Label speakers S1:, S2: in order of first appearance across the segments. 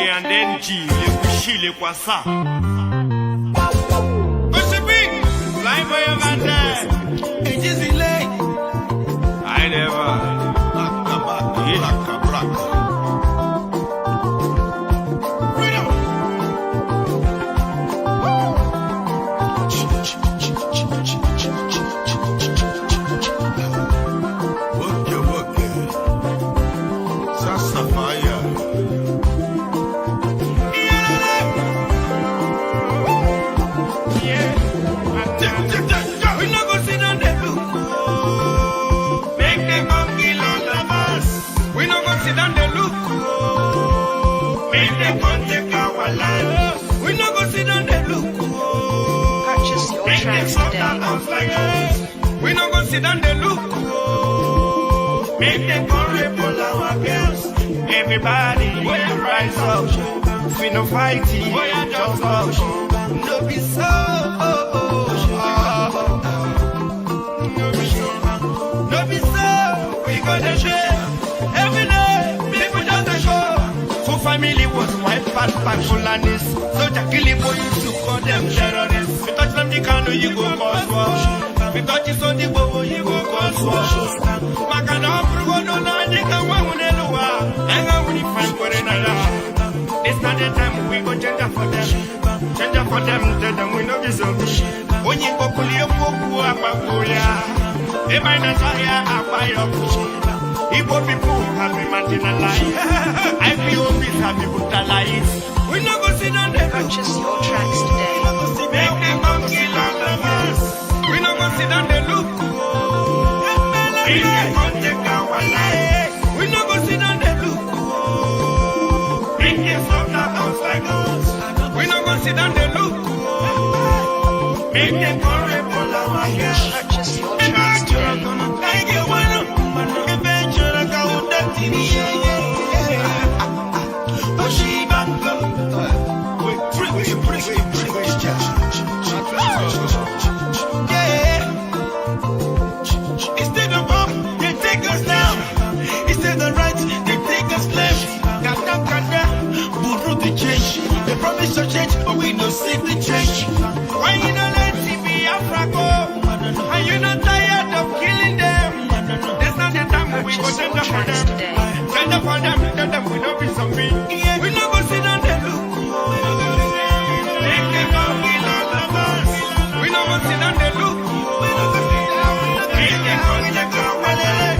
S1: And then G, Chile, Kwasa. Fly by your man there. It is late. I never. We no go sit down the look. Make them go rape all our girls. Everybody, we rise up. We no fighting, we are just up. No be so. No be so. We go to jail. Every day, people just a show. For family was my bad Fulanis. So the killing boy used to call them terrorists. We touch them, the canoe, you go cause war. We touch it on the bow, you go cause war. Macana, Prugo, no, I think I want to know. And I will find for another. It's not the time we go change up for them. Change up for them, tell them we know this. When you go pull your book, they might not say, I buy your book. Igbo people have been marginalized. IPOBs have been brutalized. We no go sit down there.
S2: Purchase your tracks today.
S1: Make them come kill all of us. We no go sit down there look. If they come take our life, we no go sit down there look. Make them stop the house like us. We no go sit down there look. Make them come rape all our girls.
S2: Purchase your tracks today.
S1: Instead of up, they take us down. Instead of right, they take us left. Buru the change. They promise to change, but we don't see the change. Why you not let Biafra go? Are you not tired of killing them? There's not the time we go send up for them. Send up for them, tell them we don't be zombie. We not go sit down there look. Make them go kill all of us. We not go sit down there look. Make them go check our wallet.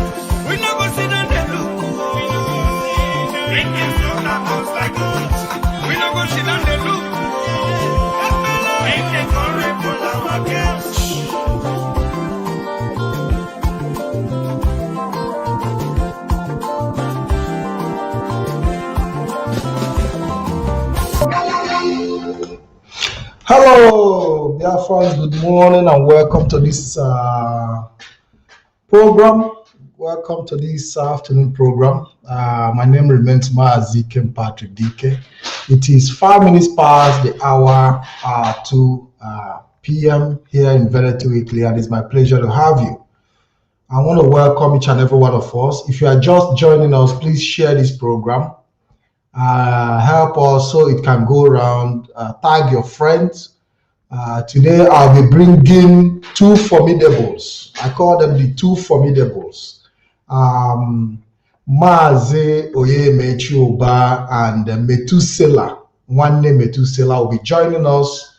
S1: We not go sit down there look. Make them stop the house like us. We not go sit down there look. Make them go rape all our girls.
S3: Hello, Biafrans, good morning and welcome to this program. Welcome to this afternoon program. My name remains Mazi IKEM Patrick DK. It is 5 minutes past the hour 2 p.m. here in Veneto, Italy, and it's my pleasure to have you. I want to welcome each and every one of us. If you are just joining us, please share this program. Help us so it can go around. Tag your friends. Today I'll be bringing two formidables. I call them the two formidables. Mazi, onyemaechi and Methusela, Nwanne Methusela will be joining us.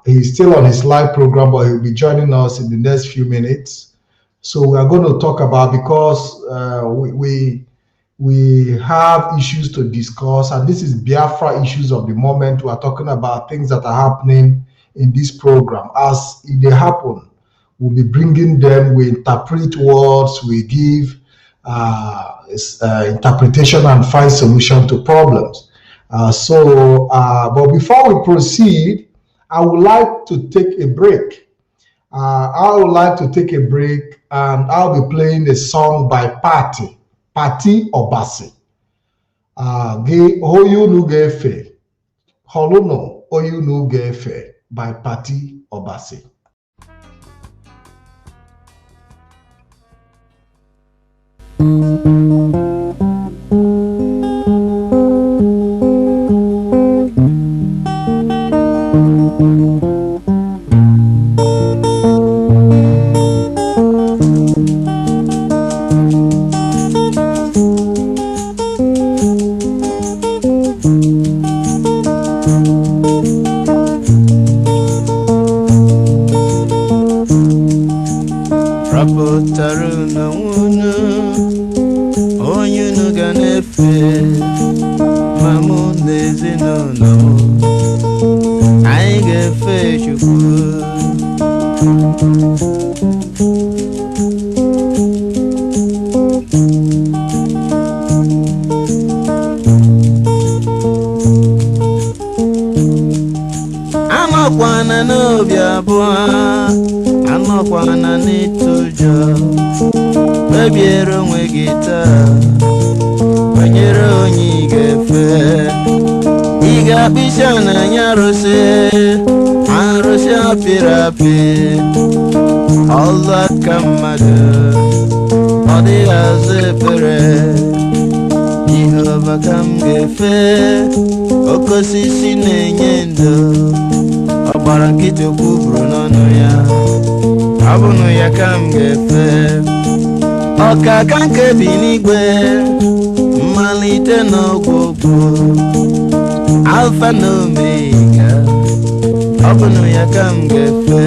S3: He's still on his live program, but he'll be joining us in the next few minutes. So we are going to talk about, because we have issues to discuss, and this is Biafra issues of the moment. We are talking about things that are happening in this program. As they happen, we'll be bringing them. We interpret words, we give interpretation and find solution to problems. But before we proceed, I would like to take a break. And I'll be playing a song by Party. Party Obasi. Ge Hoyu Nugefe. Holuno Oyu Nugefe by Party Obasi.
S4: Allah kamadu odi azefere Jehova kam gefe okosisi na-enye ndo ọgbara nkịtị okwu buru n'ọnụ ya abụnụ ya kam gefe ọkaka nke bi n'igwe mmalite n'ọgwụgwụ alfa na omega ọbụnụ ya kam gefe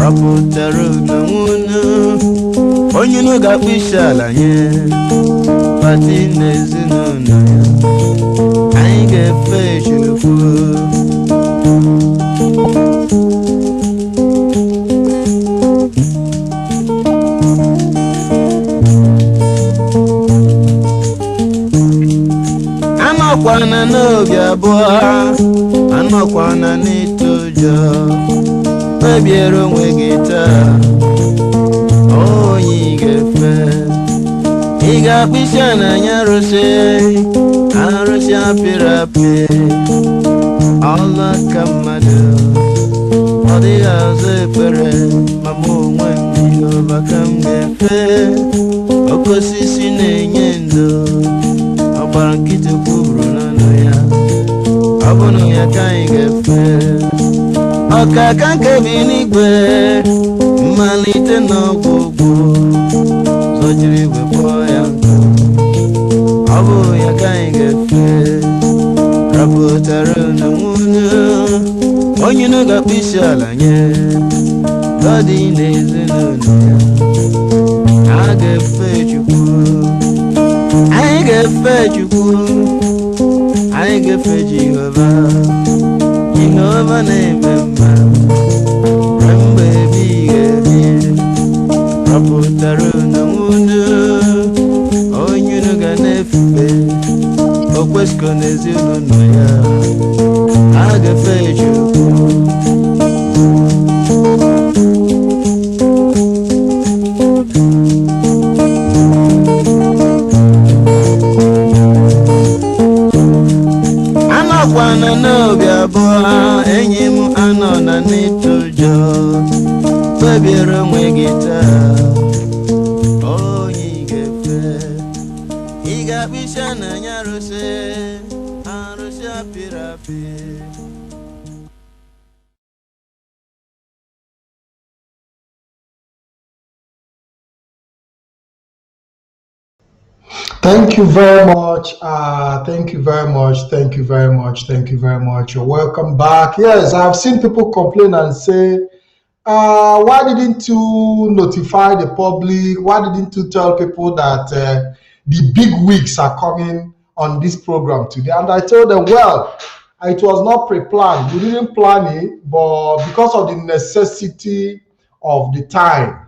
S4: rapụtara na nwunu onye unu ga-akpụ isi ala nye pati na ezinụlọ ya anyị ga-efe Chukwu anọkwana n'obi abụọ anọkwana n'ịtụ ụjọ kpebiere onwe gị taa onye ị ga-efe ị ga-akpụ isi ala anya arụsị apịrị apị ọla ka mmadụ ọ dịghị azụ ekpere ma mụ onwe m Jehova ka m ga-efe oke osisi na-enye ndo ọgbara nkịtị kwuburu n'ọnụ ya ọ bụrụ ya ka anyị ga-efe ọkaka nke bi n'igwe mmalite n'ọgwụgwụ zọjiri wepụọ ya nkụ ọ bụ ya ka anyị ga-efe rapụtara na nwunye onye unu ga-akpụ isi ala nye gọdị na ezinụlọ ya a ga-efe Chukwu anyị ga-efe Chukwu anyị ga-efe Jehova na-eme mma mgbe ebighị ebi rapụtara na nwunye onye unu ga na-efe okwesịkọ na ezinụlọ ya a ga-efe Chukwu anọkwana n'obi abụọ enyi m anọ na n'ịtụ ụjọ kpebiere onwe gị taa onye ị ga-efe ị ga-akpụ isi ala anya arụsị apịrị apị.
S3: Thank you very much. Thank you very much. Thank you very much. Thank you very much. You're welcome back. Yes, I've seen people complain and say, why didn't you notify the public? Why didn't you tell people that the big weeks are coming on this program today? And I told them, well, it was not pre-planned. We didn't plan it, but because of the necessity of the time,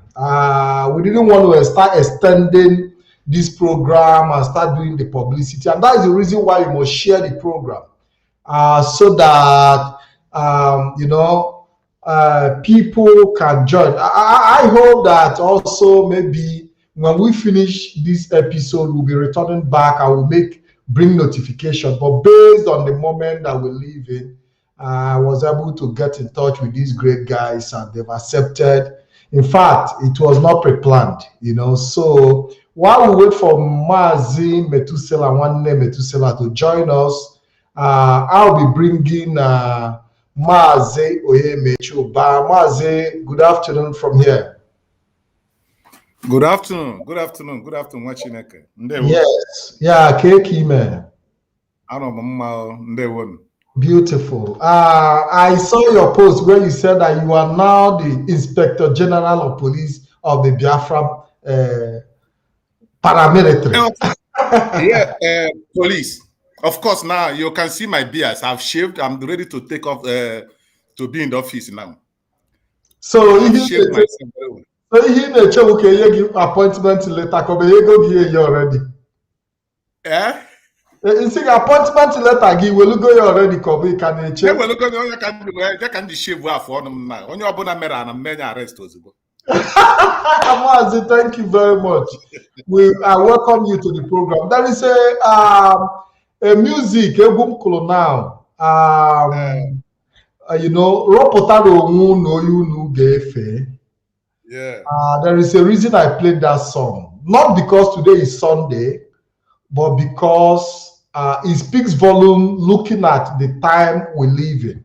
S3: we didn't want to start extending this program and start doing the publicity, and that is the reason why you must share the program, so that people can join. I hope that also maybe when we finish this episode, we'll be returning back. I will bring notification. But based on the moment that we live in, I was able to get in touch with these great guys, and they've accepted. In fact, it was not pre-planned, So while we wait for Mazi Methusela, Nwanne Methusela to join us, I'll be bringing Mazi Onyemaechi. Mazi, good afternoon from here.
S5: Good afternoon. Good afternoon. Good afternoon, Wachineke.
S3: Yes. Yeah, Kekime. Beautiful. I saw your post where you said that you are now the Inspector General of Police of the Biafra paramilitary.
S5: Police. Of course, now you can see my beard. I've shaved. I'm ready to take off to be in the office now.
S3: So I've shaved myself very well. So he give appointment letter. Come already.
S5: Eh?
S3: You see appointment letter give will go already. Come can check.
S5: Well, look on you can shave for them now. On your abona mera and many arrest us.
S3: Mazi, thank you very much. I welcome you to the program. There is a music, a boom now. Ropotaro no you no gefe.
S5: Yeah.
S3: There is a reason I played that song. Not because today is Sunday, but because it speaks volume looking at the time we live in,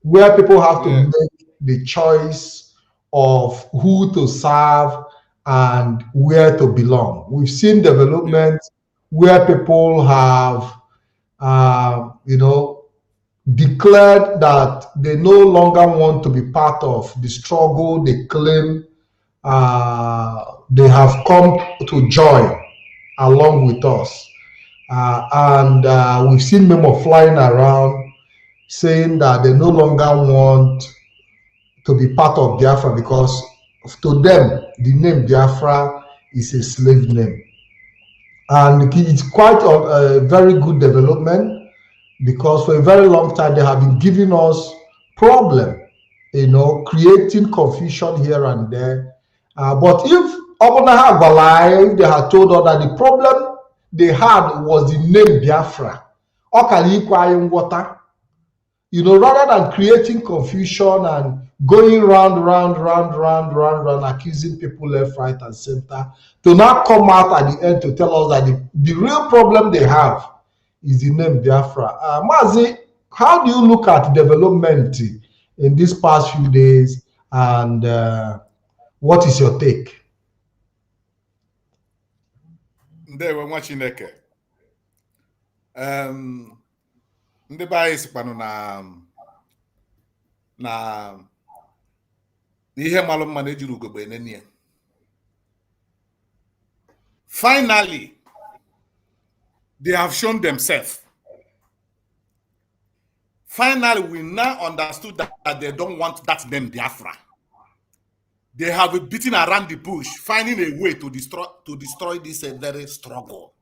S3: where people have to make the choice of who to serve and where to belong. We've seen development where people have, declared that they no longer want to be part of the struggle they claim they have come to join along with us. And we've seen memo flying around saying that they no longer want to be part of Biafra because to them, the name Biafra is a slave name. And it's quite a very good development because for a very long time, they have been giving us problem, creating confusion here and there. But if they had told us that the problem they had was the name Biafra, water, rather than creating confusion and going round, accusing people left, right, and center, to now come out at the end to tell us that the real problem they have is the name Biafra. Mazi, how do you look at development in these past few days, and what is your take?
S5: They were watching Eke. Ndị be anyị sikwanụ na ihe malụ mma na-ejiri ugogbe enene ya. Finally, they have shown themselves. Finally, we now understood that they don't want that name Biafra. They have been beating around the bush, finding a way to destroy this very struggle.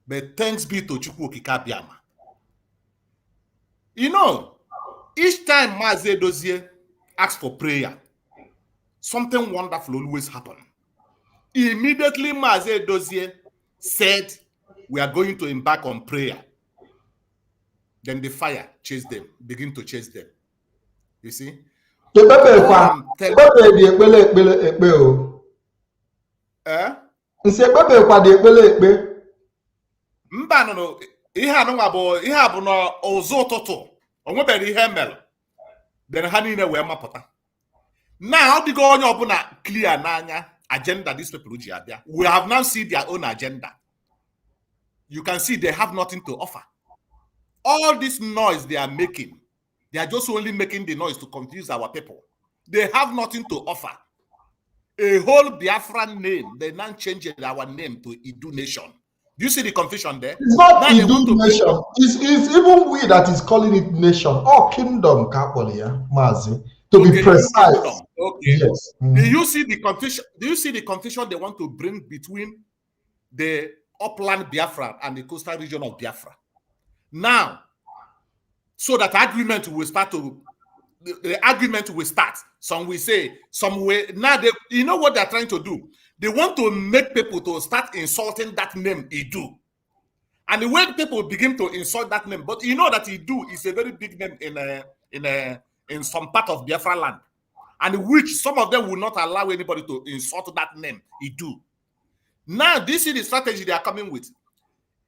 S5: But thanks be to Chukwu Okike Abiama. Each time Mazi Edozie asks for prayer, something wonderful always happens. Immediately, Mazi Edozie said, we are going to embark on prayer. Then the fire chased them, begin to chase them. You see? Mba no ihe anụnwa bụ ihe abụ na ụzọ ụtụtụ onwebere ihe mere then ha niile wee mapụta na ọ dịgo onye ọbụla clear n'anya agenda these people ji abịa. We have now seen their own agenda. You can see they have nothing to offer. All this noise they are making, they are just only making the noise to confuse our people. They have nothing to offer. A whole Biafran name, they now changed our name to Idu Nation. Do you see the confusion there?
S3: It's not Idu Nation. It's even we that is calling it nation or kingdom, Mazi, to be precise.
S5: Kingdom. Okay.
S3: Yes.
S5: Do you see the confusion? Do you see the confusion they want to bring between the upland Biafra and the coastal region of Biafra? Now, so that agreement will start to the argument will start. Some will say, some way. Now, you know what they're trying to do? They want to make people to start insulting that name, Idu. And the way people begin to insult that name, but you know that Idu is a very big name in some part of Biafra land, and which some of them will not allow anybody to insult that name, Idu. Now, this is the strategy they are coming with.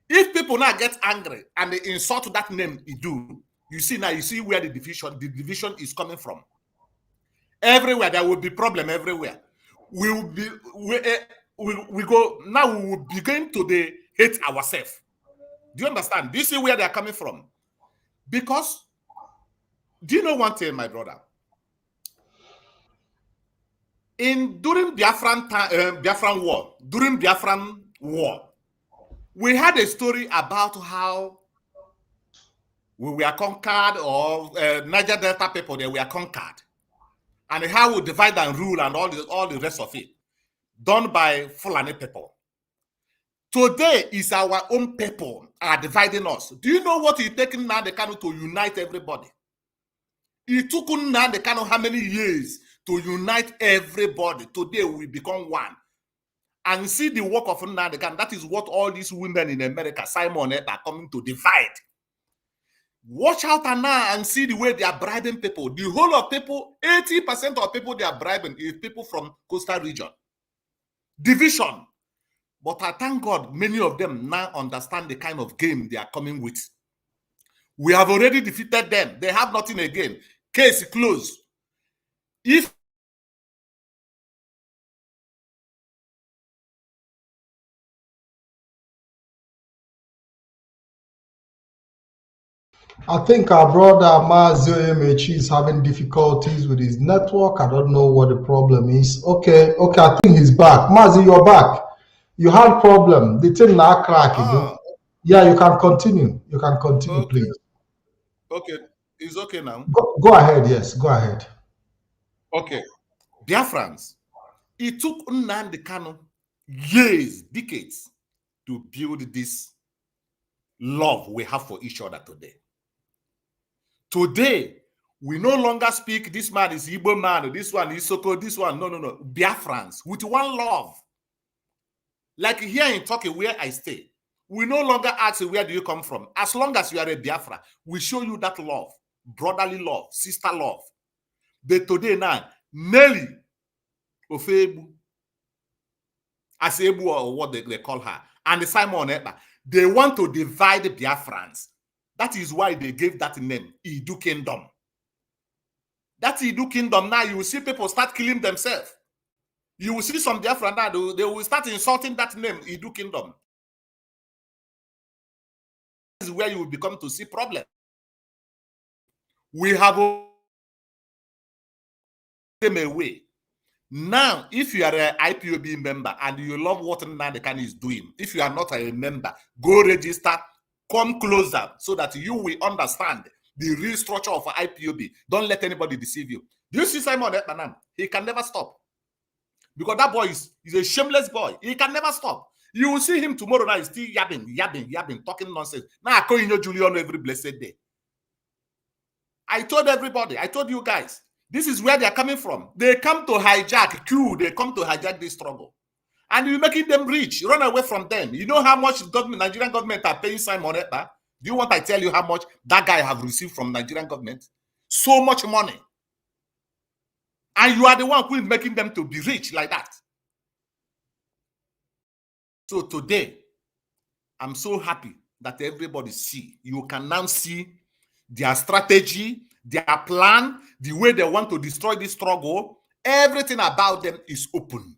S5: If people now get angry and they insult that name, Idu, you see where the division is coming from. Everywhere there will be problem everywhere. We will begin to hate ourselves. Do you understand? This is where they are coming from. Because, do you know one thing, my brother? During Biafran war, we had a story about how we were conquered, or Niger Delta people, they were conquered, and how we divide and rule and all the rest of it, done by Fulani people. Today is our own people are dividing us. Do you know what it taken now the Kanu to unite everybody? It took now the Kanu how many years to unite everybody? Today we become one. And see the work of Nnamdi Kanu. That is what all these women in America, Simon, are coming to divide. Watch out now and see the way they are bribing people. The whole of people, 80% of people they are bribing is people from coastal region. Division. But I thank God many of them now understand the kind of game they are coming with. We have already defeated them. They have nothing again. Case closed. If
S3: I think our brother Mazi onyemaechi is having difficulties with his network. I don't know what the problem is. Okay, I think he's back. Mazi, you're back. You had problem. The thing now crack again. Yeah, you can continue. You can continue,
S5: okay.
S3: Please.
S5: Okay, it's okay now.
S3: Go ahead. Yes, go ahead.
S5: Okay, Biafrans. It took Nnamdi Kanu years, decades, to build this love we have for each other today. Today, we no longer speak, this man is Igbo man, this one is Soko, this one, no. Biafrans, with one love. Like here in Turkey, where I stay, we no longer ask where do you come from. As long as you are a Biafra, we show you that love, brotherly love, sister love. But today now, Nelly, Ofebu, Asebu, or what they call her, and Simon Ekpa, they want to divide the Biafrans. That is why they gave that name, Idu Kingdom. That Idu Kingdom, now you will see people start killing themselves. You will see some Biafran now, they will start insulting that name, Idu Kingdom. This is where you will become to see problem. We have them away. Now, if you are an IPOB member and you love what Nnamdi Kanu is doing, if you are not a member, go register, come closer so that you will understand the real structure of IPOB. Don't let anybody deceive you. Do you see Simon Ekpa? He can never stop. Because that boy is a shameless boy. He can never stop. You will see him tomorrow now, he's still yabbing, talking nonsense. Now I call Julian every blessed day. I told everybody, I told you guys, this is where they are coming from. They come to hijack they come to hijack this struggle. And you're making them rich. Run away from them. You know how much Nigerian government are paying Simon Ekpa? Do you want I tell you how much that guy have received from Nigerian government? So much money. And you are the one who is making them to be rich like that. So today, I'm so happy that everybody see. You can now see their strategy, their plan, the way they want to destroy this struggle. Everything about them is open.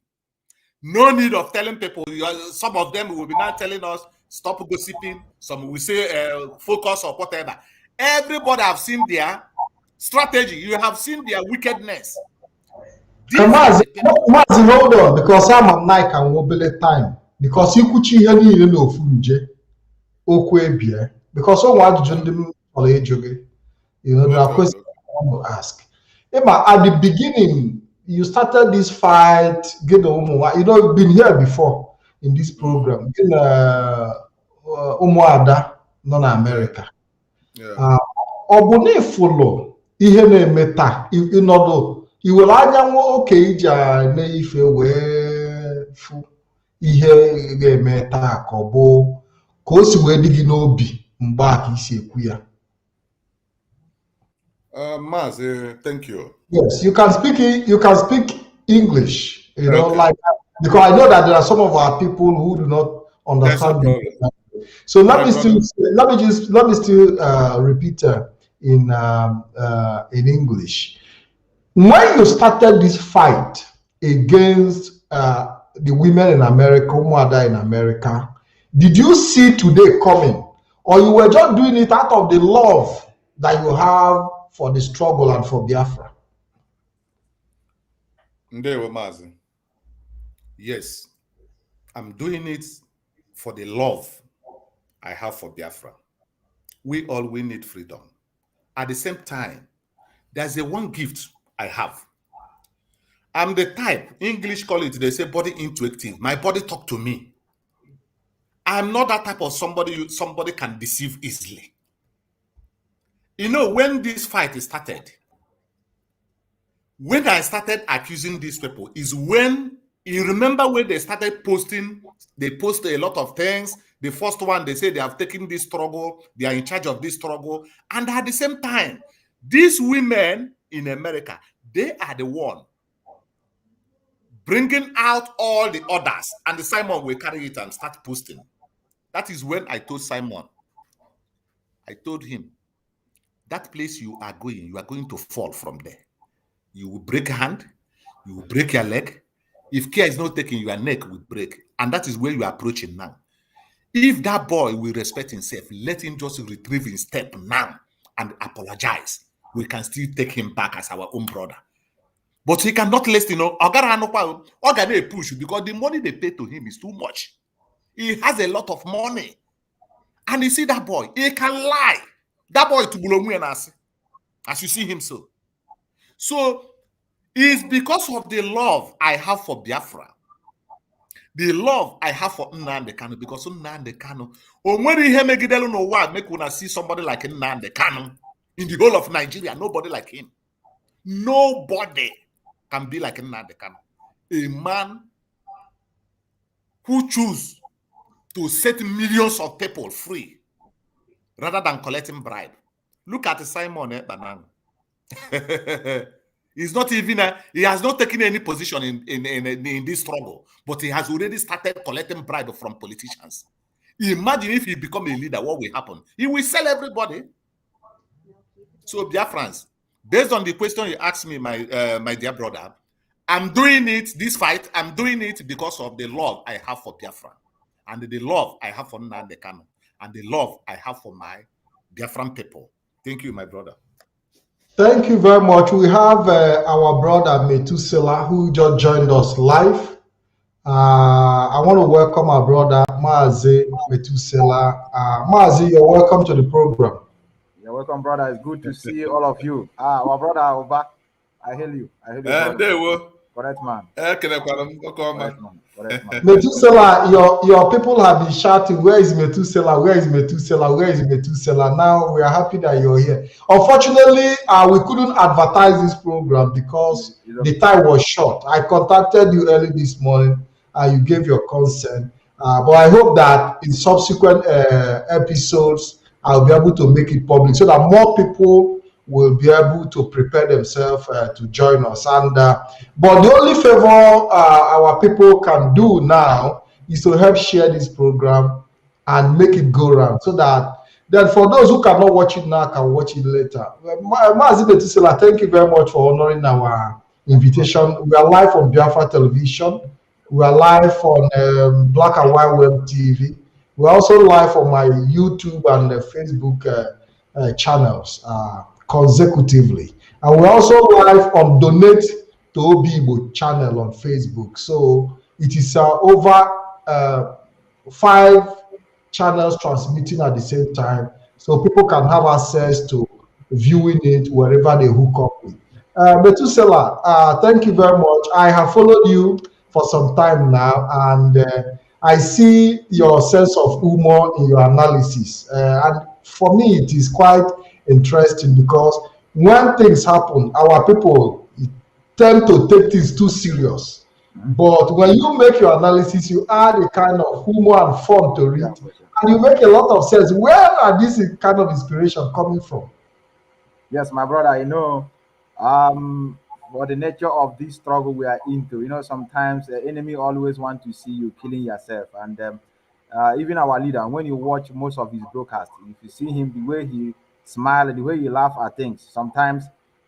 S5: No need of telling people. Some of them will be now telling us, stop gossiping. Some will say, focus or whatever. Everybody have seen their strategy. You have seen their wickedness.
S3: Mazi, hold on, because I'm on Nike and mobile time. Because you could hear me, you know, Funje, Okwebia. Because I want to do you know, there are questions I want to ask. Emma, at the beginning, you started this fight, you know, you've been here before in this program, in Umuada, non-America.
S5: Yeah.
S3: Obune follow ihe na-eme taa ịnọdụ iwere anyanwụ oke iji na ife wee fụ ihe ga-eme taa ka ọ bụ ka o si wee dị gị n'obi mgbe a ka isi ekwu ya.
S5: Mazi, thank you.
S3: Yes, you can speak English, you know, like, because I know that there are some of our people who do not understand. So let me still repeat in English. When you started this fight against the women in America, Umuada in America, did you see today coming, or you were just doing it out of the love that you have for the struggle and for Biafra?
S5: Ndewo Mazi. Yes, I'm doing it for the love I have for Biafra. We need freedom. At the same time, there's a one gift I have. I'm the type, English call it, they say body intuitive. My body talk to me. I'm not that type of somebody can deceive easily. You know, when this fight started, when I started accusing these people is when, you remember when they started posting, they post a lot of things. The first one, they say they have taken this struggle, they are in charge of this struggle. And at the same time, these women in America, they are the one bringing out all the others. And the Simon will carry it and start posting. That is when I told Simon, I told him, that place you are going to fall from there. You will break a hand, you will break your leg. If care is not taken, your neck will break. And that is where you are approaching now. If that boy will respect himself, let him just retrieve his step now and apologize. We can still take him back as our own brother. But he cannot listen, Ogane push because the money they pay to him is too much. He has a lot of money. And you see that boy, he can lie. That boy to Bulomu as you see him so. So it's because of the love I have for Biafra. The love I have for Nnamdi Kanu, because Nnamdi Kanu, make una see somebody like Nnamdi Kanu in the whole of Nigeria, nobody like him. Nobody can be like Nnamdi Kanu. A man who choose to set millions of people free rather than collecting bribe. Look at Simon Banana. He's not even he has not taken any position in this struggle, but he has already started collecting bribe from politicians. Imagine if he become a leader, what will happen? He will sell everybody. So, Biafrans, based on the question you asked me, my dear brother, I'm doing it, this fight, I'm doing it because of the love I have for Biafra, and the love I have for Nnamdi Kanu, and the love I have for my Biafran people. Thank you, my brother.
S3: Thank you very much. We have our brother Methusela who just joined us live. I want to welcome our brother Mazi Methusela. Mazi, you're welcome to the program.
S6: You're welcome, brother. It's good to see all of you. Our brother Oba, I hail you. I hail you.
S5: There we
S6: Correct man.
S5: Correct
S6: man.
S3: Methusela, your people have been shouting, where is Methusela? Where is Methusela? Where is Methusela? Now we are happy that you're here. Unfortunately, we couldn't advertise this program because the time was short. I contacted you early this morning and you gave your consent. But I hope that in subsequent episodes, I'll be able to make it public so that more people will be able to prepare themselves to join us. And but the only favor our people can do now is to help share this program and make it go around, so that then for those who cannot watch it now can watch it later. Mazi Methusela, thank you very much for honoring our invitation. We are live on Biafra Television. We are live on Black and White Web TV. We're also live on my YouTube and Facebook channels consecutively. And we're also live on Donate to Obibo channel on Facebook. So it is over 5 channels transmitting at the same time. So people can have access to viewing it wherever they hook up with. Methusela, thank you very much. I have followed you for some time now, and I see your sense of humor in your analysis. And for me, it is quite interesting because when things happen, our people tend to take things too serious. But when you make your analysis, you add a kind of humor and fun to
S6: Yeah,
S3: it,
S6: for sure.
S3: and you make a lot of sense. Where are this kind of inspiration coming from?
S6: Yes, my brother, um, for the nature of this struggle we are into, sometimes the enemy always want to see you killing yourself. And even our leader, when you watch most of his broadcasts, if you see him, the way he smile, the way he laugh at things, sometimes,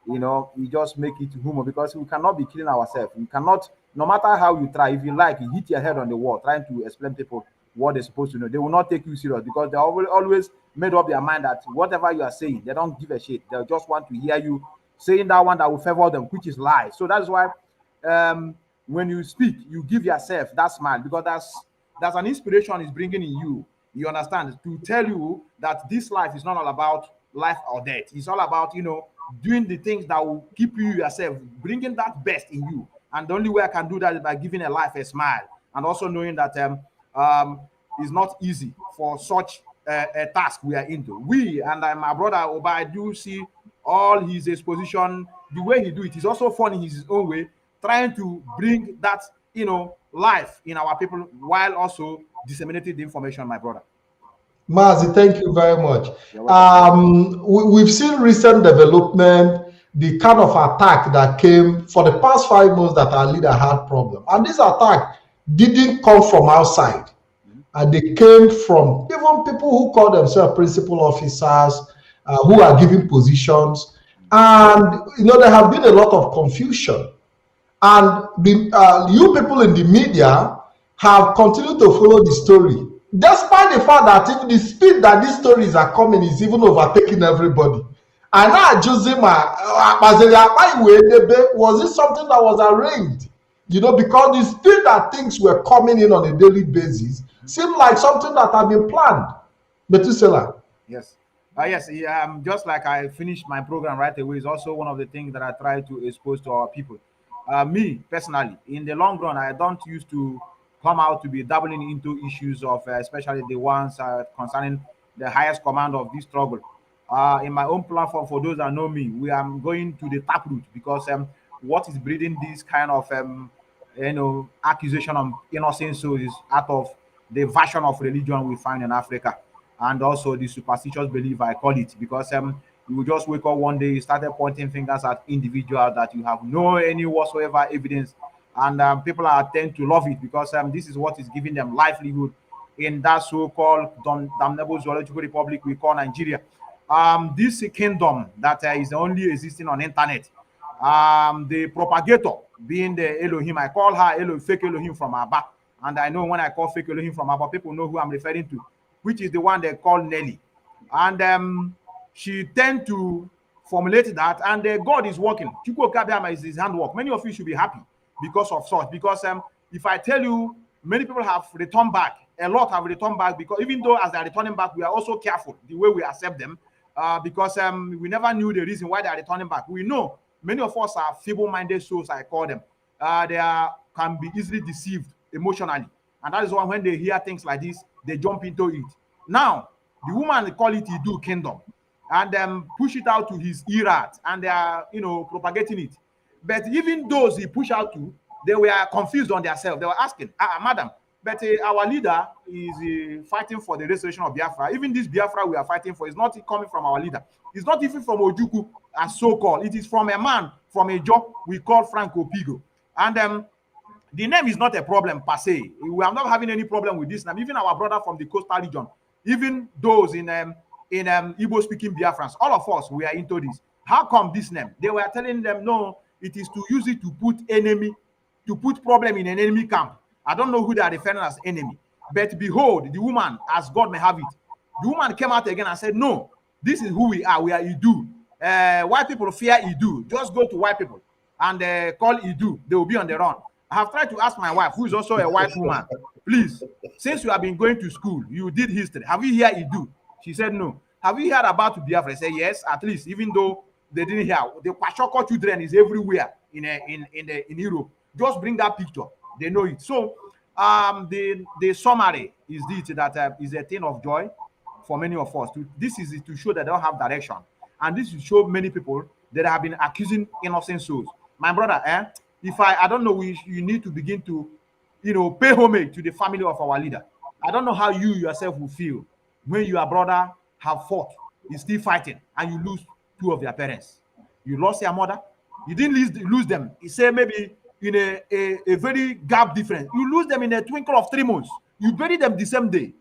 S6: you just make it humor because we cannot be killing ourselves. We cannot, no matter how you try, if you like, you hit your head on the wall trying to explain people what they're supposed to know. They will not take you serious because they always made up their mind that whatever you are saying, they don't give a shit. They just want to hear you saying that one that will favor them, which is lie. So that's why when you speak, you give yourself that smile because that's an inspiration is bringing in you. You understand, to tell you that this life is not all about life or death. It's all about doing the things that will keep you yourself, bringing that best in you. And the only way I can do that is by giving a life a smile and also knowing that it's not easy for such a task we are into. We and my brother Oba, I do see all his exposition, the way he do it is also fun in his own way, trying to bring that life in our people while also disseminating the information, my brother.
S3: Mazi, thank you very much.
S6: You're welcome.
S3: We've seen recent development, the kind of attack that came for the past 5 months that our leader had problem. And this attack didn't come from outside. And they came from even people who call themselves principal officers, who are given positions. And, there have been a lot of confusion. And you people in the media have continued to follow the story, despite the fact that even the speed that these stories are coming is even overtaking everybody. And now, Josema, was it something that was arranged? Because the speed that things were coming in on a daily basis seemed like something that had been planned. Methuselah.
S6: Yes. Yes, just like I finished my program right away is also one of the things that I try to expose to our people. Me personally, in the long run, I don't used to come out to be dabbling into issues of, especially the ones concerning the highest command of this struggle. In my own platform, for those that know me, we are going to the taproot because what is breeding this kind of accusation of innocent souls is out of the version of religion we find in Africa, and also the superstitious belief I call it, because you will just wake up one day, you started pointing fingers at individuals that you have no any whatsoever evidence, and people are tend to love it because this is what is giving them livelihood in that so-called damnable zoological republic we call Nigeria. This kingdom that is only existing on internet. The propagator being the Elohim, I call her fake Elohim from Abba, and I know when I call fake Elohim from Abba, people know who I'm referring to, which is the one they call Nelly. And she tend to formulate that, and God is working. Chukwu Okabiama is his handwork. Many of you should be happy because of such. Because if I tell you, many people have returned back. A lot have returned back because even though as they are returning back, we are also careful the way we accept them because we never knew the reason why they are returning back. We know many of us are feeble-minded souls, I call them. Can be easily deceived emotionally. And that is why when they hear things like this, they jump into it. Now, the woman call it Idu Kingdom and push it out to his Irat, and they are, propagating it. But even those he push out to, they were confused on themselves. They were asking, madam, but our leader is fighting for the restoration of Biafra. Even this Biafra we are fighting for is not coming from our leader. It's not even from Ojuku, as so-called. It is from a man, from a job we call Franco Pigo. And the name is not a problem per se. We are not having any problem with this name. Even our brother from the coastal region, even those in Igbo-speaking Biafrans, all of us, we are into this. How come this name? They were telling them, no, it is to use it to put problem in an enemy camp. I don't know who they are referring as enemy. But behold, the woman, as God may have it, the woman came out again and said, no, this is who we are. We are Idu. White people fear Idu. Just go to white people and call Idu. They will be on the run. I have tried to ask my wife, who is also a white woman, please, since you have been going to school, you did history. Have you heard Idu? She said no. Have you heard about Biafra? I said yes, at least, even though they didn't hear. The Kwashoko children is everywhere in Europe. Just bring that picture. They know it. So the summary is this, that is a thing of joy for many of us. This is to show that they don't have direction. And this will show many people that have been accusing innocent souls. My brother, if I don't know, you need to begin to, pay homage to the family of our leader. I don't know how you yourself will feel when your brother have fought, is still fighting, and you lose two of their parents. You lost your mother. You didn't lose them. You say maybe in a very gap difference. You lose them in a twinkle of 3 months. You bury them the same day.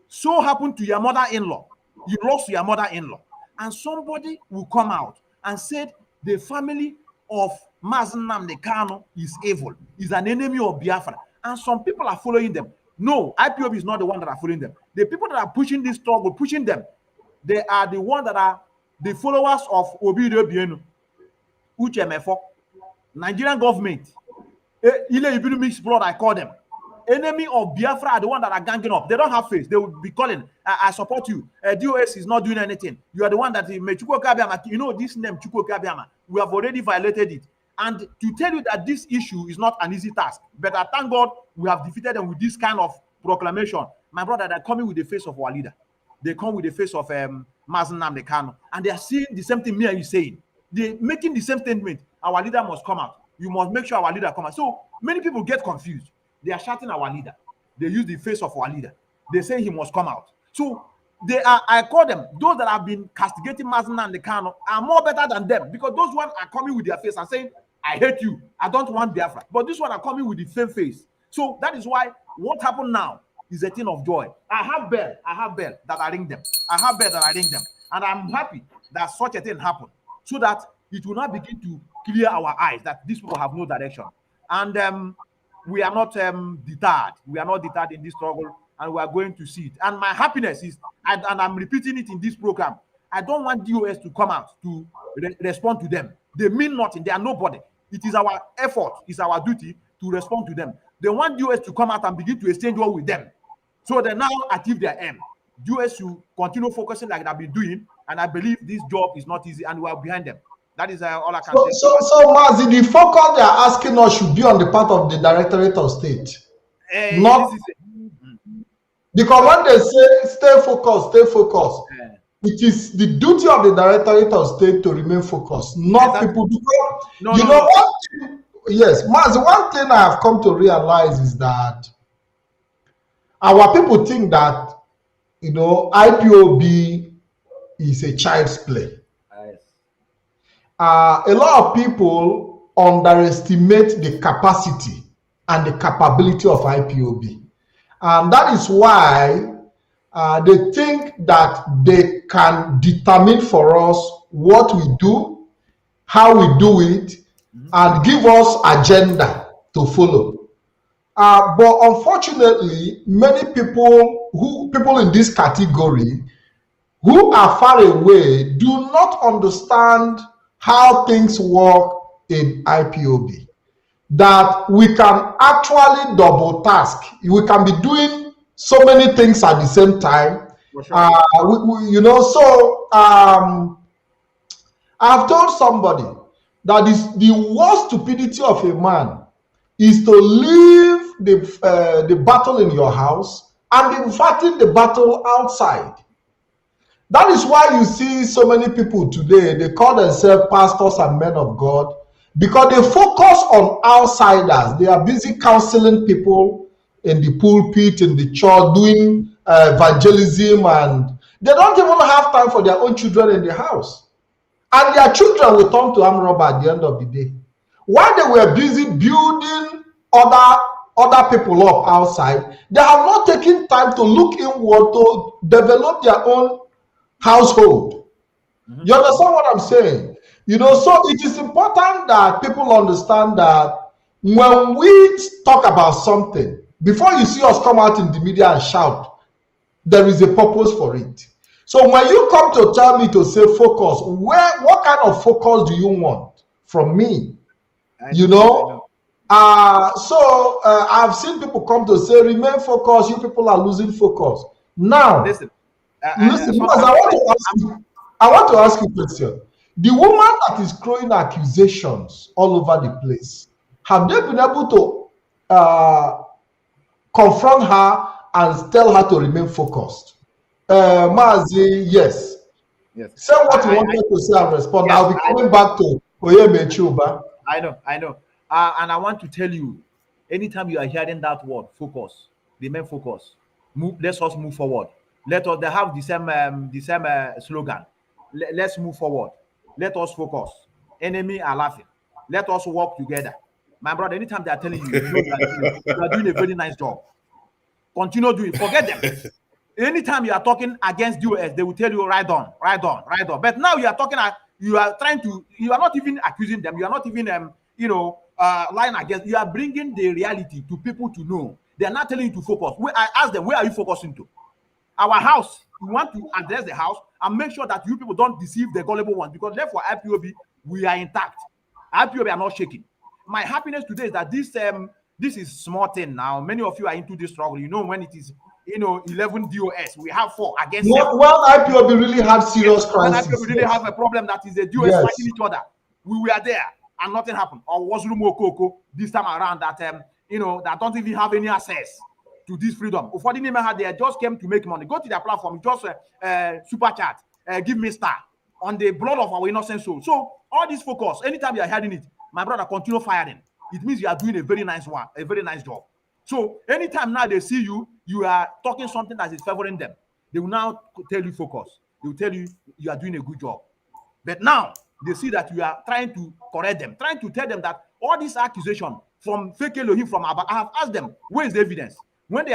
S6: So happened to your mother-in-law. You lost your mother-in-law. And somebody will come out and say the family of Mazi Nnamdi Kanu is evil, is an enemy of Biafra. And some people are following them. No, IPOB is not the one that are following them. The people that are pushing this struggle, pushing them, they are the ones that are the followers of Obidio Bienu, Uche Mefo, Nigerian government. Ile Ibiru mixed blood, I call them. Enemy of Biafra are the one that are ganging up. They don't have face. They will be calling, I support you. DOS is not doing anything. You are the one that Chukwu Kabiama. You know this name, Chukwu Kabiama. We have already violated it. And to tell you that this issue is not an easy task, but I thank God we have defeated them with this kind of proclamation. My brother, they're coming with the face of our leader. They come with the face of Mazi Nnamdi Kanu, and they are saying the same thing me and you saying. They're making the same statement. Our leader must come out. You must make sure our leader come out. So many people get confused. They are shouting our leader. They use the face of our leader. They say he must come out. So they are, I call them, those that have been castigating Mazi Nnamdi Kanu are more better than them, because those ones are coming with their face and saying, I hate you. I don't want Biafra. But this one are coming with the same face. So that is why what happened now is a thing of joy. I have bell that I ring them. And I'm happy that such a thing happened, so that it will not begin to clear our eyes that these people have no direction. And we are not deterred. We are not deterred in this struggle, and we are going to see it. And my happiness is, and I'm repeating it in this program, I don't want DOS to come out to respond to them. They mean nothing. They are nobody. It is our effort, it's our duty to respond to them. They want DOS to come out and begin to exchange war with them. So they now achieve their aim. DOS should continue focusing like they've been doing, and I believe this job is not easy, and we are behind them. That is all I can say.
S3: So Mazi, the focus they are asking us should be on the part of the Directorate of State. Not because when they say stay focused, it is the duty of the Directorate of State to remain focused, not people. Yes, Mazi, one thing I have come to realize is that our people think that IPOB is a child's play. A lot of people underestimate the capacity and the capability of IPOB. And that is why they think that they can determine for us what we do, how we do it, and give us agenda to follow. But unfortunately, many people in this category who are far away do not understand how things work in IPOB. That we can actually double task. We can be doing so many things at the same time. Sure. I've told somebody that is the worst stupidity of a man is to leave the battle in your house and be fighting the battle outside. That is why you see so many people today, they call themselves pastors and men of God, because they focus on outsiders. They are busy counseling people in the pulpit, in the church, doing evangelism, and they don't even have time for their own children in the house. And their children will turn to armed robber at the end of the day. While they were busy building other people up outside, they have not taken time to look inward to develop their own household. You understand what I'm saying? So it is important that people understand that when we talk about something, before you see us come out in the media and shout, there is a purpose for it. So when you come to tell me to say focus, what kind of focus do you want from me? I've seen people come to say remain focused, you people are losing focus. Now, listen, because I want to ask you a question. The woman that is throwing accusations all over the place, have they been able to confront her and tell her to remain focused? Mazi, yes.
S6: Yes.
S3: Say what you wanted to say and respond.
S6: Yes,
S3: I'll be coming back to Onyemaechi Uba.
S6: I know. And I want to tell you, anytime you are hearing that word, focus. The main focus. Move. Let us move forward. Let us. They have the same slogan. Let's move forward. Let us focus. Enemy are laughing. Let us work together. My brother, anytime they are telling you, you know you are doing a very nice job. Continue doing. Forget them. Anytime you are talking against US, they will tell you right on, right on, right on. But now you are talking, you are trying to, you are not even accusing them. You are not even, lying against. You are bringing the reality to people to know. They are not telling you to focus. I ask them, where are you focusing to? Our house. We want to address the house and make sure that you people don't deceive the gullible ones, because therefore IPOB, we are intact. IPOB are not shaking. My happiness today is that this is small thing now. Many of you are into this struggle. You know, when it is 11 DOS, we have 4 against 7.
S3: When IPOB really had serious
S6: When
S3: crisis.
S6: IPOB really have a problem that is the DOS
S3: Yes.
S6: fighting each other, we were there and nothing happened. Or was Lumo Koko this time around that that don't even have any access to this freedom. They just came to make money. Go to their platform, just super chat, give me star on the blood of our innocent soul. So all this focus, anytime you are hearing it, my brother, continue firing. It means you are doing a very nice job. So anytime now they see you are talking something that is favoring them, they will now tell you focus. They will tell you you are doing a good job. But now they see that you are trying to correct them, trying to tell them that all this accusation from fake Elohim from Abba, I have asked them, where is the evidence? Many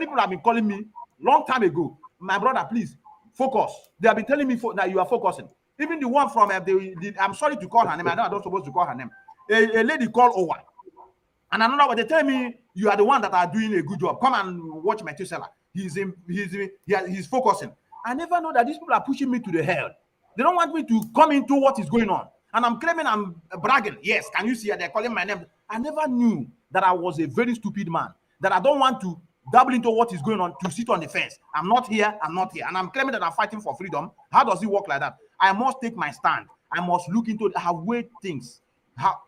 S6: people have been calling me long time ago, my brother, please focus. They have been telling me that you are focusing. Even the one from I'm sorry to call her name. I know I'm not supposed to call her name. A lady called Owa. And another one, they tell me you are the one that are doing a good job. Come and watch Methusela. He's focusing. I never know that these people are pushing me to the hell. They don't want me to come into what is going on. And I'm claiming I'm bragging. Yes, can you see they're calling my name? I never knew that I was a very stupid man, that I don't want to dabble into what is going on, to sit on the fence. I'm not here. And I'm claiming that I'm fighting for freedom. How does it work like that? I must take my stand. I must look into how weigh things.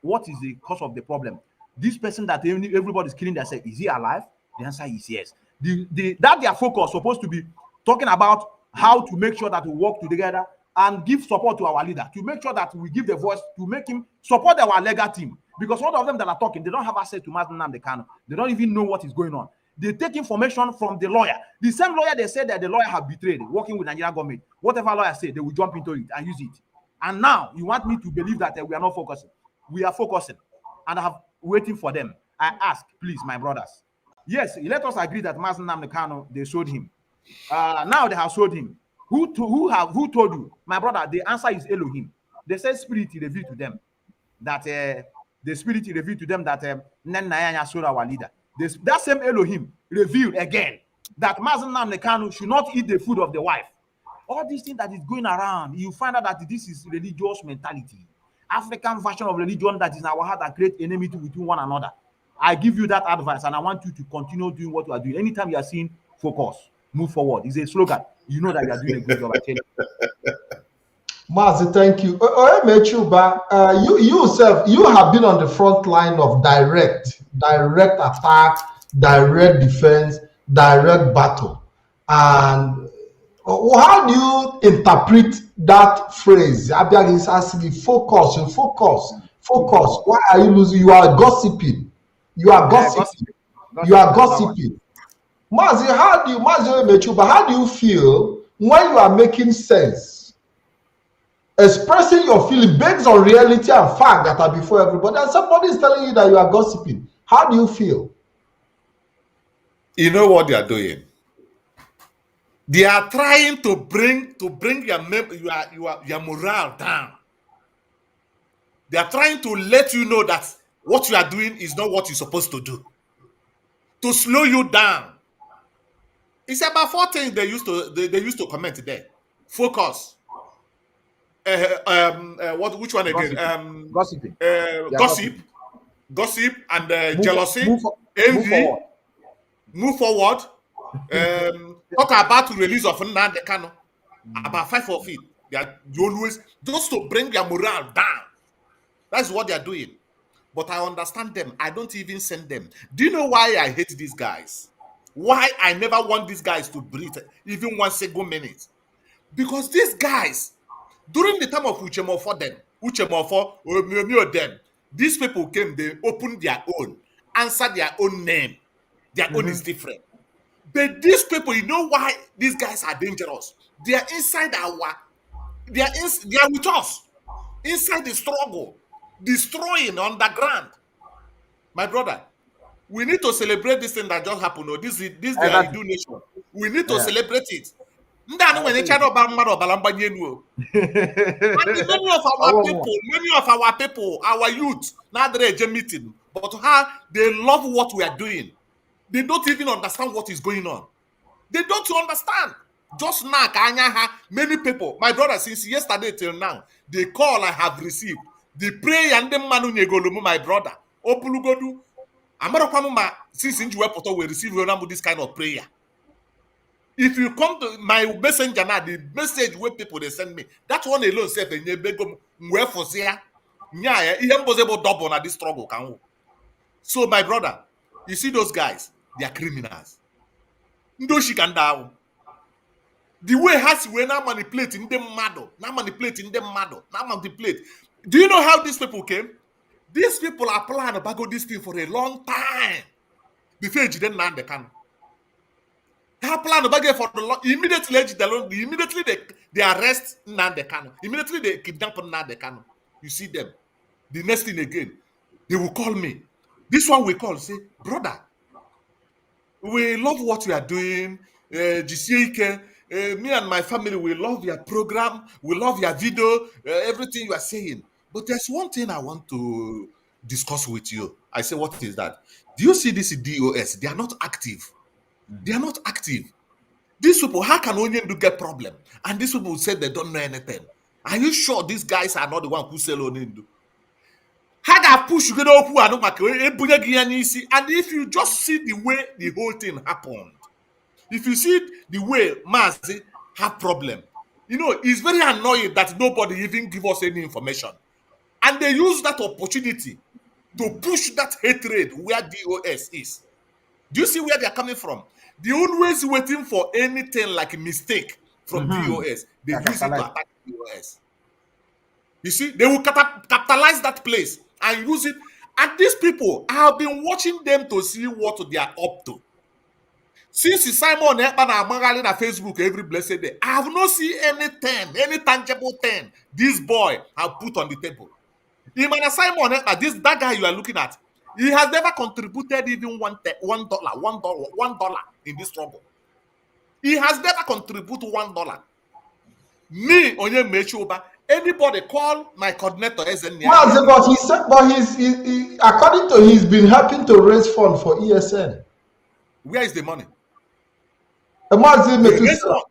S6: What is the cause of the problem? This person that everybody's killing themselves, is he alive? The answer is yes. That their focus supposed to be talking about how to make sure that we work together and give support to our leader, to make sure that we give the voice to make him support our legal team. Because all of them that are talking, they don't have access to Mazi Nnamdi Kanu. They don't even know what is going on. They take information from the lawyer. The same lawyer they said that the lawyer have betrayed, working with Nigerian government. Whatever lawyer said, they will jump into it and use it. And now you want me to believe that we are not focusing. We are focusing. And I have waiting for them. I ask, please, my brothers. Yes, let us agree that Mazi Nnamdi Kanu, they sold him. Now they have sold him. Who told you? My brother, the answer is Elohim. They say spirit revealed to them that the spirit revealed to them that Nanyanya sold our leader. That same Elohim revealed again that Mazi Nnamdi Kanu should not eat the food of the wife. All these things that is going around, you find out that this is religious mentality. African version of religion that is in our heart that create enmity between one another. I give you that advice, and I want you to continue doing what you are doing. Anytime you are seeing focus, move forward. It's a slogan. You know that you are doing a good job. I tell you.
S3: Mazi, thank you. Onyemaechi Uba, you yourself, you have been on the front line of direct attack, direct defense, direct battle. And how do you interpret that phrase? Abiag is asking, focus. Why are you losing? You are gossiping. You are gossiping. Mazi, Onyemaechi Uba, how do you feel when you are making sense, expressing your feeling based on reality and fact that are before everybody, and somebody is telling you that you are gossiping? How do you feel?
S5: You know what they are doing? They are trying to bring your morale down. They are trying to let you know that what you are doing is not what you're supposed to do. To slow you down. It's about 4 things they used to comment there. Focus. Which one again?
S6: Gossiping.
S5: Gossip and jealousy, envy. Move forward. Talk about the release of Nnamdi Kanu. About 5 of it. They are always just to bring their morale down. That's what they are doing. But I understand them. I don't even send them. Do you know why I hate these guys? Why I never want these guys to breathe even 1 single minute? Because these guys, during the time of Uchemofo them, these people came, they opened their own, answered their own name. Their own is different. But these people, you know why these guys are dangerous? They are inside they are with us. Inside the struggle, destroying underground. My brother, we need to celebrate this thing that just happened. Oh, this is the Idu nation. We need to celebrate it. And many of our people, our youth, now they're meeting, but how they love what we are doing. They don't even understand what is going on. They don't understand. Just now, many people, my brother, since yesterday till now, the call I have received, the prayer and the manu negolumu, my brother, Opulugodu, Amarokwamuma, since we receive this kind of prayer. If you come to my messenger now, the message where people they send me, that one alone says, double na this struggle. So, my brother, you see those guys, they are criminals. The way has we now manipulating them mad, now manipulating. Do you know how these people came? These people are planning about this thing for a long time. Before you didn't land the can. They have planned about it for the long. Immediately they arrest Nnamdi Kanu. Immediately they kidnap Nnamdi Kanu. You see them. The next thing again, they will call me. This one we call, say, brother, we love what you are doing. Me and my family, we love your program. We love your video, everything you are saying. But there's one thing I want to discuss with you. I say, what is that? Do you see this DOS? They are not active. They are not active. These people, how can Onyendu get problem? And these people say they don't know anything. Are you sure these guys are not the one who sell Onyendu? How can push you and if you just see the way the whole thing happened, if you see the way Mazi have problem, you know, it's very annoying that nobody even give us any information. And they use that opportunity to push that hatred where DOS is. Do you see where they're coming from? They're always waiting for anything like a mistake from DOS. They use it to attack DOS. You see, they will capitalize that place and use it. And these people, I have been watching them to see what they are up to. Since Simon Ekpan and Magali on Facebook every blessed day, I have not seen anything, any tangible thing this boy have put on the table. Even Simon Ekpan, that guy you are looking at, he has never contributed even $1 in this struggle. He has never contributed $1. Me, onyemaechi, anybody call my coordinator SN.
S3: But he said, he, according to he's been helping to raise funds for ESN.
S5: Where is the money?
S3: Mazi Methusela.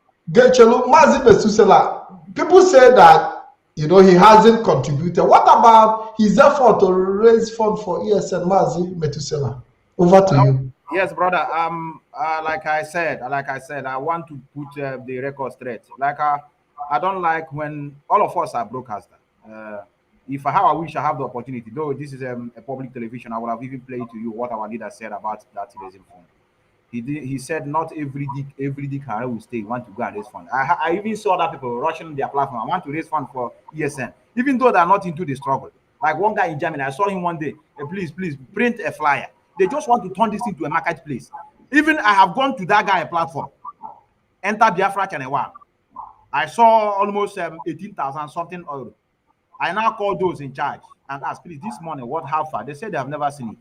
S3: People say that, you know, he hasn't contributed. What about his effort to raise funds for ESN, Mazi Methusela? Over to you.
S6: Yes, brother. Like I said, I want to put the record straight. I don't like when all of us are broadcasters. If I wish I have the opportunity, though this is a public television, I would have even played to you what our leader said about that raising fund. He said not every dick will stay. Want to go and raise fund. I even saw that people rushing their platform. I want to raise fund for ESN, even though they're not into the struggle. Like one guy in Germany, I saw him one day. Please print a flyer. They just want to turn this into a marketplace. Even I have gone to that guy platform. Enter Biafra channel 1. I saw almost 18,000 something euro. I now call those in charge and ask, please, this money, what, how far? They said they have never seen it.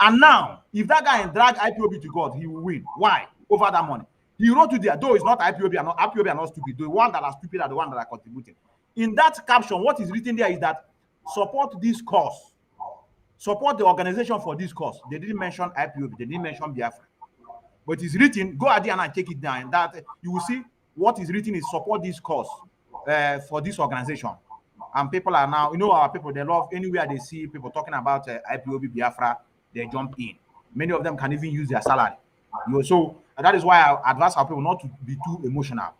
S6: And now, if that guy drag IPOB to God, he will win. Why? Over that money. He wrote to there, though it's not IPOB, IPOB are not stupid. The one that are stupid are the one that are contributing. In that caption, what is written there is that support this cause. Support the organization for this cause. They didn't mention IPOB, they didn't mention Biafra. But it's written, go ahead and take it down. That you will see what is written is support this cause for this organization. And people are now, you know, our people, they love anywhere they see people talking about IPOB Biafra, they jump in. Many of them can even use their salary. You know, so that is why I advise our people not to be too emotional.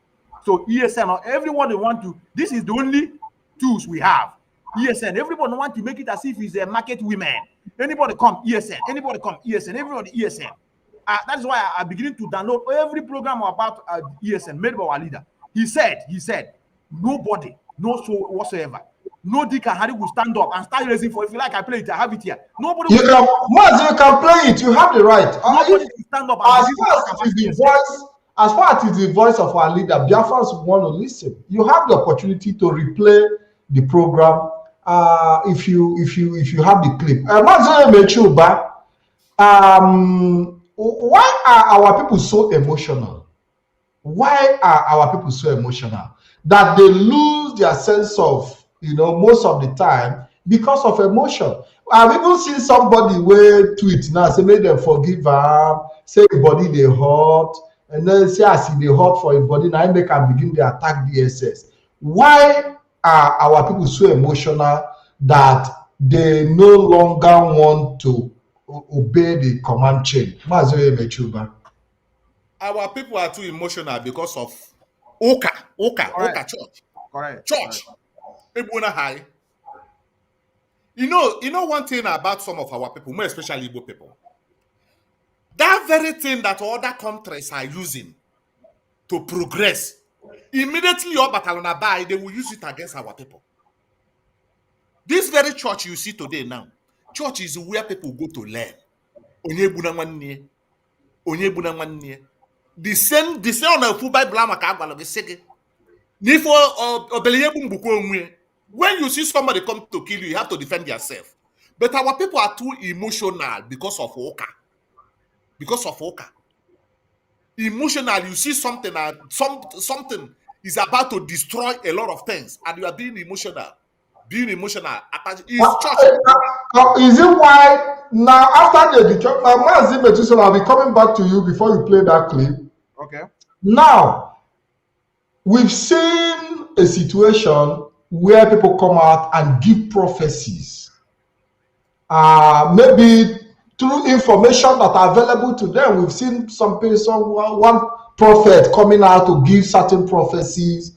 S6: So ESN, or everyone they want to, this is the only tools we have. ESN, everybody want to make it as if it's a market women. Anybody come, ESN. Anybody come, ESN. Everybody, ESN. That is why I beginning to download every program about ESN made by our leader. He said, nobody, no soul whatsoever. No Dick and Harry will stand up and start raising for. If you like, I play it. I have it here. Nobody
S3: You
S6: will.
S3: can, Mazi, you can play it. You have the right.
S6: Nobody will stand up and
S3: As
S6: begin to
S3: far
S6: talk
S3: as it is
S6: about
S3: the voice, as far as it is the voice of our leader, Biafrans want to listen. You have the opportunity to replay the program. If you have the clip. Mazi Onyemaechi, why are our people so emotional? Why are our people so emotional that they lose their sense of, most of the time because of emotion? I've even seen somebody wey tweet now say make dem forgive am, say im body dey hot, and then say as e dey hot for im body, na im make am begin dey attack DSS. Why are our people so emotional that they no longer want to obey the command chain? Mazi Onyemaechi.
S5: Our people are too emotional because of Oka church.
S6: Correct.
S5: Church. Ebuna high. You know one thing about some of our people, more especially Igbo people. That very thing that other countries are using to progress, immediately your batalona buy, they will use it against our people. This very church you see today now, church is where people go to learn. Onyebuna nwanne. The same on a full Bible maka agwalo ge sege. Nifo obeleyebu mbuko onwe. When you see somebody come to kill you, you have to defend yourself. But our people are too emotional because of Oka. Emotional, you see something something is about to destroy a lot of things, and you are being emotional. Is
S3: it why now after the church, Mazi Methusela, I'll be coming back to you before you play that clip.
S6: Okay.
S3: Now, we've seen a situation where people come out and give prophecies. Maybe through information that are available to them. We've seen one prophet coming out to give certain prophecies.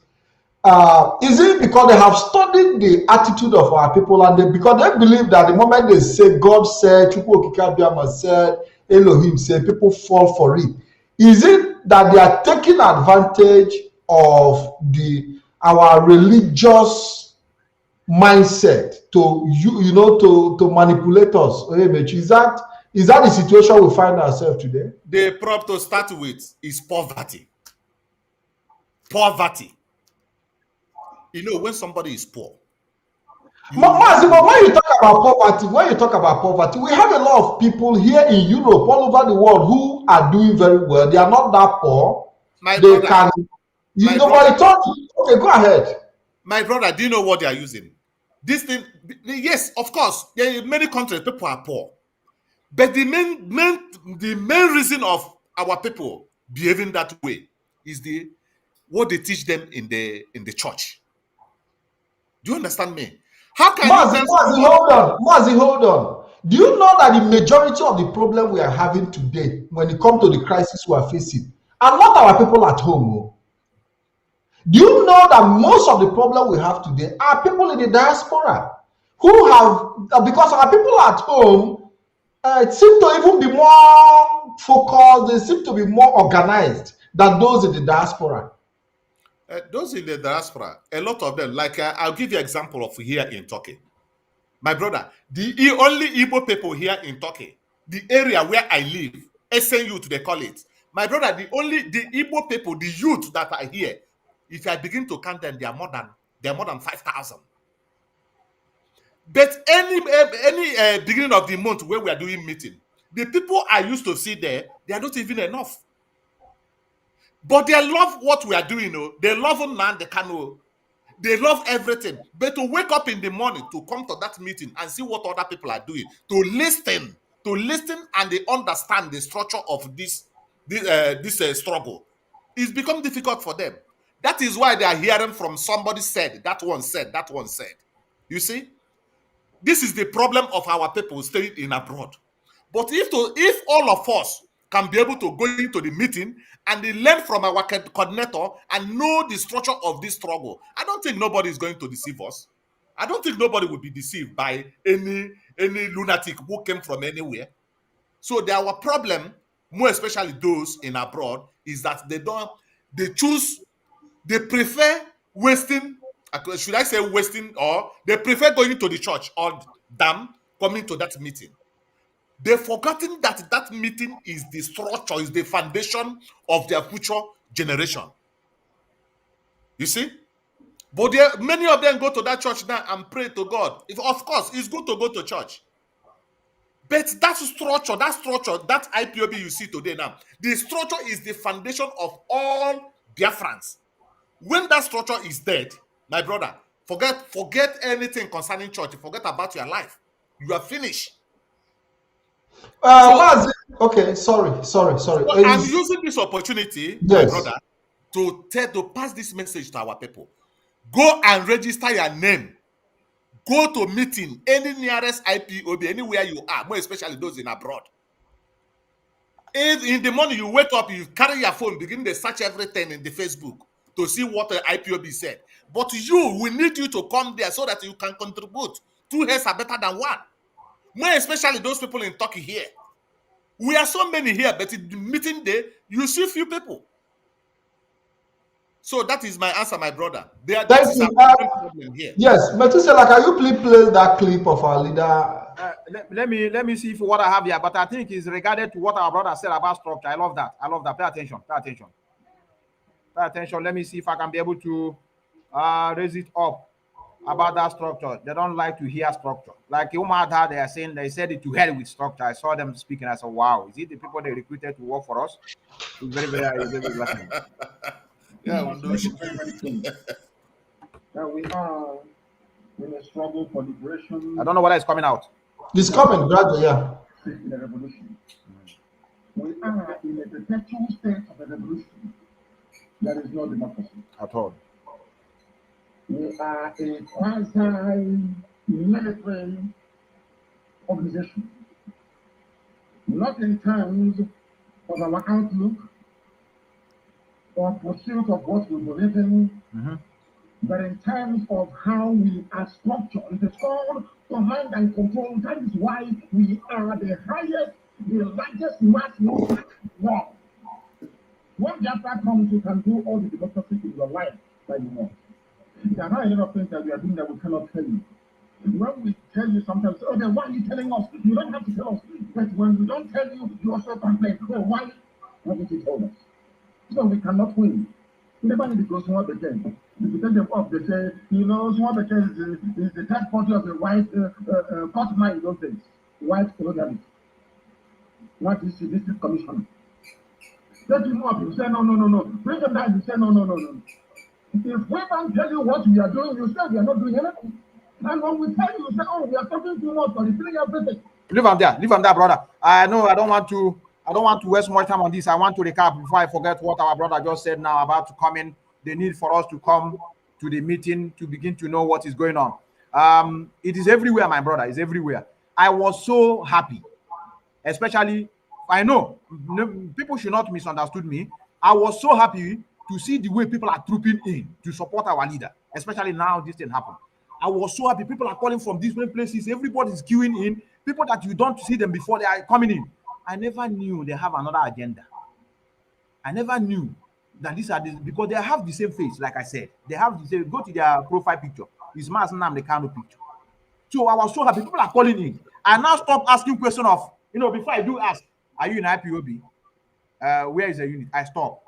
S3: Is it because they have studied the attitude of our people, and because they believe that the moment they say God said, Chukwu Okike Abiyama said, Elohim said, people fall for it? Is it that they are taking advantage of our religious mindset to manipulate us? Is that the situation we find ourselves today?
S5: The prop to start with is poverty. Poverty. When somebody is poor.
S3: Mazi, but when you talk about poverty, we have a lot of people here in Europe, all over the world, who are doing very well. They are not that poor. Okay, go ahead.
S5: My brother, do you know what they are using? This thing, yes, of course, in many countries, people are poor. But the main reason of our people behaving that way is what they teach them in the church. Do you understand me? How can
S3: Mazi, hold on. Do you know that the majority of the problem we are having today, when it comes to the crisis we are facing, are not our people at home? Do you know that most of the problem we have today are people in the diaspora who have, because our people at home seem to even be more focused, they seem to be more organized than those in the diaspora.
S5: Those in the diaspora, a lot of them, like I'll give you an example of here in Turkey. My brother, the only Igbo people here in Turkey, the area where I live, SN youth, they call it. My brother, the Igbo people, the youth that are here, if I begin to count them, they are more than 5,000. But any beginning of the month where we are doing meeting, the people I used to see there, they are not even enough. But they love what we are doing. They love Nnamdi Kanu. They love everything. But to wake up in the morning, to come to that meeting and see what other people are doing, to listen and they understand the structure of this struggle, it's become difficult for them. That is why they are hearing from somebody said, that one said. You see? This is the problem of our people staying in abroad. But if all of us can be able to go into the meeting and they learn from our coordinator and know the structure of this struggle, I don't think nobody is going to deceive us. I don't think nobody will be deceived by any lunatic who came from anywhere. So our problem, more especially those in abroad, is that they choose They prefer wasting, should I say wasting, or they prefer going to the church or them coming to that meeting. They've forgotten that that meeting is the structure, is the foundation of their future generation. You see? But many of them go to that church now and pray to God. Of course, it's good to go to church. But that structure, that IPOB you see today now, the structure is the foundation of all Biafrans. When that structure is dead, my brother, forget anything concerning church. Forget about your life. You are finished.
S3: Mazi, okay, sorry.
S5: So I'm using this opportunity,
S3: yes,
S5: my brother, to pass this message to our people. Go and register your name. Go to meeting, any nearest IPOB, anywhere you are, more especially those in abroad. If in the morning you wake up, you carry your phone, begin to search everything in the Facebook to see what the IPOB said. But we need you to come there so that you can contribute. 2 heads are better than one. More especially those people in Turkey here. We are so many here, but in the meeting day, you see few people. So that is my answer, my brother. That is a problem here.
S3: Yes, Methusela, can you please play that clip of our leader?
S6: Let me see if what I have here, but I think it's regarded to what our brother said about structure. I love that. Pay attention. Let me see if I can be able to raise it up about that structure. They don't like to hear structure. Like Umar, they said it to hell with structure. I saw them speaking. I said, wow, is it the people they recruited to work for us? It's very, very lucky.
S5: Yeah, we know.
S7: That we are in a struggle for liberation.
S6: I don't know whether it's coming out.
S3: It's coming gradually, yeah.
S7: In a revolution. We are in a perpetual state of a revolution. There is no democracy
S6: at all.
S7: We are a quasi-military organization. Not in terms of our outlook or pursuit of what we believe in, but in terms of how we are structured. It is called command and control. That is why we are the largest mass movement in the world. When Biafra comes, you can do all the democracy in your life that you want. There are not a lot of things that we are doing that we cannot tell you. When we tell you sometimes, oh, then why are you telling us? You don't have to tell us. But when we don't tell you, you also complain. Oh, why haven't you told us? So we cannot win. Never need to go small again. If you take them off, they say, small again is the third party of the white court in those days. White colonialist. What is the district commissioner? Take him up, you say no. Bring him down, you say no. If we don't tell you what we are doing, you say we are not doing anything. And when we tell you, say, oh, we are talking too much, but it's doing everything.
S6: Leave them there, brother. I know I don't want to waste more time on this. I want to recap before I forget what our brother just said now about to come in. The need for us to come to the meeting to begin to know what is going on. It is everywhere, my brother. It's everywhere. I was so happy, especially, I know people should not misunderstood me. I was so happy to see the way people are trooping in to support our leader, especially now this thing happened. I was so happy. People are calling from different places. Everybody is queuing in. People that you don't see them before, they are coming in. I never knew they have another agenda. I never knew that these are because they have the same face, like I said. They have the same, go to their profile picture. It's Mazi the Kano picture. So I was so happy. People are calling in. I now stop asking question of, before I do ask, are you in IPOB? Where is the unit? I stop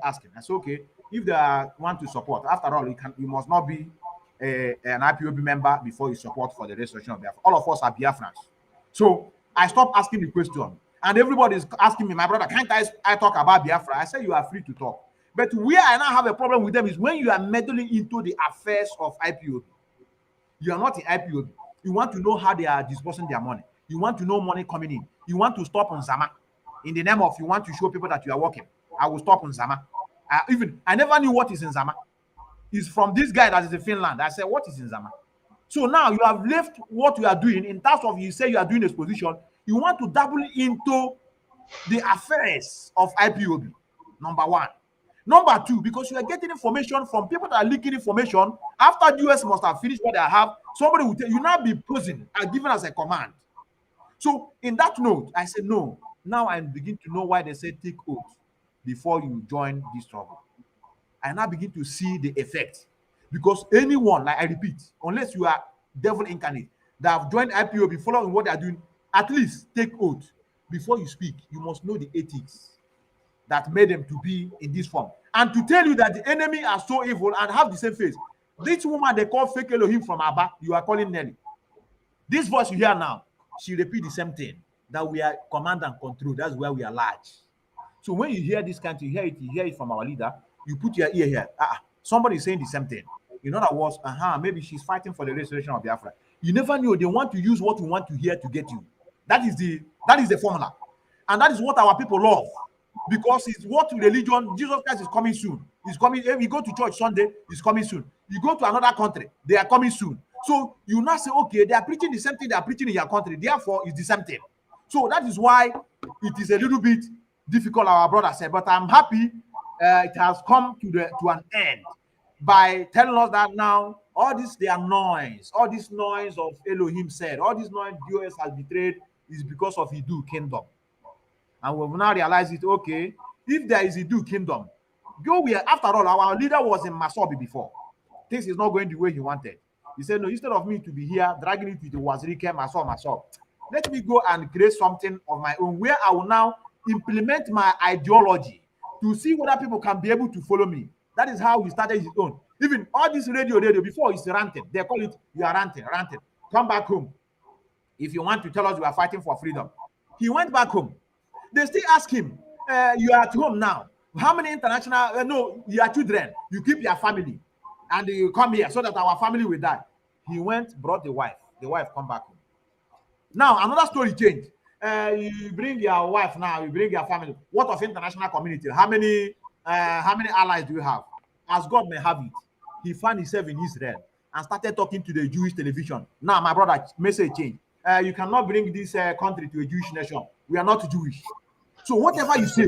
S6: asking. I say, okay, if they want to support, after all, you must not be an IPOB member before you support for the restoration of Biafra. All of us are Biafrans. So I stopped asking the question. And everybody is asking me, my brother, can't I talk about Biafra? I said, you are free to talk. But where I now have a problem with them is when you are meddling into the affairs of IPOB. You are not in IPOB. You want to know how they are disbursing their money. You want to know money coming in. You want to stop on Zama. In the name of you want to show people that you are working. I will stop on Zama. I never knew what is in Zama. It's from this guy that is in Finland. I said, what is in Zama? So now you have left what you are doing in terms of you say you are doing exposition. You want to dabble into the affairs of IPOB, number one. Number two, because you are getting information from people that are leaking information. After the US must have finished what they have, somebody will tell you now be posing and given as a command. So in that note, I said, no, now I begin to know why they say take oath before you join this trouble. I now begin to see the effect. Because anyone, like I repeat, unless you are devil incarnate, that have joined IPOB, following what they are doing, at least take oath. Before you speak, you must know the ethics that made them to be in this form. And to tell you that the enemy are so evil and have the same face. This woman they call fake Elohim from Abba, you are calling Nelly. This voice you hear now, she repeat the same thing, that we are command and control. That's where we are large. So when you hear this kind, you hear it from our leader, you put your ear here. Somebody is saying the same thing. In other words, maybe she's fighting for the restoration of Biafra. You never know. They want to use what you want to hear to get you. That is the formula. And that is what our people love. Because it's what religion, Jesus Christ is coming soon. He's coming. If you go to church Sunday, he's coming soon. You go to another country, they are coming soon. So you now say, okay, they are preaching the same thing they are preaching in your country. Therefore, it's the same thing. So that is why it is a little bit difficult, our brother said. But I'm happy it has come to an end by telling us that now all this noise of Elohim said, all this noise DOS has betrayed is because of Idu kingdom. And we've now realized it, okay, if there is Idu kingdom, go where, after all, our leader was in Masobi before. Things is not going the way he wanted. He said, no, instead of me to be here, dragging it with the Wazirike, Masob, let me go and create something of my own where I will now implement my ideology to see whether people can be able to follow me. That is how he started his own. Even all this radio, before he's ranting. They call it, you are ranting. Come back home. If you want to tell us you are fighting for freedom. He went back home. They still ask him, you are at home now. How many international, no, you are children. You keep your family. And you come here so that our family will die. He went, brought the wife. The wife come back home. Now, another story changed. You bring your wife now, you bring your family. What of international community? How many allies do you have? As God may have it, he found himself in Israel and started talking to the Jewish television. Now, my brother, message change. You cannot bring this country to a Jewish nation. We are not Jewish. So whatever you say,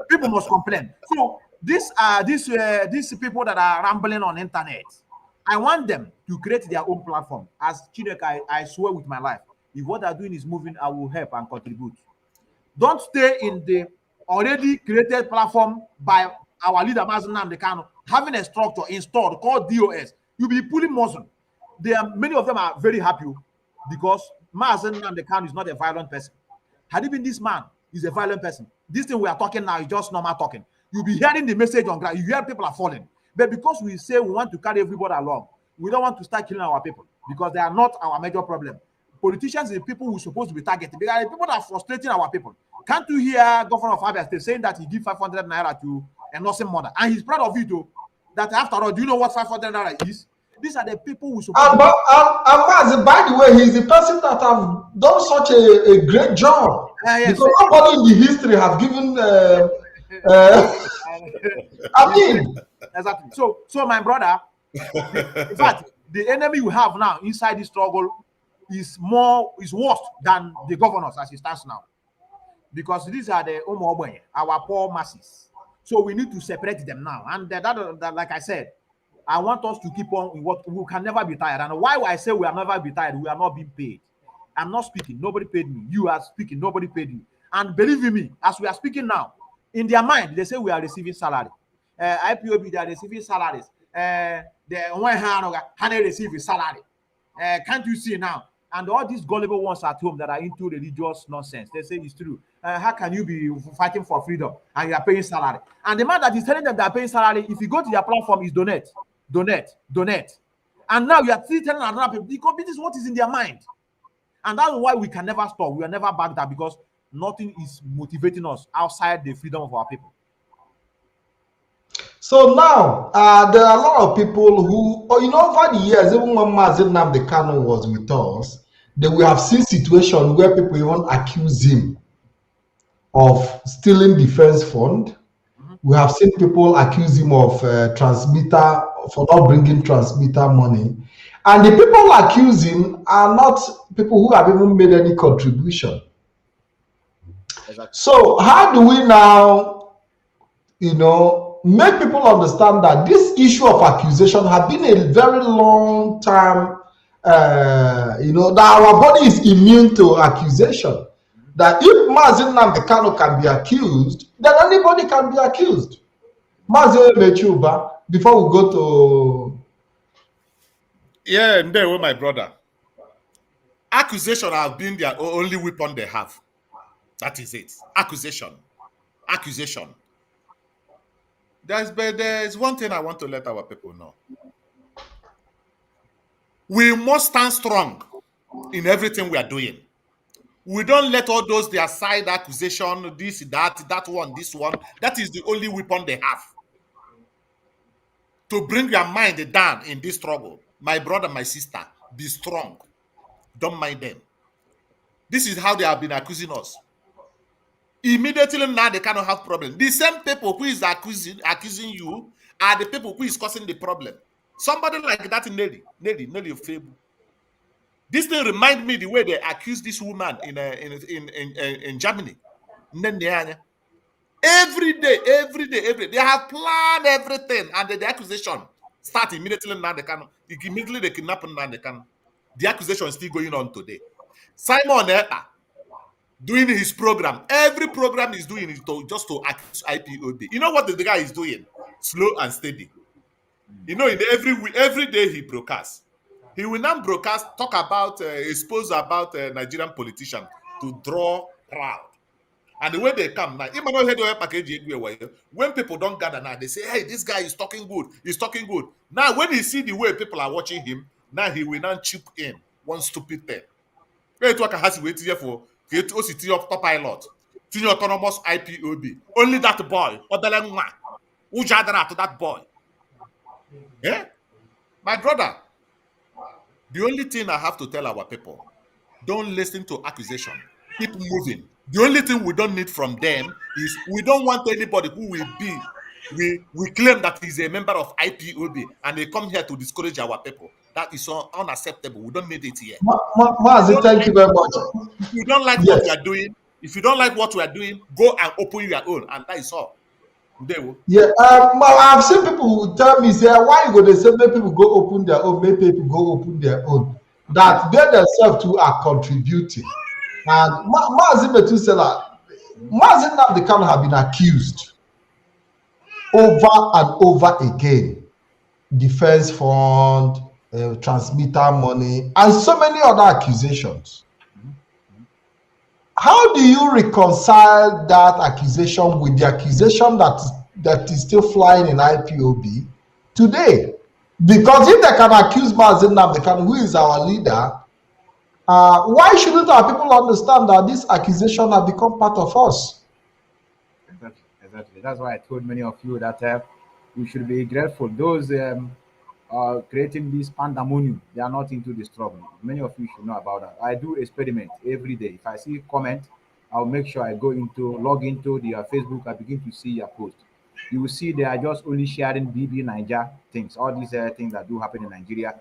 S6: people must complain. So these people that are rambling on internet, I want them to create their own platform. As Chineke, I swear with my life, if what they're doing is moving, I will help and contribute. Don't stay in the already created platform by our leader, Mazi Kano, having a structure installed called DOS. You'll be pulling muscle. Many of them are very happy because Mazi Kano is not a violent person. Had it been this man, he's a violent person. This thing we are talking now is just normal talking. You'll be hearing the message on ground. You hear people are falling. But because we say we want to carry everybody along, we don't want to start killing our people because they are not our major problem. Politicians are the people who are supposed to be targeted. They are the people that are frustrating our people. Can't you hear Governor of Abia State saying that he give 500 naira to a nursing mother? And he's proud of it too. That after all, do you know what 500 naira is? These are the people who supposed
S3: Mazi, by the way, he's the person that have done such a great job.
S6: Yes.
S3: Because nobody in the history have given I mean,
S6: exactly. So my brother, in fact, the enemy you have now inside this struggle is worse than the governors as it stands now. Because these are the our poor masses. So we need to separate them now. And that, like I said, I want us to keep on in what we can never be tired. And why I say we are never be tired, we are not being paid. I'm not speaking, nobody paid me. You are speaking, nobody paid you. And believe me, as we are speaking now, in their mind, they say we are receiving salary. IPOB, they are receiving salaries. They receive salary. Can't you see now? And all these gullible ones at home that are into religious nonsense, they say it's true. How can you be fighting for freedom and you are paying salary? And the man that is telling them they are paying salary, if you go to their platform, is donate. And now you are still telling another people because this is what is in their mind. And that's why we can never stop. We are never back down because nothing is motivating us outside the freedom of our people.
S3: So now, there are a lot of people who, over the years, even when Mazi Kano was with us, we have seen situations where people even accuse him of stealing defense fund. We have seen people accuse him of transmitter, for not bringing transmitter money. And the people accusing are not people who have even made any contribution. Exactly. So how do we now, make people understand that this issue of accusation has been a very long time, that our body is immune to accusation. That if Mazi Kano can be accused, then anybody can be accused. Mazi Onyemaechi, before we go to
S5: Yeah, and they were my brother. Accusation have been their only weapon they have. That is it. Accusation. Accusation. There's one thing I want to let our people know. We must stand strong in everything we are doing. We don't let all those their side accusation, this, that one, this one. That is the only weapon they have to bring your mind down in this struggle. My brother, my sister, be strong. Don't mind them. This is how they have been accusing us. Immediately now they cannot have problem. The same people who is accusing you are the people who is causing the problem. Somebody like that in Nelly Febu. This thing remind me the way they accused this woman in Germany. Every day. They have planned everything, and the accusation start immediately now they can immediately they kidnap now they can. The accusation is still going on today. Simon Ekpa doing his program. Every program is doing it just to accuse IPOB. You know what the guy is doing? Slow and steady. You know, in every day he broadcasts. He will now broadcast, talk about, expose about Nigerian politicians to draw crowd. And the way they come now, when people don't gather now, they say, hey, this guy is talking good. He's talking good. Now, when he see the way people are watching him, now he will now chip in one stupid thing. For OCT of top pilot, senior autonomous IPOB. Only that boy, who to that boy. Yeah? My brother, the only thing I have to tell our people, don't listen to accusation. Keep moving. The only thing we don't need from them is we don't want anybody who will be, we claim that he's a member of IPOB and they come here to discourage our people. That is unacceptable. We don't need it here.
S3: Mazi, thank you very much.
S5: If you don't like what we are doing, go and open your own, and that is all.
S3: Yeah, I've seen people who tell me, say, why you go to say make people go open their own, make people go open their own. That they themselves too are contributing. And Mazi Methusela, Mazi Nnamdi have been accused over and over again. Defense fund, transmitter money, and so many other accusations. How do you reconcile that accusation with the accusation that is still flying in IPOB today? Because if they can accuse Mazi Nnamdi, who is our leader, why shouldn't our people understand that this accusation has become part of us?
S6: Exactly. That's why I told many of you that we should be grateful. Those creating this pandemonium, they are not into the struggle. Many of you should know about that. I do experiment every day. If I see a comment, I'll make sure I log into the Facebook. I begin to see your post. You will see they are just only sharing BB Niger things, all these things that do happen in Nigeria,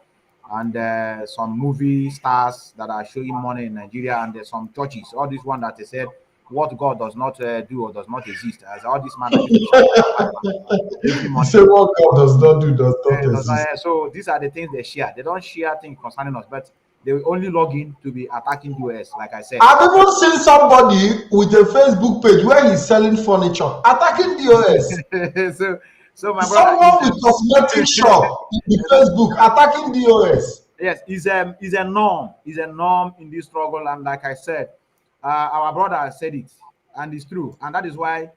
S6: and some movie stars that are showing money in Nigeria, and there's some churches. All this one that they said what God does not do or does not exist. As all this man
S3: say what God does not do does not exist.
S6: So these are the things they share. They don't share things concerning us, but they will only log in to be attacking US, like I said.
S3: I've even seen somebody with a Facebook page where he's selling furniture, attacking DOS.
S6: so my
S3: someone
S6: brother,
S3: with cosmetic shop in the Facebook attacking DOS.
S6: Yes, is a norm. Is a norm in this struggle, and like I said, our brother said it, and it's true, and that is why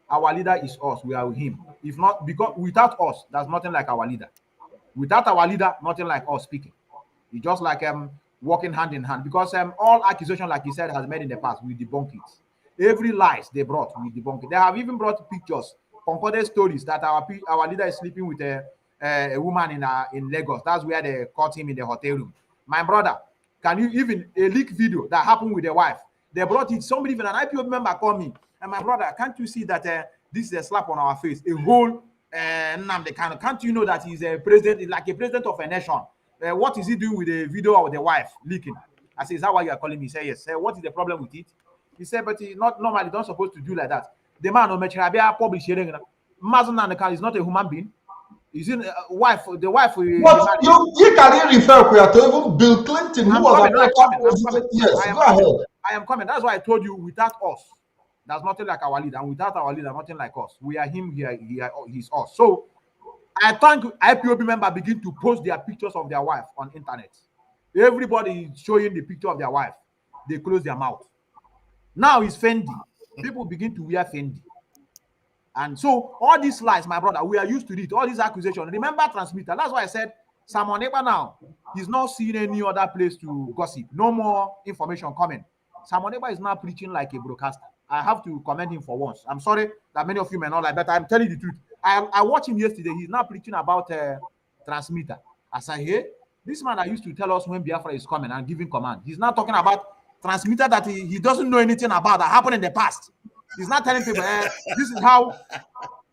S6: our leader is us. We are with him. If not, because without us, there's nothing like our leader. Without our leader, nothing like us speaking. It's just like working hand in hand. Because all accusation, like he said, has made in the past, we debunk it. Every lies they brought, we debunk it. They have even brought pictures, concorded stories that our leader is sleeping with a woman in Lagos. That's where they caught him in the hotel room. My brother, can you even a leak video that happened with their wife? They brought it. Somebody, even an IPO member, called me. And my brother, can't you see that this is a slap on our face? A whole Nnamdi Kanu. Can't you know that he's a president, like a president of a nation? What is he doing with the video of the wife leaking? I said, is that why you are calling me? He said, yes. What is the problem with it? He said, but he's not normally not supposed to do like that. The man on Mechrabia published here. Mazi Nnamdi is not a human being. He's in wife. The wife.
S3: But you can refer to even Bill Clinton, who was American president. Yes, go ahead.
S6: I am coming. That's why I told you, without us, There's nothing like our leader, and without our leader, nothing like us. We are him, he's us. So I think IPOB members begin to post their pictures of their wife on internet. Everybody is showing the picture of their wife. They close their mouth. Now it's Fendi. People begin to wear Fendi. And so all these lies, my brother, we are used to it. All these accusations. Remember transmitter. That's why I said Simon Ekpa now, he's not seeing any other place to gossip. No more information coming. Simon Ekpa is now preaching like a broadcaster. I have to commend him for once. I'm sorry that many of you may not like, but I'm telling you the truth. I watched him yesterday. He's now preaching about transmitter. I said, hey, this man that used to tell us when Biafra is coming and giving command. He's now talking about transmitter that he doesn't know anything about that happened in the past. He's not telling people, this is how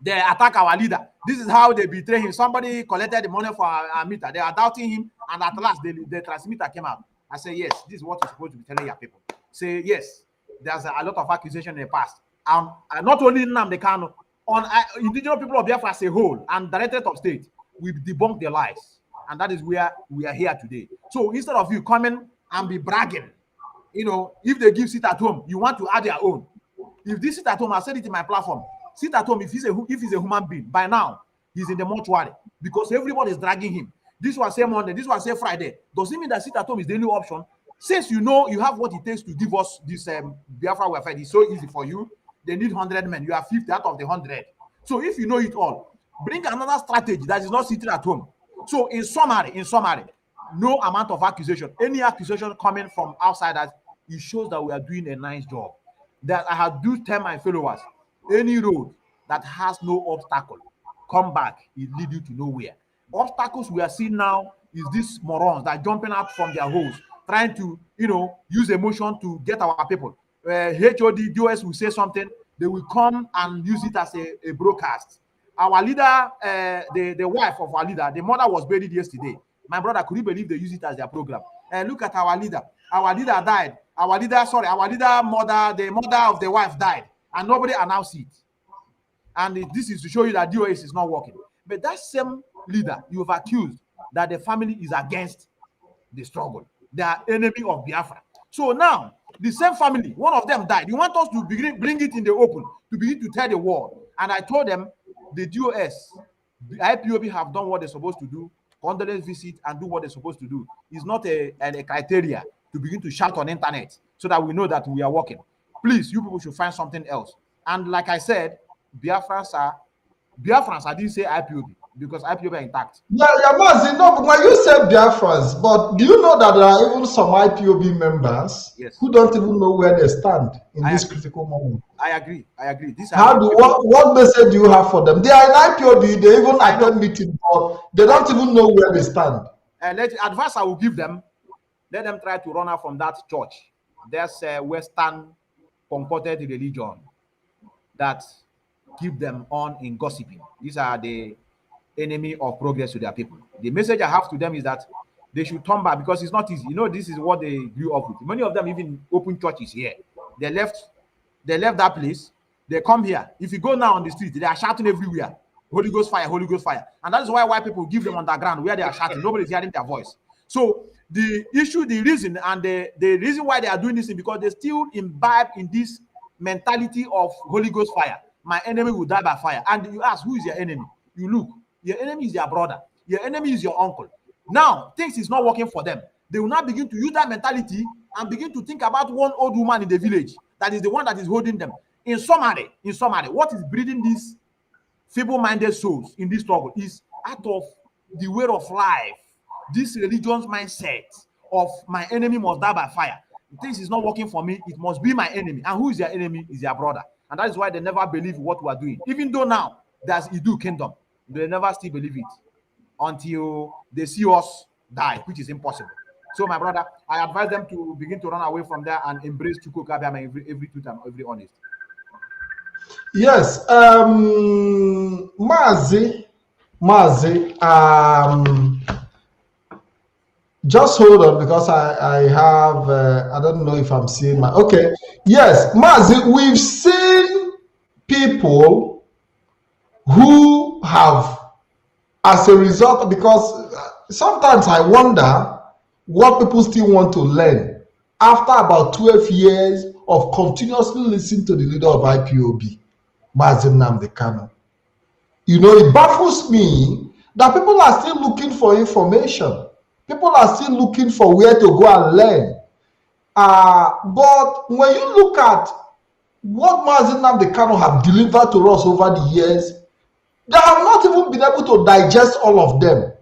S6: they attack our leader. This is how they betray him. Somebody collected the money for our meter. They are doubting him, and at last the transmitter came out. I say, yes, this is what you're supposed to be telling your people. Say, yes, there's a lot of accusation in the past. And not only Nnamdi Kanu, on indigenous people of Biafra as a whole, and Directorate of State, we debunk their lies. And that is where we are here today. So instead of you coming and be bragging, you know, if they give sit at home, you want to add your own. If this sit at home, I said it in my platform, sit at home, if he's a human being, by now, he's in the mortuary because everybody is dragging him. This one say Monday, this one say Friday. Does it mean that sit at home is the only option? Since you know you have what it takes to give us this Biafra welfare, it's so easy for you. They need 100 men. You have 50 out of the 100. So if you know it all, bring another strategy that is not sitting at home. So in summary, no amount of accusation, any accusation coming from outsiders, it shows that we are doing a nice job. That I have do tell my followers, any road that has no obstacle, come back, it lead you to nowhere. Obstacles we are seeing now is these morons that are jumping out from their holes, trying to, you know, use emotion to get our people. HOD, DOS will say something, they will come and use it as a broadcast. Our leader, the wife of our leader, the mother was buried yesterday. My brother, could you believe they use it as their program? Look at our leader. Our leader died. Our leader mother, the mother of the wife died, and nobody announced it. And this is to show you that DOS is not working. But that same leader you have accused that the family is against the struggle. They are enemy of Biafra. So now, the same family, one of them died. You want us to bring it in the open, to begin to tell the world. And I told them, the DOS, the IPOB have done what they're supposed to do, condolence visit and do what they're supposed to do. It's not a criteria to begin to shout on internet so that we know that we are working. Please, you people should find something else. And like I said, Biafrans, I didn't say IPOB because IPOB are intact.
S3: Yeah, Mazi, no, but when you said Biafrans, but do you know that there are even some IPOB members who don't even know where they stand in this critical moment? I agree. What message do you have for them? They are in IPOB, they even attend meetings, but they don't even know where they stand.
S6: Advice I will give them, let them try to run out from that church. There's a Western concocted religion that keep them on in gossiping. These are the enemy of progress to their people. The message I have to them is that they should turn back because it's not easy. You know, this is what they grew up with. Many of them even open churches here. They left that place. They come here. If you go now on the street, they are shouting everywhere. Holy Ghost fire, Holy Ghost fire. And that is why white people give them underground where they are shouting. Nobody's hearing their voice. So the issue, the reason, and the reason why they are doing this is because they still imbibe in this mentality of Holy Ghost fire. My enemy will die by fire. And you ask, who is your enemy? You look. Your enemy is your brother. Your enemy is your uncle. Now, things is not working for them. They will now begin to use that mentality and begin to think about one old woman in the village that is the one that is holding them. In summary, what is breeding these feeble-minded souls in this struggle is out of the way of life, this religion's mindset of my enemy must die by fire. Things is not working for me. It must be my enemy. And who is their enemy? Is their brother. And that is why they never believe what we are doing. Even though now there's Idu kingdom, they never still believe it until they see us die, which is impossible. So, my brother, I advise them to begin to run away from there and embrace Chukwu Kabiama every truth and every honest.
S3: Yes, Mazi, just hold on because I have, I don't know if I'm seeing my, okay. Yes, Mazi, we've seen people who have, as a result, because sometimes I wonder what people still want to learn after about 12 years of continuously listening to the leader of IPOB, Mazi Nnamdi Kanu. You know, it baffles me that people are still looking for information. People are still looking for where to go and learn. But when you look at what Mazi Nnamdi Kanu have delivered to us over the years, they have not even been able to digest all of them.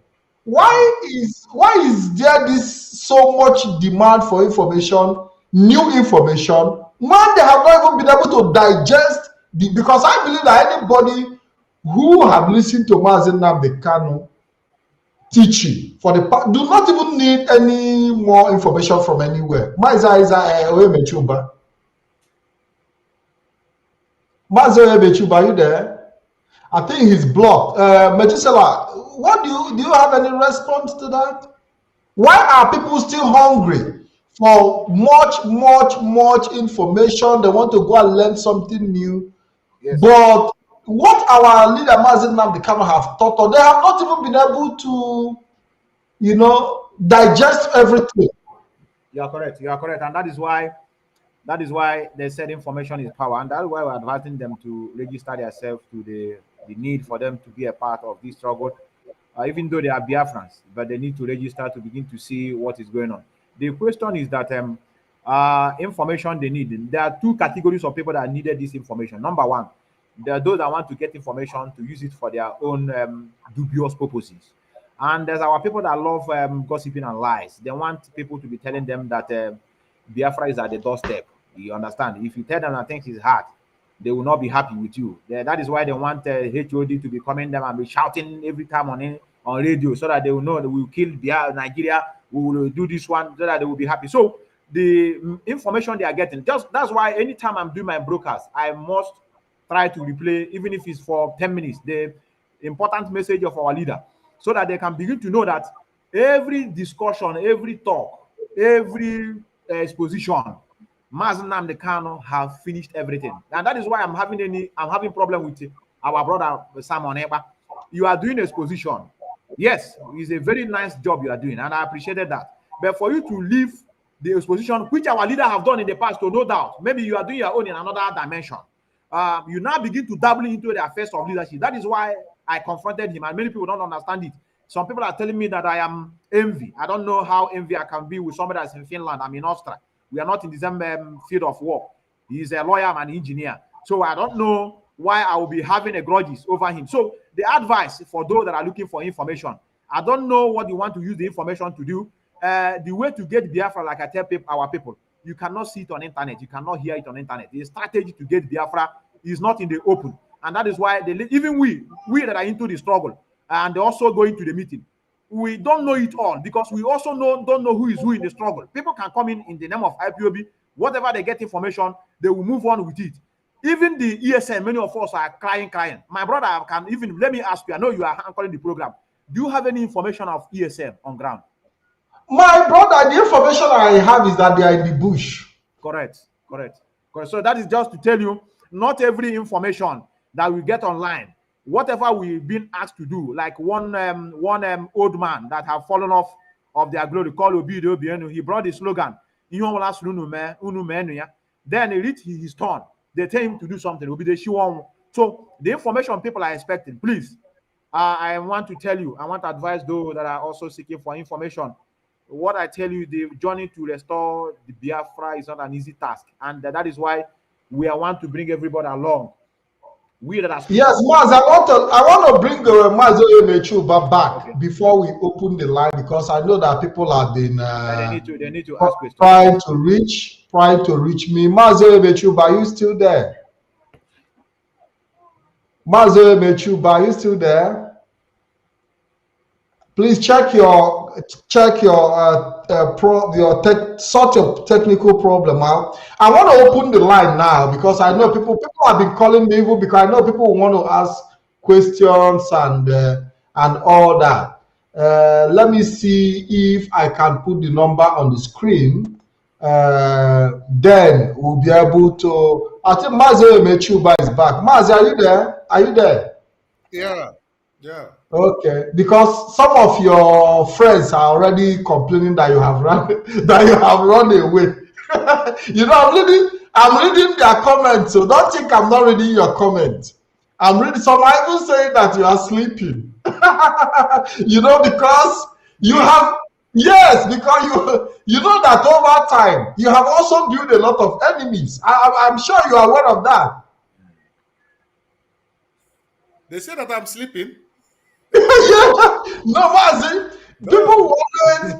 S3: Why is there this so much demand for information, new information, when they have not even been able to digest because I believe that anybody who have listened to Mazi Nnamdi Kanu teaching for the do not even need any more information from anywhere. Mazi Onyemaechi. Mazi Onyemaechi, are you there? I think he's blocked. Methusela, what do you have any response to that? Why are people still hungry for much information? They want to go and learn something new. Yes. But what our leader Mazi Nnamdi Kanu have taught us, they have not even been able to, you know, digest everything.
S6: You are correct. You are correct, and that is why they said information is power, and that's why we're advising them to register themselves to the need for them to be a part of this struggle, even though they are Biafrans, but they need to register to begin to see what is going on. The question is that information they need. There are two categories of people that needed this information. Number one, there are those that want to get information to use it for their own dubious purposes. And there's our people that love gossiping and lies. They want people to be telling them that Biafra is at the doorstep. You understand? If you tell them that things is hard, they will not be happy with you. That is why they want HOD to be coming them and be shouting every time on radio, so that they will know that we will kill Nigeria, we will do this one, so that they will be happy. So the information they are getting, that's why anytime I'm doing my broadcast, I must try to replay, even if it's for 10 minutes, the important message of our leader, so that they can begin to know that every discussion, every talk, every exposition, Mazi Nnamdi Kanu have finished everything. And that is why I'm having problem with our brother Simon Eba. You are doing exposition. Yes, it's a very nice job you are doing, and I appreciated that. But for you to leave the exposition, which our leader have done in the past, to no doubt, maybe you are doing your own in another dimension. You now begin to dabble into the affairs of leadership. That is why I confronted him, and many people don't understand it. Some people are telling me that I am envy. I don't know how envy I can be with somebody that's in Finland. I'm in Austria. We are not in the same field of work. He's a lawyer, I'm an engineer. So I don't know why I will be having a grudges over him. So the advice for those that are looking for information, I don't know what you want to use the information to do. The way to get Biafra, like I tell our people, you cannot see it on internet. You cannot hear it on internet. The strategy to get Biafra is not in the open. And that is why even we that are into the struggle and also going to the meeting, we don't know it all, because we also don't know who is who in the struggle. People can come in the name of IPOB, whatever they get information, they will move on with it. Even the ESN, many of us are crying. My brother can even, let me ask you, I know you are anchoring the program. Do you have any information of ESN on ground?
S3: My brother, the information I have is that they are in the bush. Correct.
S6: So that is just to tell you, not every information that we get online, whatever we've been asked to do, like one old man that have fallen off of their glory, called Obido, he brought the slogan, then he reached his turn. They tell him to do something. So the information people are expecting, please, I want to tell you, I want to advise those that are also seeking for information. What I tell you, the journey to restore the Biafra is not an easy task. And that is why we want to bring everybody along.
S3: Yes, Maz, I want to bring Mazi Onyemaechi back before we open the line, because I know that people have been
S6: they need to ask questions.
S3: trying to reach me. Mazi Onyemaechi, are you still there? Mazi Onyemaechi, are you still there? Please check your sort of technical problem out. I want to open the line now, because I know people have been calling me, even because I know people want to ask questions and all that. Let me see if I can put the number on the screen. Then we'll be able to. I think Mazi Onyemaechi is back. Mazi, are you there? Are you there?
S5: Yeah.
S3: Okay, because some of your friends are already complaining that you have run away. You know, I'm reading their comments, so don't think I'm not reading your comment. I'm reading. Some are even saying that you are sleeping. You know, because you have, yes, because you know that over time you have also built a lot of enemies. I'm sure you are aware of that.
S5: They say that I'm sleeping.
S3: Yeah. No, Mazi, people always,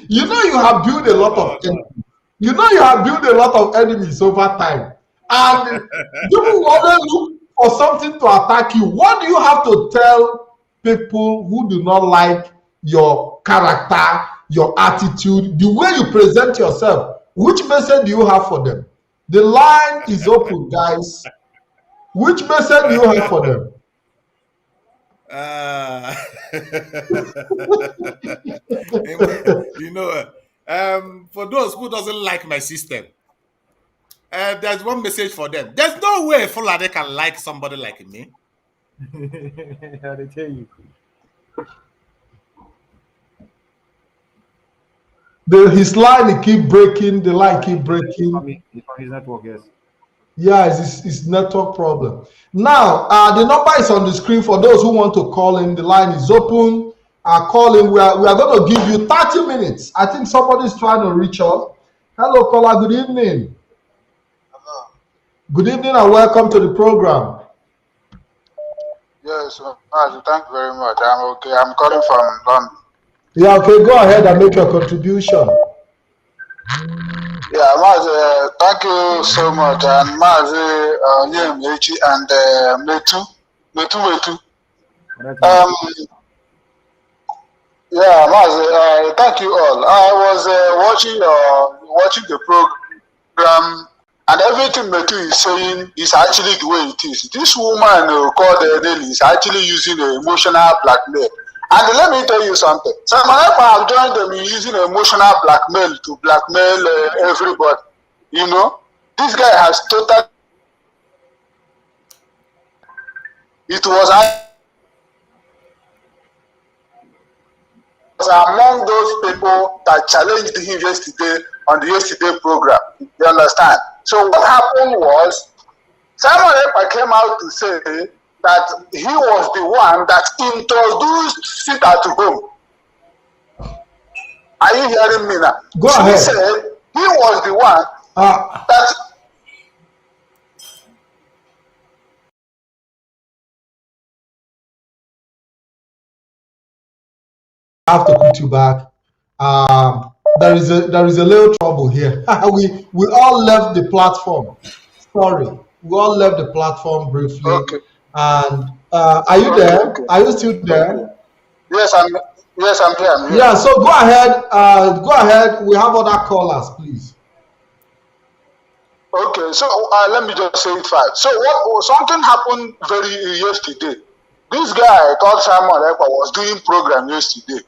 S3: you know, you have built a lot of enemies. You know, you have built a lot of enemies over time, and people will always look for something to attack you. What do you have to tell people who do not like your character, your attitude, the way you present yourself? Which message do you have for them? The line is open, guys. Which message do you have for them?
S5: You know, for those who doesn't like my system, there's one message for them. There's no way Fulani can like somebody like me.
S6: I tell you.
S3: His line keep breaking. The line keep breaking.
S6: It's on his network, yes.
S3: Yeah, it's network problem. Now, the number is on the screen for those who want to call in. The line is open. Call in. We are going to give you 30 minutes. I think somebody is trying to reach us. Hello, caller. Good evening.
S8: Hello.
S3: Good evening and welcome to the program.
S8: Yes, thank you very much. I'm okay. I'm calling from London.
S3: Yeah, okay. Go ahead and make your contribution.
S8: Yeah, Mazi, thank you so much. And Mazi, onyemaechi and Metu. Yeah, Mazi, thank you all. I was watching the program, and everything Metu is saying is actually the way it is. This woman called Nelly is actually using emotional blackmail. And let me tell you something. Some have joined them in using emotional blackmail to blackmail everybody. You know, this guy has total. It was among those people that challenged him yesterday on the yesterday program. You understand? So what happened was, Simon Ekpa came out to say that he was the one that introduced sit at home. Are you hearing me now?
S3: Go ahead.
S8: He said he was the one that.
S3: I have to put you back. There is a little trouble here. we all left the platform. Sorry, we all left the platform briefly.
S8: Okay.
S3: And are you there? Okay. Are you still there?
S8: Yes, I'm here.
S3: Yeah. So go ahead. Go ahead. We have other callers, please.
S8: Okay. So let me just say it fast. So something happened yesterday. This guy called Simon Ekpa was doing program yesterday.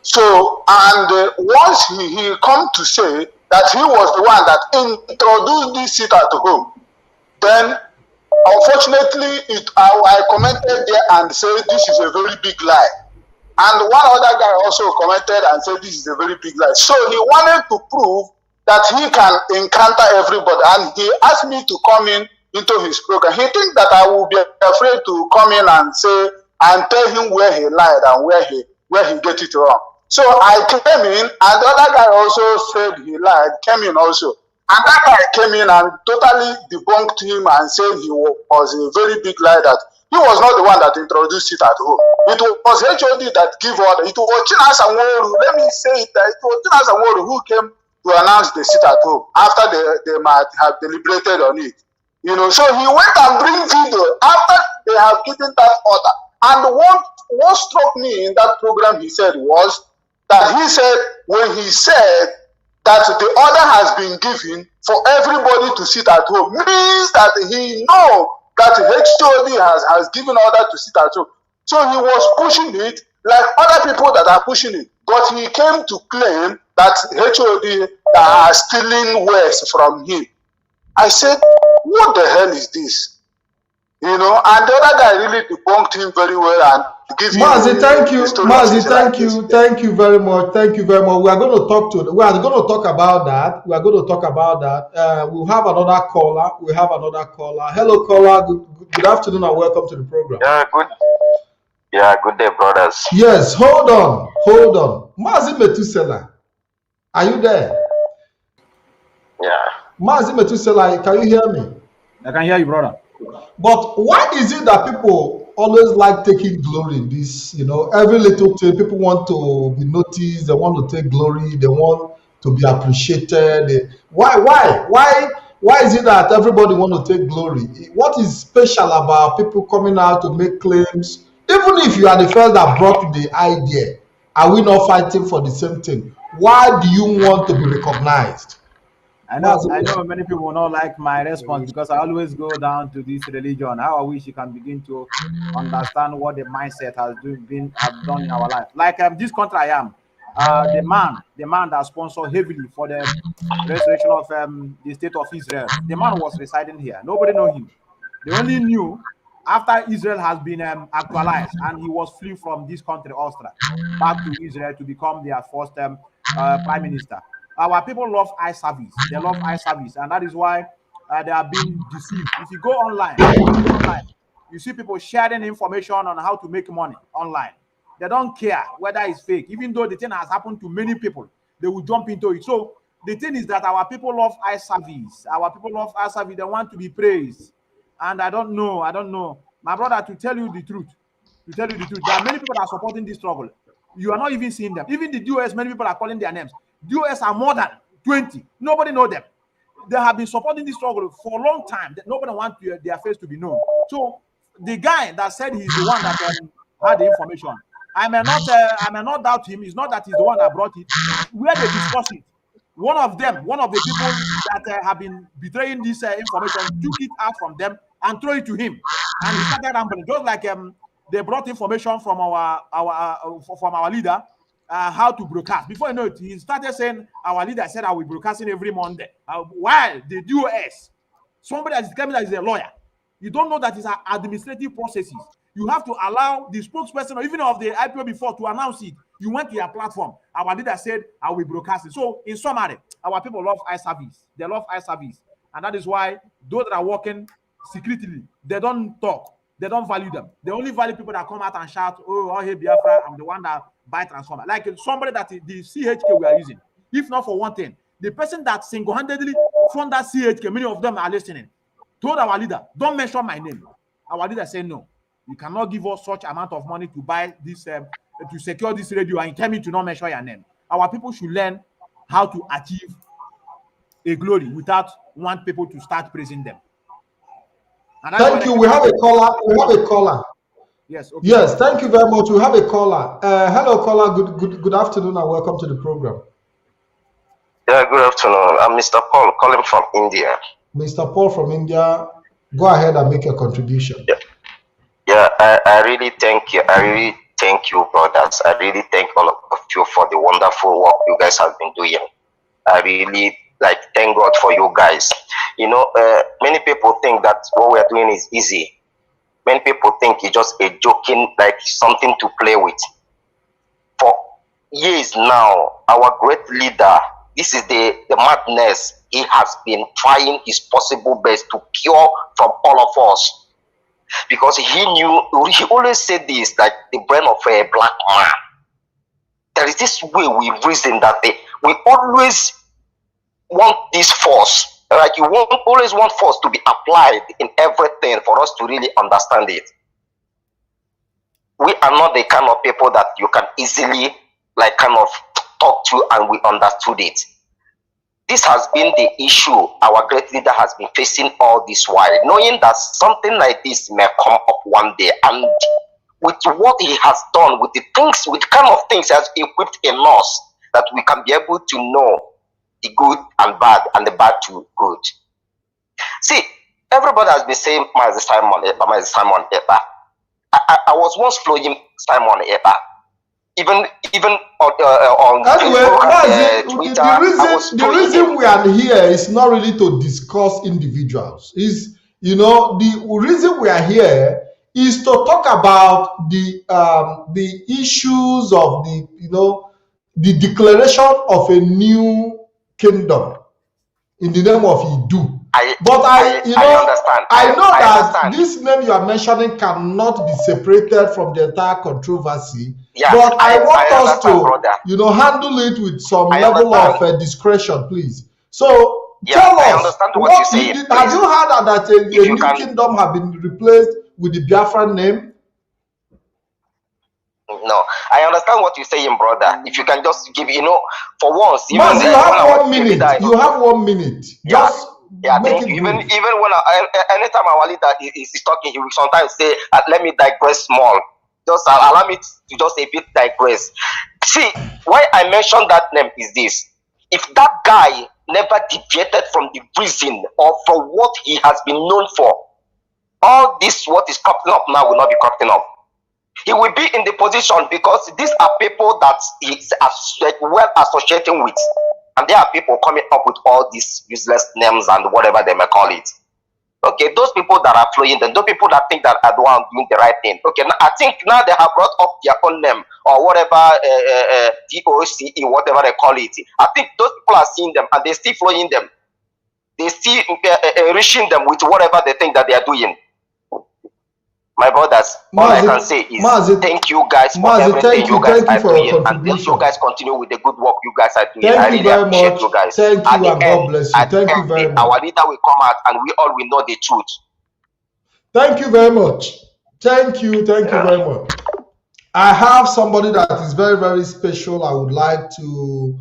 S8: So, and once he come to say that he was the one that introduced this seat at home, then unfortunately I commented there and said this is a very big lie. And one other guy also commented and said this is a very big lie. So he wanted to prove that he can encounter everybody, and he asked me to come into his program. He thinks that I will be afraid to come in and say and tell him where he lied and where he get it wrong. So I came in, and the other guy also said he lied, came in also. And that guy came in and totally debunked him and said he was a very big lie, that he was not the one that introduced it at home. It was HOD that gave order. It was Chinasa Nworu, let me say it, it was Chinasa Nworu who came to announce the sit at home after they might have deliberated on it. You know, so he went and bring video after they have given that order. And what struck me in that program he said was that he said, when he said that the order has been given for everybody to sit at home, means that he knows that HOD has given order to sit at home. So he was pushing it like other people that are pushing it. But he came to claim that HOD are stealing words from him. I said, what the hell is this? You know, and the other guy really debunked him very well, and Give
S3: Mazi, thank you.
S8: the story of
S3: Mazi,
S8: Sisera
S3: thank you.
S8: yesterday.
S3: Thank you very much. Thank you very much. We are going to talk about that. We are going to talk about that. We'll have another caller. Hello, caller. Good afternoon and welcome to the program.
S9: Good day, brothers.
S3: Yes, hold on. Mazi Methusela, are you there?
S9: Yeah.
S3: Mazi Methusela, can you hear me?
S6: I can hear you, brother.
S3: But why is it that people always like taking glory in this? Every little thing, people want to be noticed, they want to take glory, they want to be appreciated. Why is it that everybody want to take glory? What is special about people coming out to make claims? Even if you are the first that brought the idea, are we not fighting for the same thing? Why do you want to be recognized?
S6: I know many people will not like my response because I always go down to this religion. How I wish you can begin to understand what the mindset has done in our life. Like this country I am, the man that sponsored heavily for the restoration of the state of Israel. The man was residing here. Nobody know him. They only knew after Israel has been actualized and he was flew from this country, Austria, back to Israel to become their first prime minister. Our people love eye service. They love eye service, and that is why they are being deceived. If you go online, you see people sharing information on how to make money online. They don't care whether it's fake, even though the thing has happened to many people. They will jump into it. So the thing is that our people love eye service. Our people love eye service. They want to be praised, and I don't know, my brother. To tell you the truth, there are many people that are supporting this struggle. You are not even seeing them. Even the DOS, many people are calling their names. DOS are more than 20. Nobody know them. They have been supporting this struggle for a long time. Nobody wants their face to be known. So the guy that said he's the one that had the information, I may not doubt him. It's not that he's the one that brought it. Where they discuss it, one of the people that have been betraying this information took it out from them and throw it to him, and he started rambling. Just like they brought information from our leader. How to broadcast. Before you know it, he started saying our leader said I will be broadcasting every Monday. While the DOS, somebody that is claiming that is a lawyer, you don't know that it's administrative processes. You have to allow the spokesperson or even of the IPO before to announce it. You went to your platform. Our leader said I will be broadcasting. So in summary, our people love eye service. They love eye service, and that is why those that are working secretly, they don't talk. They don't value them. They only value people that come out and shout, "Oh, hey Biafra, I'm the one that buy transformer." Like somebody that the CHK we are using. If not for one thing, the person that single-handedly fund that CHK, many of them are listening, told our leader, "Don't mention my name." Our leader said, "No, you cannot give us such amount of money to buy this, to secure this radio, and tell me to not mention your name." Our people should learn how to achieve a glory without want people to start praising them.
S3: Thank you. We have a caller.
S6: Yes. Okay.
S3: Yes. Thank you very much. We have a caller. Hello, caller. Good afternoon and welcome to the program.
S9: Yeah. Good afternoon. I'm Mr. Paul calling from India.
S3: Mr. Paul from India, go ahead and make your contribution.
S9: Yeah. I really thank you. Brothers. I really thank all of you for the wonderful work you guys have been doing. I really thank God for you guys. Many people think that what we are doing is easy. Many people think it's just a joking, something to play with. For years now, our great leader, this is the madness he has been trying his possible best to cure from all of us. Because he always said this, like the brain of a black man. There is this way we reason that we always want this force. You always want force to be applied in everything for us to really understand it. We are not the kind of people that you can easily talk to and we understood it. This has been the issue our great leader has been facing all this while, knowing that something like this may come up one day, and with what he has done, with the kind of things he has equipped in us, that we can be able to know the good and bad, and the bad to good. See, everybody has been saying Mazi Simon Eba. I was once following Simon Eba. Even on
S3: Facebook, the reason we are here is not really to discuss individuals. The reason we are here is to talk about the issues of the declaration of a new kingdom in the name of Idu. I
S9: understand.
S3: I know that
S9: understand.
S3: this name you are mentioning cannot be separated from the entire controversy.
S9: Yeah,
S3: but I want us to,
S9: brother.
S3: handle it with some level of discretion, please. So tell us,
S9: what you saying,
S3: have you heard that a new kingdom have been replaced with the Biafran name?
S9: No, I understand what you're saying, brother. If you can just give, for once,
S3: Mazi, you have 1 minute. You have 1 minute. Just make it
S9: even when anytime our leader is talking, he will sometimes say, "Let me digress small." Just allow me to just a bit digress. See, why I mentioned that name is this: if that guy never deviated from the reason or from what he has been known for, all this what is cropping up now will not be cropping up. He will be in the position because these are people that he is well associating with. And there are people coming up with all these useless names and whatever they may call it. Okay, those people that are flowing them, those people that think that are the one doing the right thing. Okay, now, I think now they have brought up their own name or whatever, DOCE, whatever they call it. I think those people are seeing them and they still flowing them. They still enriching them with whatever they think that they are doing. My brothers, all I can say is thank you guys for everything you guys are doing, and you guys continue with the good work you guys are doing. I really appreciate you guys.
S3: Thank you and God bless you. Thank you very much.
S9: Our leader will come out and we all will know the truth.
S3: Thank you very much. Thank you very much. I have somebody that is very, very special. I would like to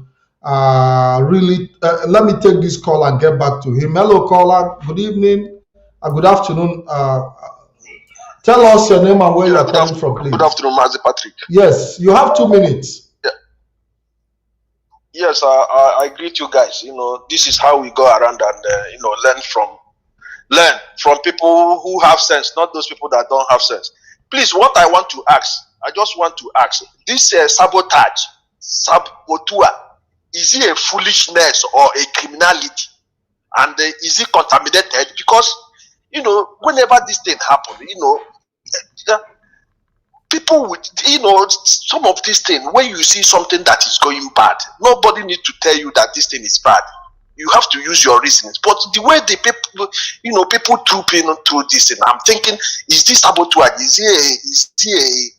S3: let me take this call and get back to him. Hello, caller. Good evening. Good afternoon. Tell us your name and where you are calling from, please.
S10: Good afternoon, Mazi Patrick.
S3: Yes, you have 2 minutes.
S10: Yeah. Yes, I greet you guys. This is how we go around and learn from people who have sense, not those people that don't have sense. Please, what I want to ask, I just want to ask: this sabotage, sabotua, is it a foolishness or a criminality, and is it contaminated? Because whenever this thing happens, people with, some of this thing, when you see something that is going bad, nobody needs to tell you that this thing is bad. You have to use your reasons. But the way the people, people troop into this thing, I'm thinking, is this sabotage? Is it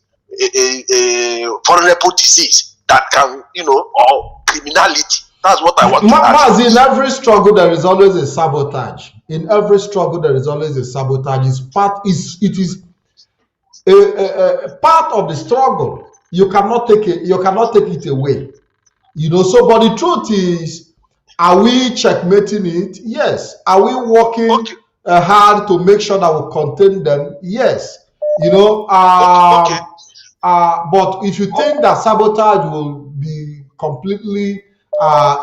S10: a vulnerable disease that can, or criminality? That's what I want to ask.
S3: Mazi, in every struggle, there is always a sabotage. In every struggle, there is always a sabotage. It is a part of the struggle. You cannot take it. You cannot take it away. So, but the truth is, are we checkmating it? Yes. Are we working hard to make sure that we contain them? Yes. But if you think that sabotage will be completely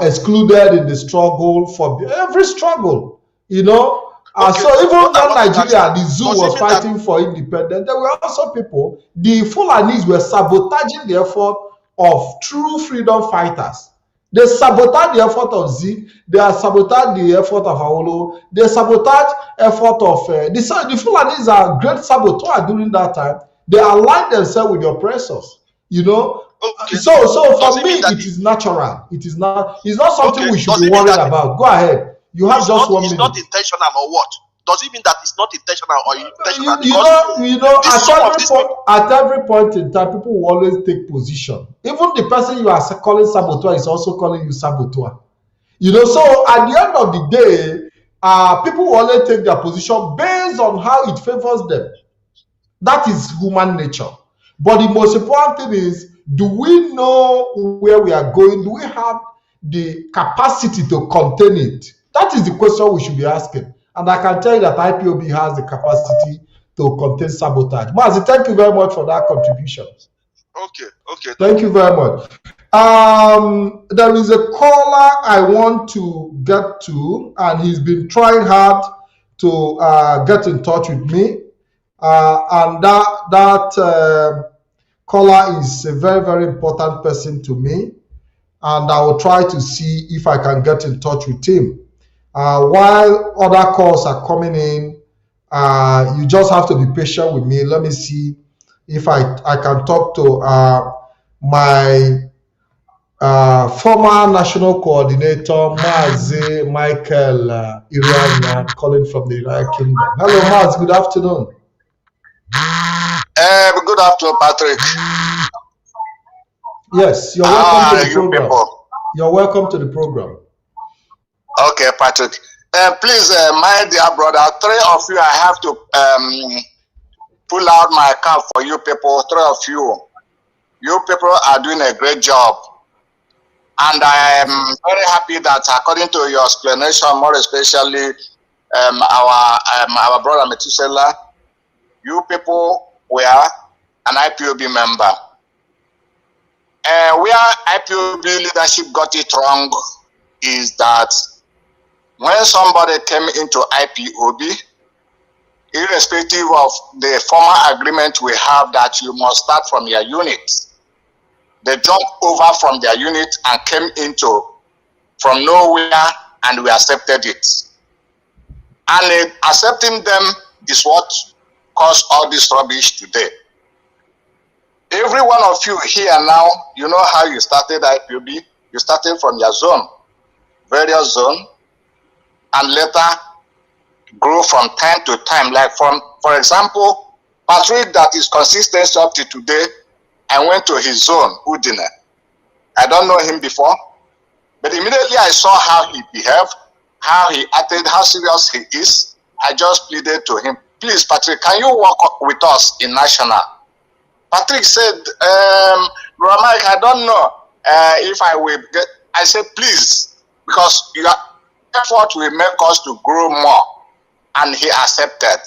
S3: excluded in the struggle for every struggle, so even when Nigeria, the zoo was fighting for independence, there were also people, the Fulanis were sabotaging the effort of true freedom fighters. They sabotage the effort of Zeke, they sabotage the effort of Aolo, they sabotage effort of the Fulanis are great saboteurs during that time. They aligned themselves with the oppressors, So for me, it is natural. It's not something we should be worried about. Go ahead. You have just 1 minute.
S10: It's not intentional or what? Does it mean that it's not intentional or intentional?
S3: At every point in time, people will always take position. Even the person you are calling saboteur is also calling you saboteur. So at the end of the day, people will always take their position based on how it favors them. That is human nature. But the most important thing is, do we know where we are going? Do we have the capacity to contain it? That is the question we should be asking. And I can tell you that IPOB has the capacity to contain sabotage. Mazi, thank you very much for that contribution.
S10: Okay.
S3: Thank you very much. There is a caller I want to get to, and he's been trying hard to get in touch with me. And that caller is a very, very important person to me. And I will try to see if I can get in touch with him. While other calls are coming in, You just have to be patient with me. Let me see if I can talk to my former national coordinator, Mazi Michael Irianya, calling from the United Kingdom. Hello, Mazi. Good afternoon.
S8: Good afternoon, Patrick.
S3: Yes, you're welcome to the program.
S8: People.
S3: You're welcome to the program.
S8: Okay, Patrick. Please, my dear brother, 3 of you, I have to pull out my card for you people. 3 of you. You people are doing a great job. And I am very happy that according to your explanation, more especially our brother Methusela, you people were an IPOB member. Where IPOB leadership got it wrong is that when somebody came into IPOB, irrespective of the former agreement we have that you must start from your unit, they jumped over from their unit and came into from nowhere, and we accepted it. And accepting them is what caused all this rubbish today. Every one of you here now, you know how you started IPOB. You started from your zone, various zone, and later grow from time to time. Like for example, Patrick that is consistent up to today, I went to his zone, Udine. I don't know him before, but immediately I saw how he behaved, how he acted, how serious he is. I just pleaded to him, please, Patrick, can you work with us in national? Patrick said, Brother Mike, I don't know if I will get. I said, please, because your effort will make us to grow more. And he accepted.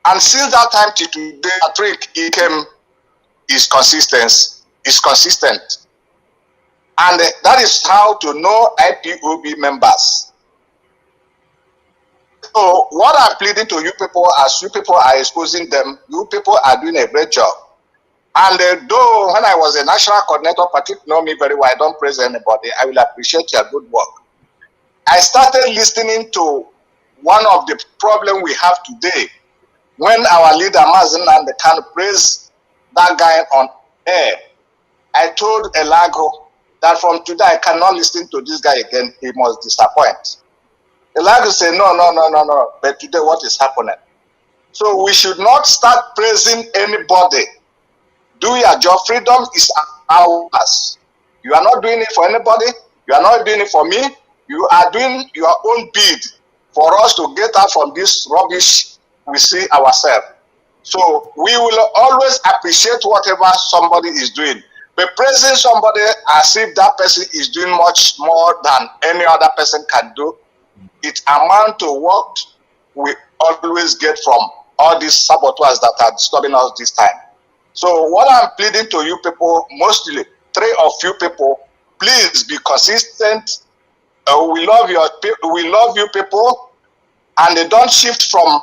S8: And since that time to today, Patrick IKEM is consistent. And that is how to know IPOB members. So what I'm pleading to you people, as you people are exposing them, you people are doing a great job. And though when I was a national coordinator, Patrick know me very well, I don't praise anybody, I will appreciate your good work. I started listening to one of the problems we have today when our leader Mazi and can praise that guy on air. I told Elago that from today I cannot listen to this guy again, he must disappoint. Elago said, no, but today what is happening? So we should not start praising anybody. Do your job. Freedom is ours. You are not doing it for anybody. You are not doing it for me. You are doing your own bid for us to get out from this rubbish we see ourselves. So we will always appreciate whatever somebody is doing. But praising somebody as if that person is doing much more than any other person can do, it amounts to what we always get from all these saboteurs that are disturbing us this time. So what I'm pleading to you people, mostly 3 of you people, please be consistent. We love you people, and don't shift from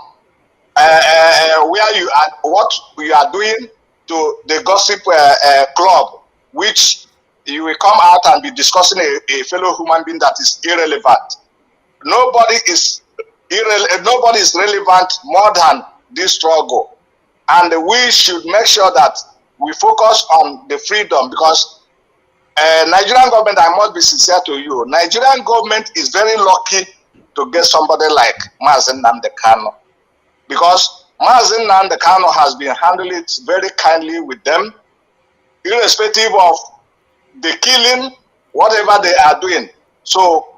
S8: where you are, what you are doing, to the gossip club, which you will come out and be discussing a fellow human being that is irrelevant. Nobody is relevant more than this struggle. And we should make sure that we focus on the freedom, because Nigerian government, I must be sincere to you, Nigerian government is very lucky to get somebody like Mazi Nnamdi Kanu, because Mazi Nnamdi Kanu has been handling it very kindly with them, irrespective of the killing, whatever they are doing. So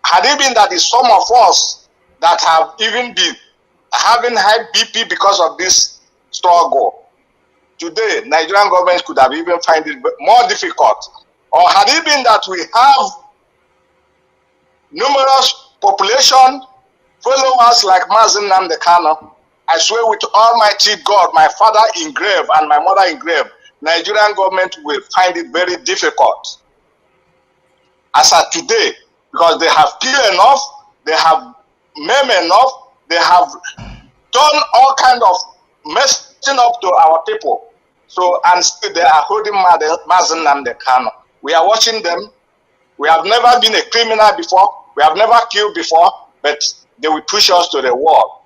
S8: had it been that it's some of us that have even been having high BP because of this struggle, today Nigerian government could have even find it more difficult. Or had it been that we have numerous population followers like Mazi Nnamdi Kanu, I swear with Almighty God, my father in grave and my mother in grave, Nigerian government will find it very difficult as at today, because they have killed enough, they have maimed enough, they have done all kind of messing up to our people. So, and still they are holding Mazi Nnamdi Kanu. We are watching them. We have never been a criminal before. We have never killed before, but they will push us to the wall.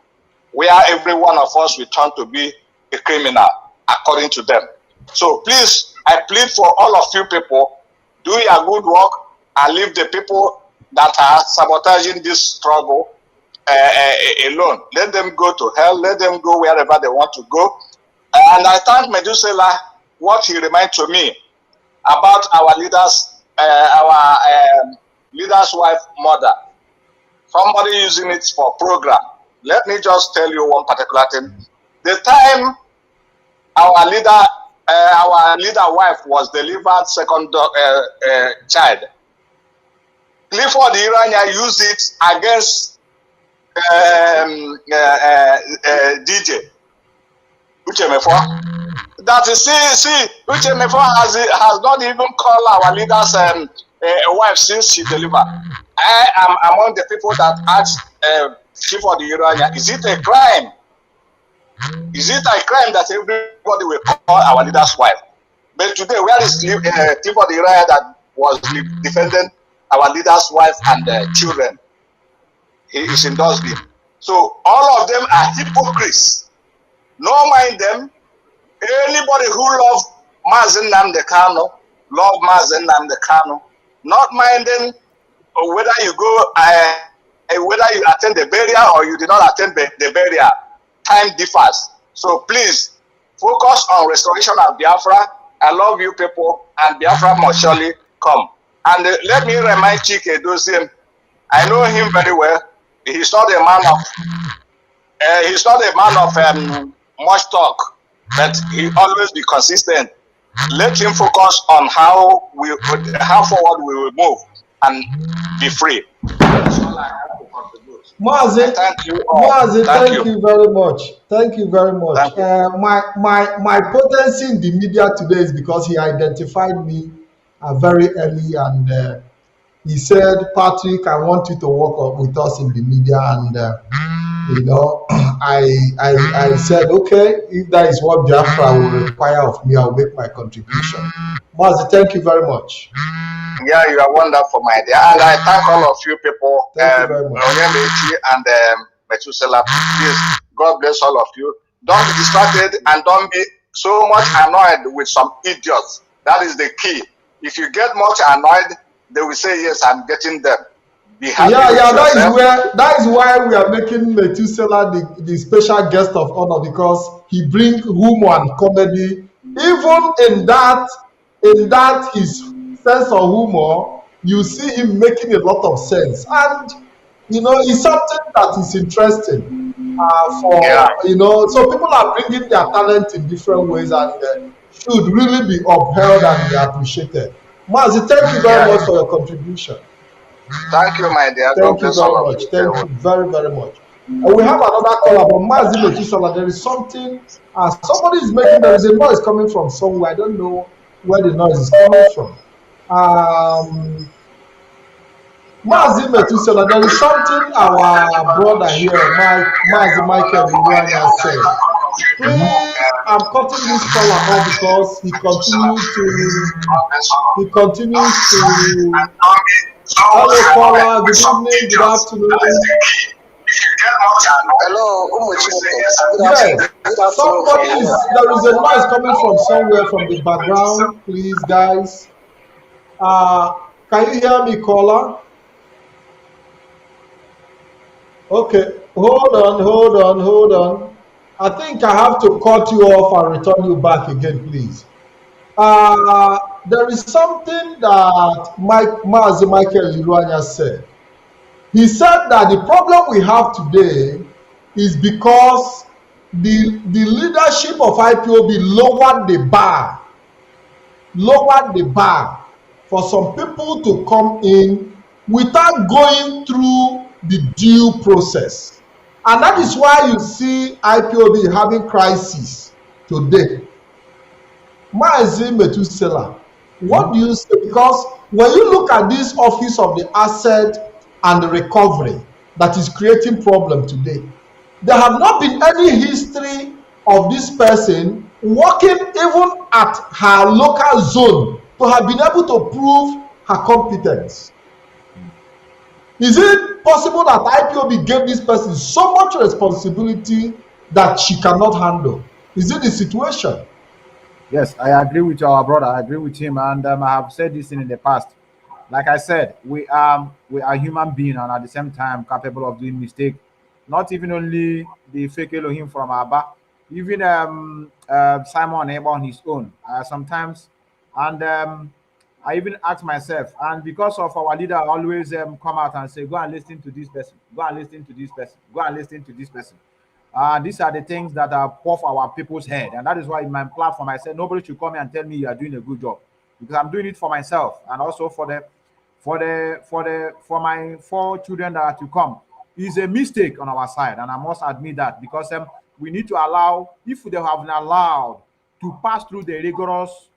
S8: where every one of us will turn to be a criminal, according to them. So please, I plead for all of you people, do your good work and leave the people that are sabotaging this struggle alone. Let them go to hell. Let them go wherever they want to go. And I thank Methusela what he reminded to me about our leaders, leader's wife, mother. Somebody using it for program. Let me just tell you one particular thing. The time our leader wife was delivered second child, Clifford Irania used it against DJ Uchemefo. That is, see, Uchemefo has not even called our leader's wife since she delivered. I am among the people that asked Clifford Irania, is it a crime? Is it a crime that everybody will call our leader's wife? But today, where is Clifford Irania that was defending our leader's wife and children? He is in Dustin. So all of them are hypocrites. No mind them. Anybody who loves Mazi Nnamdi Kanu, love Mazi Nnamdi Kanu, not minding whether you go, whether you attend the burial or you did not attend the burial. Time differs. So please focus on restoration of Biafra. I love you people, and Biafra must surely come. And let me remind Chike Doziem, I know him very well. He's not a man of much talk, but he always be consistent. Let him focus on how forward we will move and be free. That's all I have to contribute.
S3: Mazi,
S8: thank you.
S3: Mazi, thank you very much. Thank you very much. My potency in the media today is because he identified me very early, and he said, Patrick, I want you to work with us in the media. And you know, I said, okay, if that is what Biafra will require of me, I'll make my contribution. Mazi, thank you very much.
S8: Yeah, you are wonderful, my dear. And I thank all of you people,
S3: Onyemaechi
S8: and Methusela. Please, God bless all of you. Don't be distracted and don't be so much annoyed with some idiots. That is the key. If you get much annoyed, they will say, yes, I'm getting them. Be happy.
S3: Yeah, that is why we are making Methusela the special guest of honor, because he brings humor and comedy. Even in that his sense of humor, you see him making a lot of sense, and you know, it's something that is interesting you know. So people are bringing their talent in different ways, and should really be upheld and be appreciated. Mazi, thank you very much for your contribution.
S8: Thank you, my dear.
S3: Thank you very much. Thank you very, very much. And we have another caller, but Mazi Methusela, there is something. Somebody is making. There is a noise coming from somewhere. I don't know where the noise is coming from. Mazi Methusela, there is something our brother here, Mazi Michael Iwanya said. Please, I'm cutting this caller off because he continues to. Hello, caller. Good evening. Good afternoon.
S11: Hello,
S3: yes, there is a noise coming from somewhere from the background. Please, guys. Can you hear me, caller? Okay, hold on. I think I have to cut you off and return you back again, please. There is something that Mazi Michael Iwanya said. He said that the problem we have today is because the leadership of IPOB lowered the bar for some people to come in without going through the due process. And that is why you see IPOB having crisis today. Mazi Methusela, what do you say? Because when you look at this Office of the Asset and the Recovery that is creating problem today, there have not been any history of this person working even at her local zone to have been able to prove her competence. Is it possible that IPOB gave this person so much responsibility that she cannot handle? Is it the situation?
S6: Yes, I agree with our brother. I agree with him, and I have said this in the past. Like I said, we are human beings, and at the same time capable of doing mistake. Not even only the fake Elohim from Abba, even Simon Abel on his own. Sometimes, and I even ask myself, and because of our leader always come out and say, go and listen to this person, go and listen to this person, go and listen to this person. These are the things that are off our people's head, and that is why in my platform I said nobody should come here and tell me you are doing a good job, because I'm doing it for myself and also for my 4 children that are to come. It's a mistake on our side, and I must admit that, because we need to allow, if they have been allowed to pass through the rigorous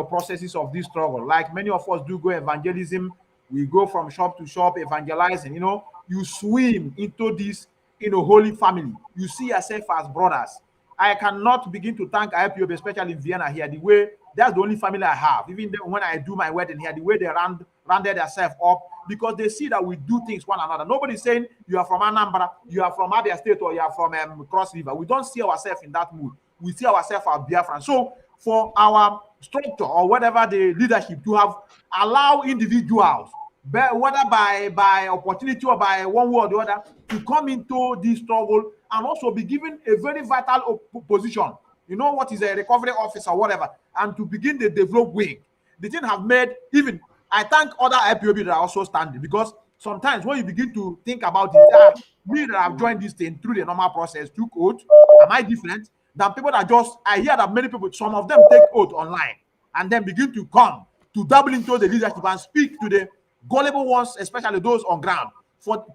S6: processes of this struggle, like many of us do go evangelism, we go from shop to shop evangelizing, you swim into this holy family, you see yourself as brothers. I cannot begin to thank IPOB, especially in Vienna here, the way that's the only family I have. Even when I do my wedding here, the way they rounded themselves up, because they see that we do things one another. Nobody's saying you are from Anambra, you are from Abia State, or you are from Cross River. We don't see ourselves in that mood. We see ourselves as Biafran. So for our structure or whatever the leadership to have allow individuals, whether by opportunity or by one way or the other, to come into this struggle and also be given a very vital position. What is a recovery office or whatever, and to begin the develop wing. The thing have made, even I thank other IPOB that are also standing, because sometimes when you begin to think about it, me that have joined this thing through the normal process, took oath, am I different than people that I hear that many people, some of them take oath online and then begin to come to double into the leadership and speak to the gullible ones, especially those on ground,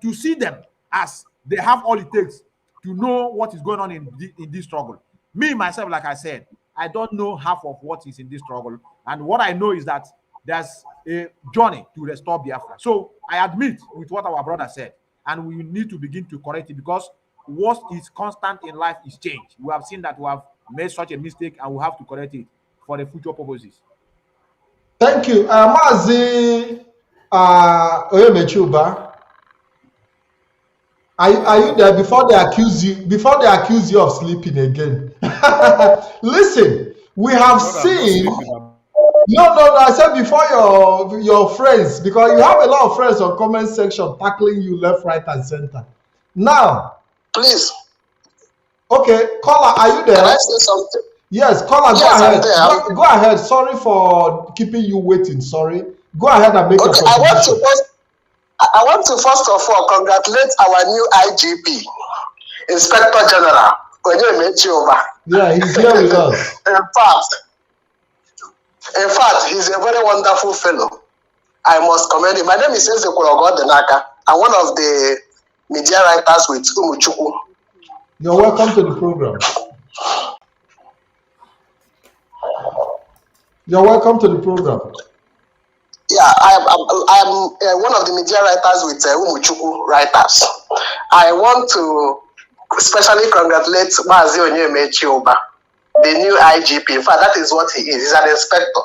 S6: to see them as they have all it takes to know what is going on in this struggle. Me, myself, like I said, I don't know half of what is in this struggle. And what I know is that there's a journey to restore Biafra. So I admit with what our brother said, and we need to begin to correct it, because what is constant in life is change. We have seen that we have made such a mistake, and we have to correct it for the future purposes.
S3: Thank you. Mazi Onyemaechi, are you there before they accuse you of sleeping again? Listen, we have seen. No, I said before your friends, because you have a lot of friends on comment section tackling you left, right, and center. Now,
S8: Please.
S3: Okay, caller, are you there?
S8: Can I say something?
S3: Yes, caller,
S8: Yes,
S3: go ahead.
S8: I'm there.
S3: Go ahead. Sorry for keeping you waiting. Sorry. Go ahead and make your
S8: Okay,
S3: contribution.
S8: I want to first of all congratulate our new IGP, Inspector General Onyemaechi.
S3: Yeah, he's here with us.
S8: In fact, he's a very wonderful fellow. I must commend him. My name is Ezekworo Denaka. I'm one of the media writers with Umuchukwu.
S3: You're welcome to the program. You're welcome to the program.
S8: Yeah, I'm one of the media writers with Umuchukwu writers. I want to especially congratulate Mazi Onyemaechi, the new IGP. In fact, that is what he is. He's an inspector.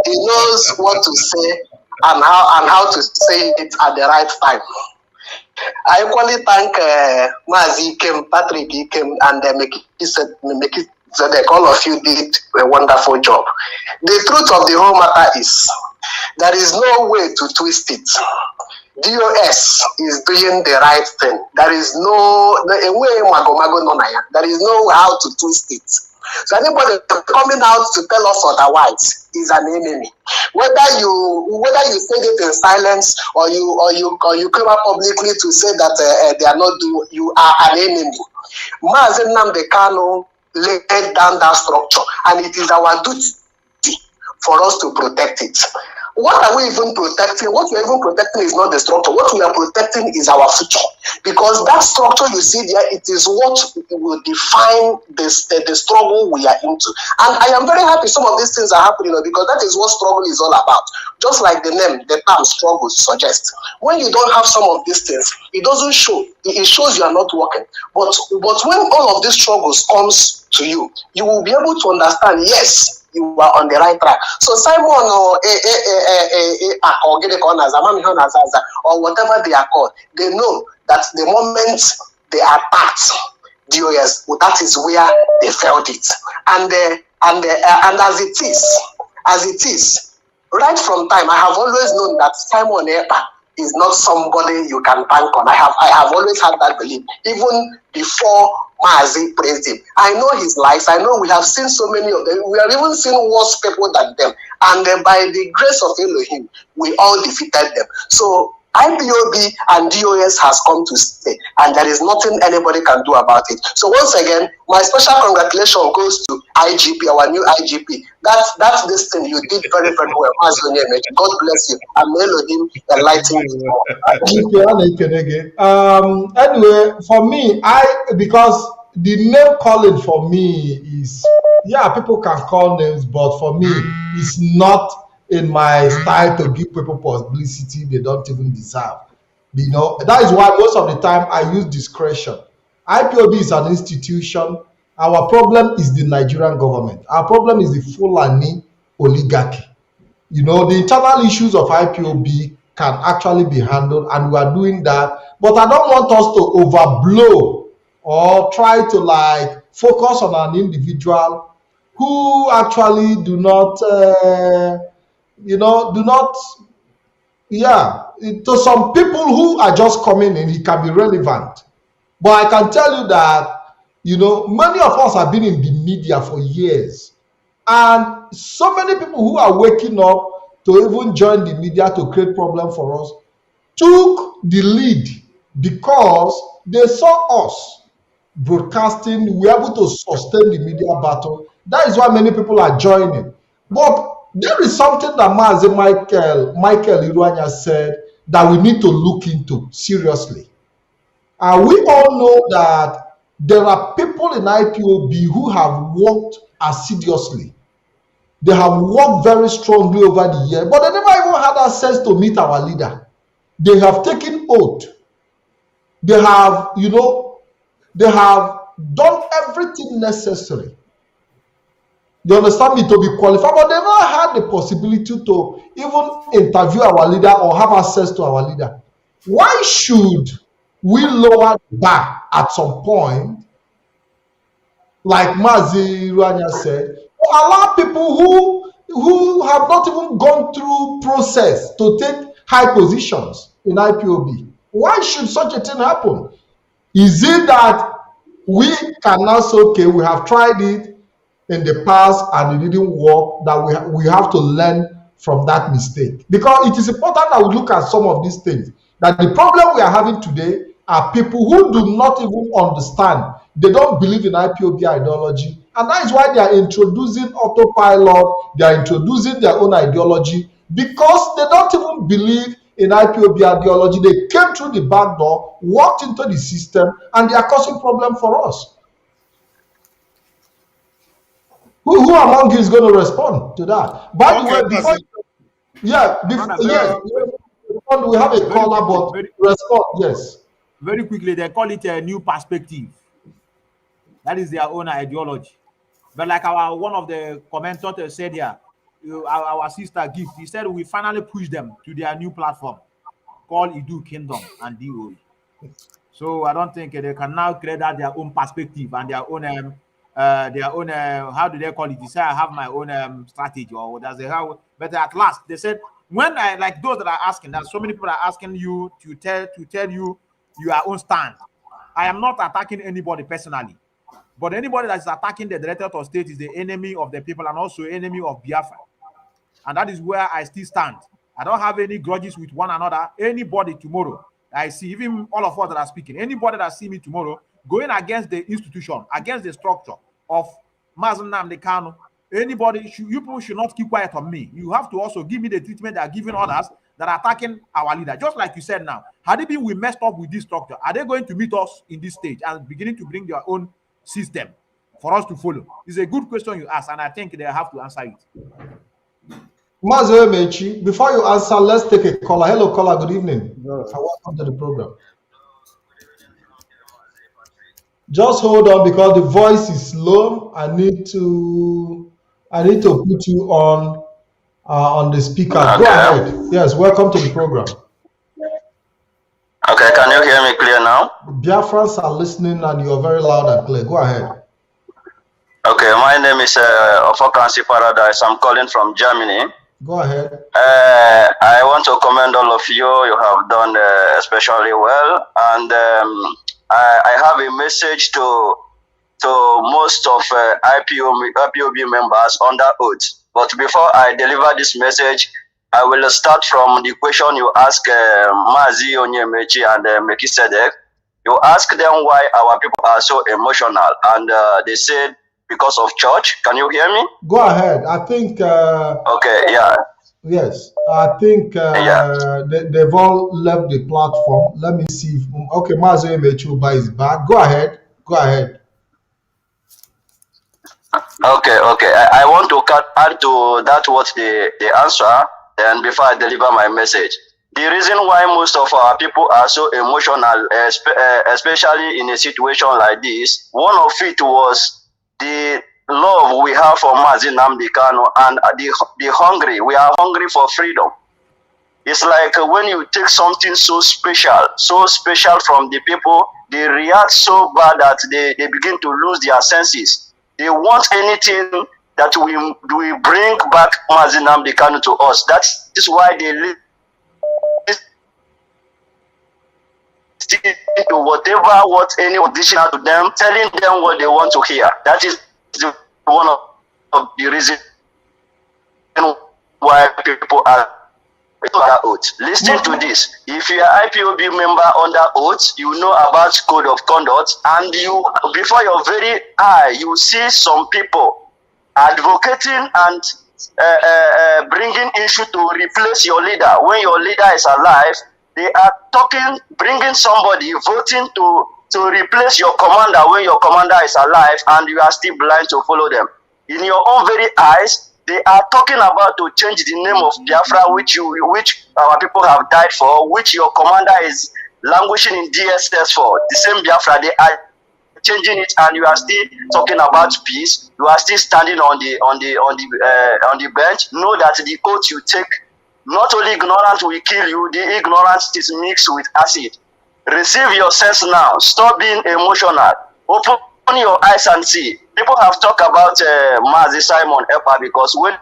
S8: He knows what to say and how to say it at the right time. I equally thank Mazi IKEM, Patrick IKEM, and Mekizedek. All of you did a wonderful job. The truth of the whole matter is there is no way to twist it. DOS is doing the right thing. There is no way. There is no how to twist it. So anybody coming out to tell us otherwise is an enemy. Whether you say it in silence or you come up publicly to say that they are not doing, you are an enemy. Mazi Nnamdi Kanu laid down that structure, and it is our duty for us to protect it. What are we even protecting? What we are even protecting is not the structure. What we are protecting is our future. Because that structure you see there, it is what will define the struggle we are into. And I am very happy some of these things are happening, because that is what struggle is all about. Just like the term struggle suggests. When you don't have some of these things, it doesn't show. It shows you are not working. But when all of these struggles comes to you, you will be able to understand, yes,
S11: you are on the right track. So Simon or or whatever they are called, they know that the moment they are attacked DOS, well, that is where they felt it. And as it is, right from time, I have always known that Simon Epa is not somebody you can bank on. I have always had that belief, even before Mazi praised him. I know his lies. I know we have seen so many of them. We have even seen worse people than them. And by the grace of Elohim, we all defeated them. So IPOB and DOS has come to stay, and there is nothing anybody can do about it. So once again, my special congratulations goes to IGP, our new IGP. That's this thing you did very, very well. Mazi Onyemaechi. God bless you, and may Elohim enlighten you.
S3: Anyway, for me, because the name calling for me is, yeah, people can call names, but for me, it's not in my style to give people publicity they don't even deserve. You know, that is why most of the time I use discretion. IPOB is an institution. Our problem is the Nigerian government. Our problem is the Fulani oligarchy. You know, the internal issues of IPOB can actually be handled, and we are doing that. But I don't want us to overblow or try to like focus on an individual who actually do not to some people who are just coming in, he can be relevant. But I can tell you that, you know, many of us have been in the media for years, and so many people who are waking up to even join the media to create problem for us took the lead because they saw us broadcasting, we were able to sustain the media battle. That is why many people are joining. But there is something that Mazi Michael Iruanya said that we need to look into seriously. We all know that there are people in IPOB who have worked assiduously. They have worked very strongly over the year, but they never even had access to meet our leader. They have taken oath. They have, they have done everything necessary. You understand me, to be qualified, but they never had the possibility to even interview our leader or have access to our leader. Why should we lower the bar at some point, like Mazi Rania said, to allow people who have not even gone through process to take high positions in IPOB? Why should such a thing happen? Is it that we can now say, okay, we have tried it in the past and it didn't work, that we have to learn from that mistake? Because it is important that we look at some of these things. That the problem we are having today are people who do not even understand. They don't believe in IPOB ideology, and that is why they are introducing autopilot, they are introducing their own ideology, because they don't even believe in IPOB ideology. They came through the back door, walked into the system, and they are causing problem for us. Who among you is going to respond to that? By the way, before we have a caller, but respond, yes.
S6: Very quickly, they call it a new perspective. That is their own ideology. But like one of the commentators said here, our sister Gift, he said we finally push them to their new platform called Idu Kingdom and DOE. So I don't think they can now create out their own perspective and their own how do they call it? They say I have my own strategy, or does they have? But at last they said, when I, like those that are asking, that so many people are asking you to tell you your own stand. I am not attacking anybody personally, but anybody that is attacking the director of state is the enemy of the people and also enemy of Biafra. And that is where I still stand. I don't have any grudges with one another. Anybody tomorrow, I see, even all of us that are speaking, anybody that see me tomorrow going against the institution, against the structure of Mazi Nnamdi Kanu, anybody, you people should not keep quiet on me. You have to also give me the treatment that are giving others that are attacking our leader. Just like you said now, had it been we messed up with this structure, are they going to meet us in this stage and beginning to bring their own system for us to follow? It's a good question you ask, and I think they have to answer it.
S3: Mazi Onyemaechi, before you answer, let's take a caller. Hello, caller. Good evening. Welcome to the program. Just hold on because the voice is low. I need to I need to put you on the speaker.
S12: Okay.
S3: Go ahead. Yes, welcome to the program.
S12: Okay, can you hear me clear now?
S3: Biafrans are listening and you're very loud and clear. Go ahead.
S12: Okay, my name is Ofokansi Paradise. I'm calling from Germany.
S3: Go ahead.
S12: I want to commend all of you. You have done especially well. And I have a message to most of IPOB members under oath. But before I deliver this message, I will start from the question you ask Mazi, Onyemaechi, and Methusela. You ask them why our people are so emotional, and they said because of church. Can you hear me?
S3: Go ahead. I think.
S12: Okay. Yeah.
S3: Yes, I think they've all left the platform. Let me see. Okay, Mazi Onyemaechi is back. Go ahead. Go ahead.
S12: Okay. I want to add to that what they answer, and before I deliver my message. The reason why most of our people are so emotional, especially in a situation like this, one of it was the love we have for Mazi Nnamdi Kanu and the hungry. We are hungry for freedom. It's like when you take something so special from the people, they react so bad that they begin to lose their senses. They want anything that we bring back Mazi Nnamdi Kanu to us. That is why they live to what any additional to them, telling them what they want to hear. That is one of the reasons why people are under oath. Listen to this. If you are IPOB member under oath, you know about code of conduct, and you before your very eye, you see some people advocating and bringing issue to replace your leader when your leader is alive. They are bringing somebody, voting to replace your commander when your commander is alive, and you are still blind to follow them. In your own very eyes, they are talking about to change the name of Biafra, which our people have died for, which your commander is languishing in DSS for. The same Biafra, they are changing it, and you are still talking about peace. You are still standing on the bench. Know that the oath you take. Not only ignorance will kill you, the ignorance is mixed with acid. Receive your sense now. Stop being emotional. Open your eyes and see. People have talked about Mazi Simon Epa because when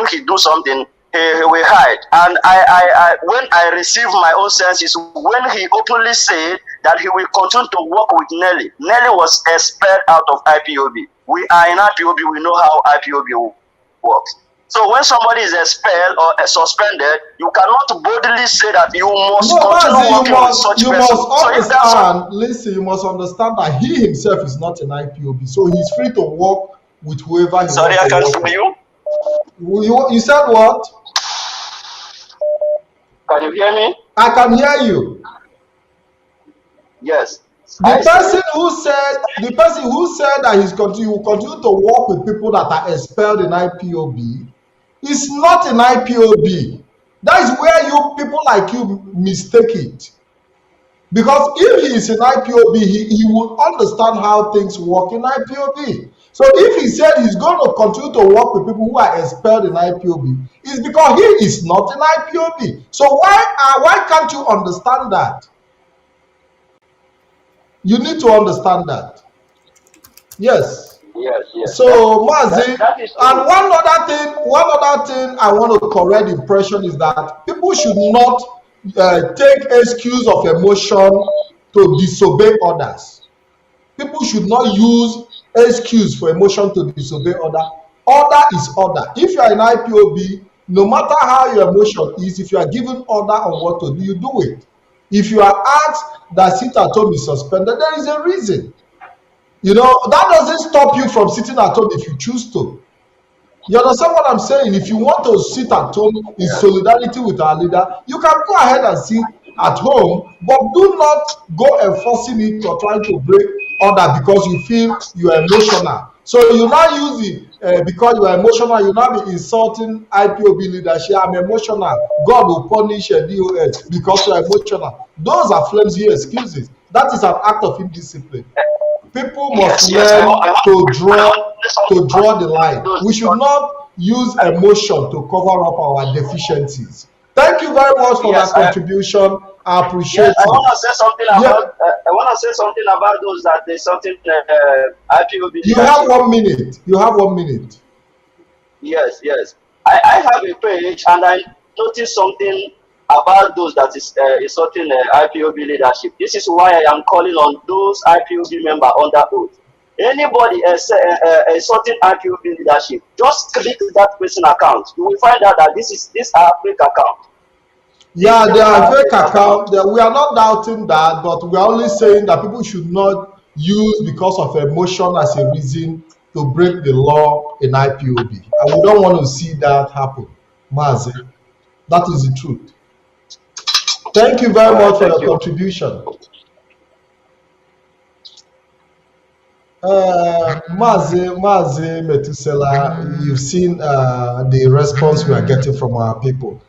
S12: he do something, he will hide. And when I receive my own senses, when he openly said that he will continue to work with Nelly. Nelly was expelled out of IPOB. We are in IPOB. We know how IPOB works. So when somebody is expelled or suspended, you cannot boldly say that you must continue working with such person.
S3: Listen, you must understand that he himself is not an IPOB, so he's free to work with whoever he wants.
S12: Sorry, I can't hear you.
S3: You said what?
S12: Can you hear me?
S3: I can hear you.
S12: Yes.
S3: The person who said that he will continue to work with people that are expelled in IPOB is not an IPOB. That is where you people like you mistake it. Because if he is in IPOB, he will understand how things work in IPOB. So if he said he's going to continue to work with people who are expelled in IPOB, it's because he is not in IPOB. So why can't you understand that? You need to understand that. Yes.
S12: Yes.
S3: So Mazi, and one other thing I want to correct the impression is that people should not take excuse of emotion to disobey others. People should not use excuse for emotion to disobey order. Order is order. If you are in IPOB, no matter how your emotion is, if you are given order on what to do, you do it. If you are asked that sit at home is suspended, there is a reason. You know, that doesn't stop you from sitting at home if you choose to. You understand what I'm saying? If you want to sit at home in solidarity with our leader, you can go ahead and sit at home, but do not go enforcing it or trying to break order because you feel you are emotional. So you now use it because you are emotional, you now be insulting IPOB leadership. I'm emotional. God will punish a DOS because you are emotional. Those are flimsy excuses. That is an act of indiscipline. People must
S12: Yes, yes.
S3: learn to draw the line. We should not use emotion to cover up our deficiencies. Thank you very much for that contribution. I appreciate
S12: Yes, I
S3: it.
S12: want to say something about. I want to say something about those that there's something IPOB.
S3: You have 1 minute. You have 1 minute.
S12: Yes, yes. I have a page and I noticed something about those that is insulting IPOB leadership. This is why I am calling on those IPOB members under oath. Anybody insulting IPOB leadership, just click that person account. You will find out that this are fake account.
S3: Yeah, they are fake account. We are not doubting that, but we are only saying that people should not use because of emotion as a reason to break the law in IPOB. And we don't want to see that happen, Mazi. That is the truth. Thank you very much for your contribution. Mazi Methusela, you've seen the response we are getting from our people.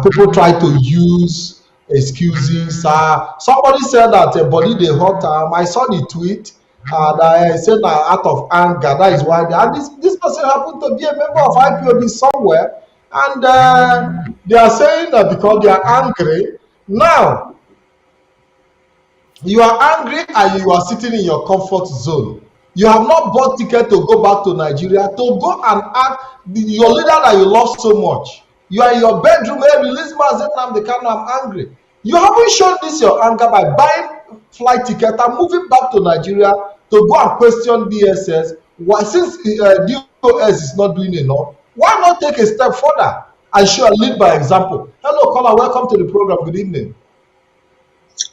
S3: People try to use excuses. Somebody said that a body they hurt. I saw the tweet that I said out of anger. That is why this person happened to be a member of IPOB somewhere, and they are saying that because they are angry. Now you are angry and you are sitting in your comfort zone. You have not bought ticket to go back to Nigeria to go and ask your leader that you love so much. You are in your bedroom, hey, release Mazi Nnamdi Kanu, I'm angry. You haven't shown this your anger by buying flight ticket and moving back to Nigeria to go and question DSS. Why, since DOS is not doing enough, why not take a step further and show and lead by example? Hello, caller, welcome to the program. Good evening.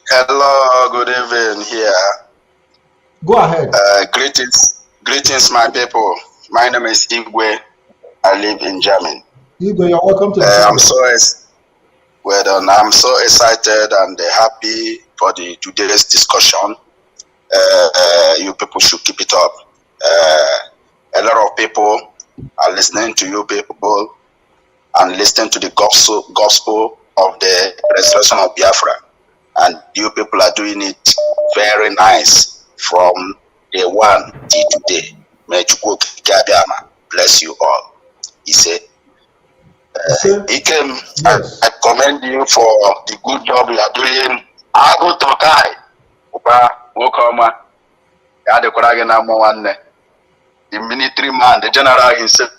S13: Hello, good evening here.
S3: Go ahead.
S13: Greetings, my people. My name is Igwe. I live in Germany.
S3: Igwe, you're welcome to the program.
S13: I'm so excited and happy for today's discussion. You people should keep it up. A lot of people are listening to you people and listening to the gospel of the resurrection of Biafra. And you people are doing it very nice from day one till today. May Chukwu bless you all. He said, IKEM, yes. I commend you for the good job you are doing. Ago Tokai, Uba, Wokoma, the military man, the general himself.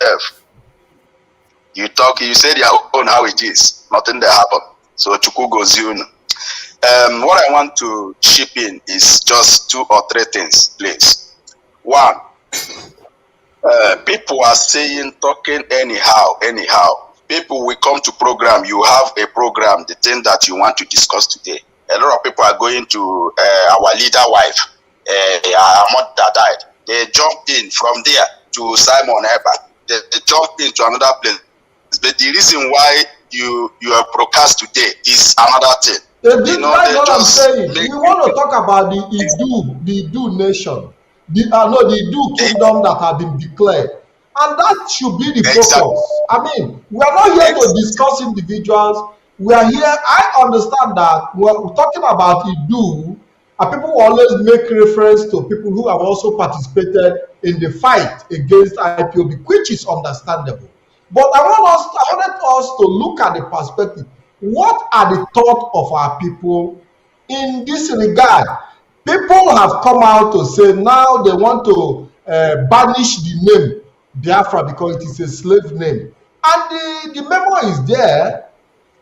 S13: You said your own how it is. Nothing that happened. So Chukwu goes you. What I want to chip in is just 2 or 3 things, please. One, people are talking anyhow. People will come to program. You have a program, the thing that you want to discuss today. A lot of people are going to our leader wife, our mother that died. They jumped in from there to Simon Eba. They jumped into another place. But the reason why you are broadcast today is another thing.
S3: That's what I'm saying. We want to talk about the Idu nation, the Idu kingdom that have been declared, and that should be the focus. I mean, we are not here to discuss individuals. We are here. I understand that we're talking about Idu, and people always make reference to people who have also participated in the fight against IPOB, which is understandable. But I wanted us to look at the perspective. What are the thoughts of our people in this regard? People have come out to say now they want to banish the name Biafra because it is a slave name. And the memo is there,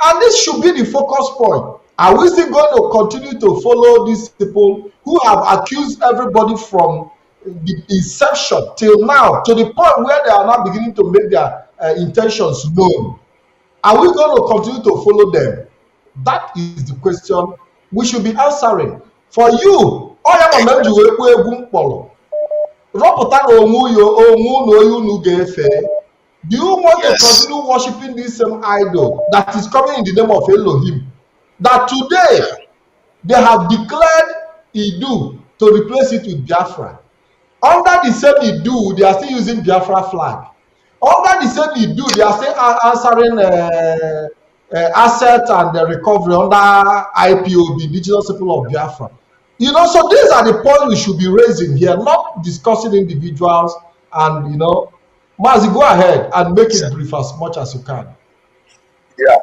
S3: and this should be the focus point. Are we still going to continue to follow these people who have accused everybody from the inception till now to the point where they are now beginning to make their intentions known? Are we going to continue to follow them? That is the question we should be answering. For you, do you want to continue worshiping this same idol that is coming in the name of Elohim? That today they have declared Idu to replace it with Biafra. Under the same Idu, they are still using Biafra flag. Under the same Idu, they are still answering asset and recovery under IPOB, Indigenous People of Biafra. You know, so these are the points we should be raising here, not discussing individuals. And, you know, Mazi, go ahead and make it brief as much as you can.
S13: Yeah,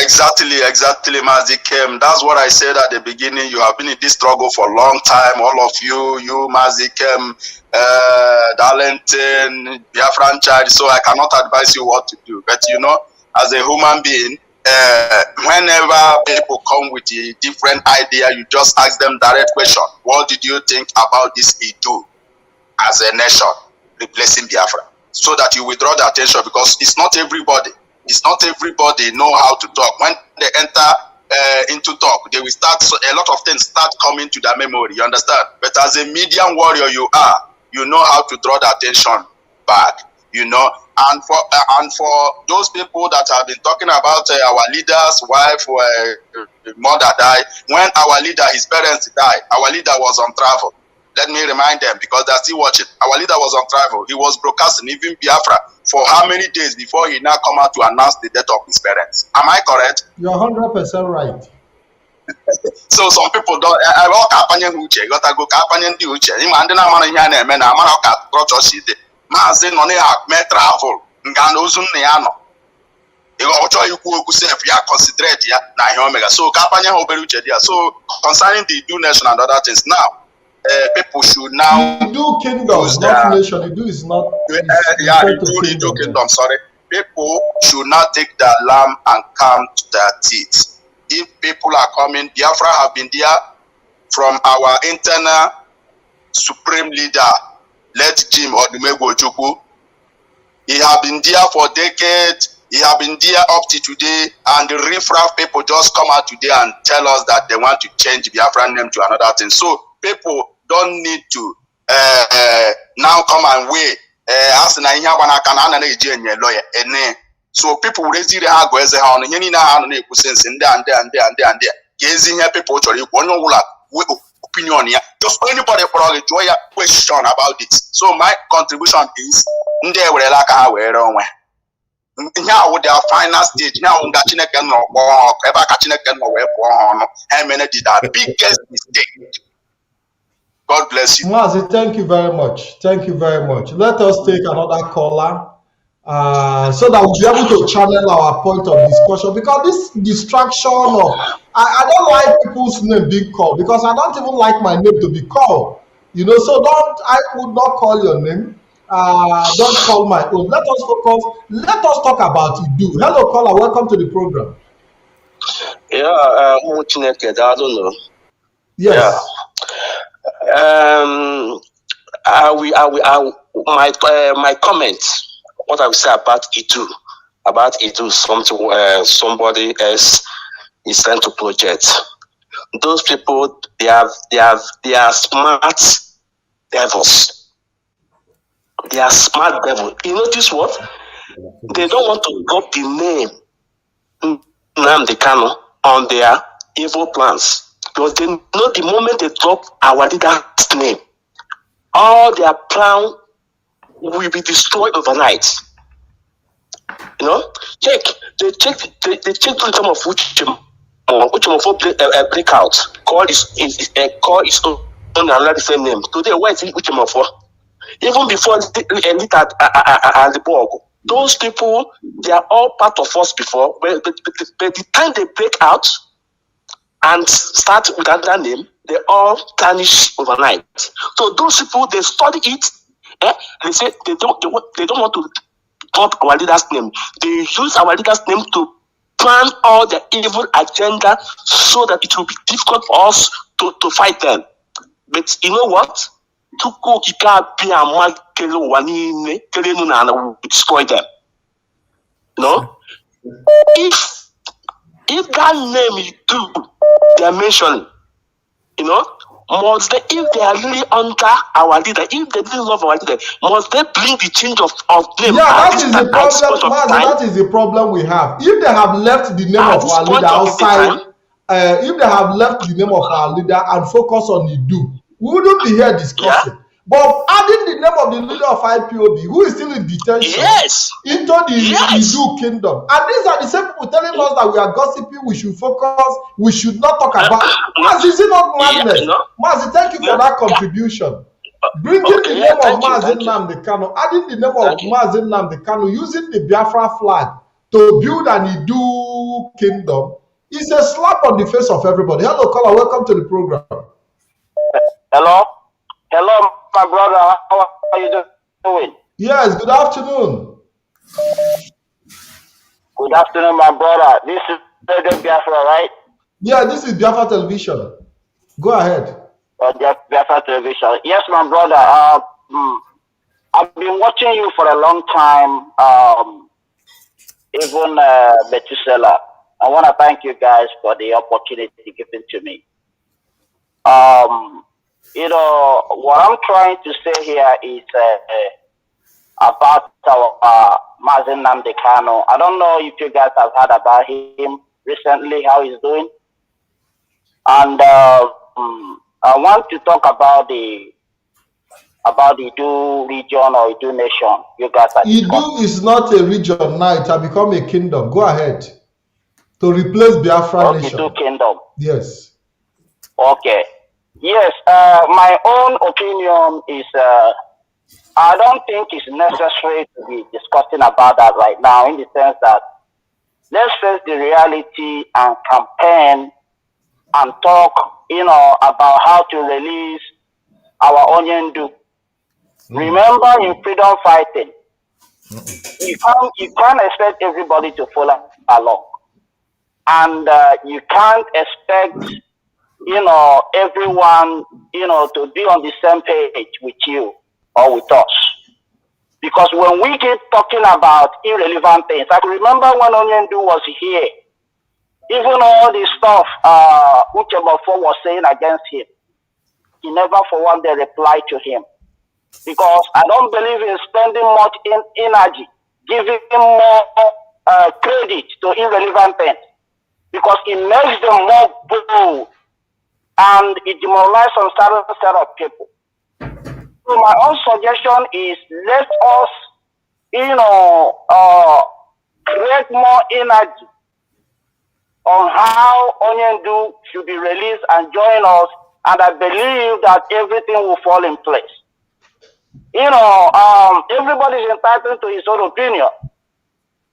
S13: exactly, Mazi IKEM. That's what I said at the beginning. You have been in this struggle for a long time, all of you, Mazi IKEM, Darlington, Biafra child. So I cannot advise you what to do. But you know, as a human being, whenever people come with a different idea, you just ask them direct question. What did you think about this Idu as a nation replacing Biafra? So that you withdraw the attention, because it's not everybody. It's not everybody know how to talk. When they enter into talk, they will start, so a lot of things start coming to their memory, you understand? But as a medium warrior you are, you know how to draw the attention back, you know. And for those people that have been talking about our leader's wife, mother died, when our leader, his parents died, our leader was on travel. Let me remind them, because they're still watching. Our leader was on travel. He was broadcasting even Biafra for how many days before he now come out to announce the death of his parents. Am I correct?
S3: You're 100% right.
S13: So some people don't. I walk up on your uche. Got to go up on your uche. You man, then I'm on your name. I'm on a culture sheet. Mazi no ne have travel. Ngano uzun ne ano. You go try you go say if you are considered ya na omega. So kapanya oberuche dia. So concerning the Idu nation and other things now. People should now
S3: do kingdom, not nation. Idu is not.
S13: Idu kingdom. Sorry, people should not take the lamb and come to their teeth. If people are coming, Biafra have been there from our internal supreme leader, let Jim Odumegwu Ojukwu. He have been there for decades. He have been there up to today, and the riffraff people just come out today and tell us that they want to change Biafra name to another thing. So people don't need to now come and wait. So people raise their hand go as a hand, any now sense and there. Gazing here people opinion here. Just anybody probably enjoy a question about it. So my contribution is there were like a way on now with their final stage. Now Gachina can walk, ever Gachina can walk, how many did that biggest mistake. God bless you.
S3: Mazi, thank you very much. Thank you very much. Let us take another caller so that we'll be able to channel our point of discussion, because this distraction of I don't like people's name being called, because I don't even like my name to be called. You know, so I would not call your name. Don't call my own. Let us focus. Let us talk about Idu. Hello, caller. Welcome to the program.
S14: Yeah, I don't know.
S3: Yes.
S14: Yeah. My comments, what I will say about Idu, something somebody else is trying to project. Those people, they are smart devils. They are smart devils. You notice what? They don't want to drop the name Nnamdi Kanu on their evil plans. Because they know the moment they drop our leader's name, all their plan will be destroyed overnight. You know, they check in terms of which breakout. Call is on another same name. Today, why is it which even before at the borg, those people, they are all part of us before, but the time they break out and start with another name, they all tarnish overnight. So those people, they study it. They say they don't want to drop our leader's name. They use our leader's name to plan all the evil agenda so that it will be difficult for us to fight them. But you know what? Will destroy them. No? If that name is due, they are mentioning, you know, must they, if they are really under our leader, if they didn't love our leader, must they bring the change of name?
S3: Yeah, that is the problem. That is the problem we have. If they have left the name of our leader outside, if they have left the name of our leader and focus on Idu, we wouldn't be here discussing. Yeah. But adding the name of the leader of IPOB, who is still in detention, into the Idu kingdom. And these are the same people telling us that we are gossiping, we should focus, we should not talk about. Mazi, is it not madness? Mazi, thank you for that contribution. Bringing the name of Mazi Nnamdi Kanu, adding the name of Mazi Nnamdi Kanu, using the Biafra flag to build an Idu kingdom is a slap on the face of everybody. Hello, caller, welcome to the program.
S15: Hello, my brother. How are you doing?
S3: Yes, good afternoon.
S15: Good afternoon, my brother. This is Radio Biafra, right?
S3: Yeah, this is Biafra Television. Go ahead.
S15: Biafra Television. Yes, my brother. I've been watching you for a long time. Even Methusela. I want to thank you guys for the opportunity given to me. You know, what I'm trying to say here is about our Mazi Nnamdi Kanu. I don't know if you guys have heard about him recently, how he's doing. And I want to talk about the Idu region or Idu nation. You guys are
S3: Idu is not a region now, it has become a kingdom. Go ahead. To replace Biafra nation.
S15: Idu kingdom.
S3: Yes.
S15: Okay. Yes, my own opinion is I don't think it's necessary to be discussing about that right now, in the sense that let's face the reality and campaign and talk, you know, about how to release our Onyendu. Remember, in freedom fighting, you can't expect everybody to follow along, and you can't expect, you know, everyone, you know, to be on the same page with you or with us. Because when we keep talking about irrelevant things, I can remember when Onyendu was here, even all the stuff Uchebofo was saying against him, he never for one day replied to him. Because I don't believe in spending much energy, giving him more credit to irrelevant things. Because it makes them more bold and it demoralizes some certain set of people. So my own suggestion is let us, you know, create more energy on how Onyendu should be released and join us, and I believe that everything will fall in place. You know, everybody is entitled to his own opinion.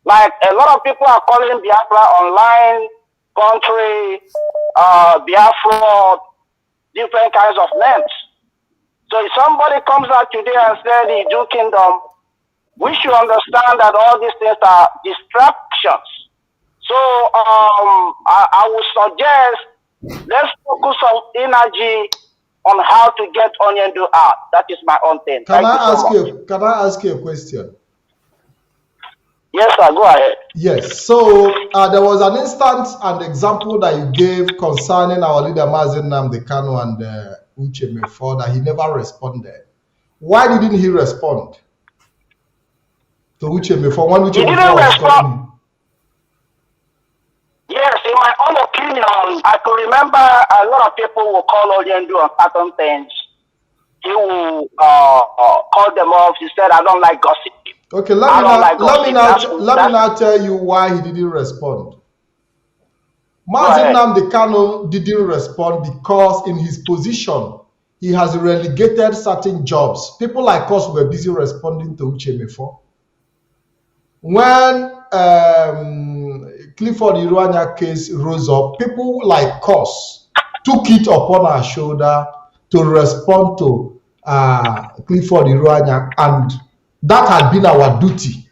S15: Like a lot of people are calling Biafra online country, Biafra, different kinds of names. So if somebody comes out today and says the Idu kingdom, we should understand that all these things are distractions. So I would suggest let's focus on energy on how to get Onyendu out. That is my own thing.
S3: Can I ask you a question?
S15: Yes, sir, go ahead.
S3: Yes, so there was an instance and example that you gave concerning our leader Mazi Nnamdi Kanu and Uche Mefo that he never responded. Why didn't he respond to Uche Mefo when Uche Mefo was calling?
S15: Yes, in my own opinion, I can remember a lot of people will call Onyendu on certain things. He will call them off. He said, I don't like gossip.
S3: Okay, let me now tell you why he didn't respond. Mazi Nnamdi Kanu didn't respond because in his position, he has relegated certain jobs. People like us were busy responding to Uche Mefo. When Clifford Iruanya case rose up, people like us took it upon our shoulder to respond to Clifford Iruanya, and that had been our duty.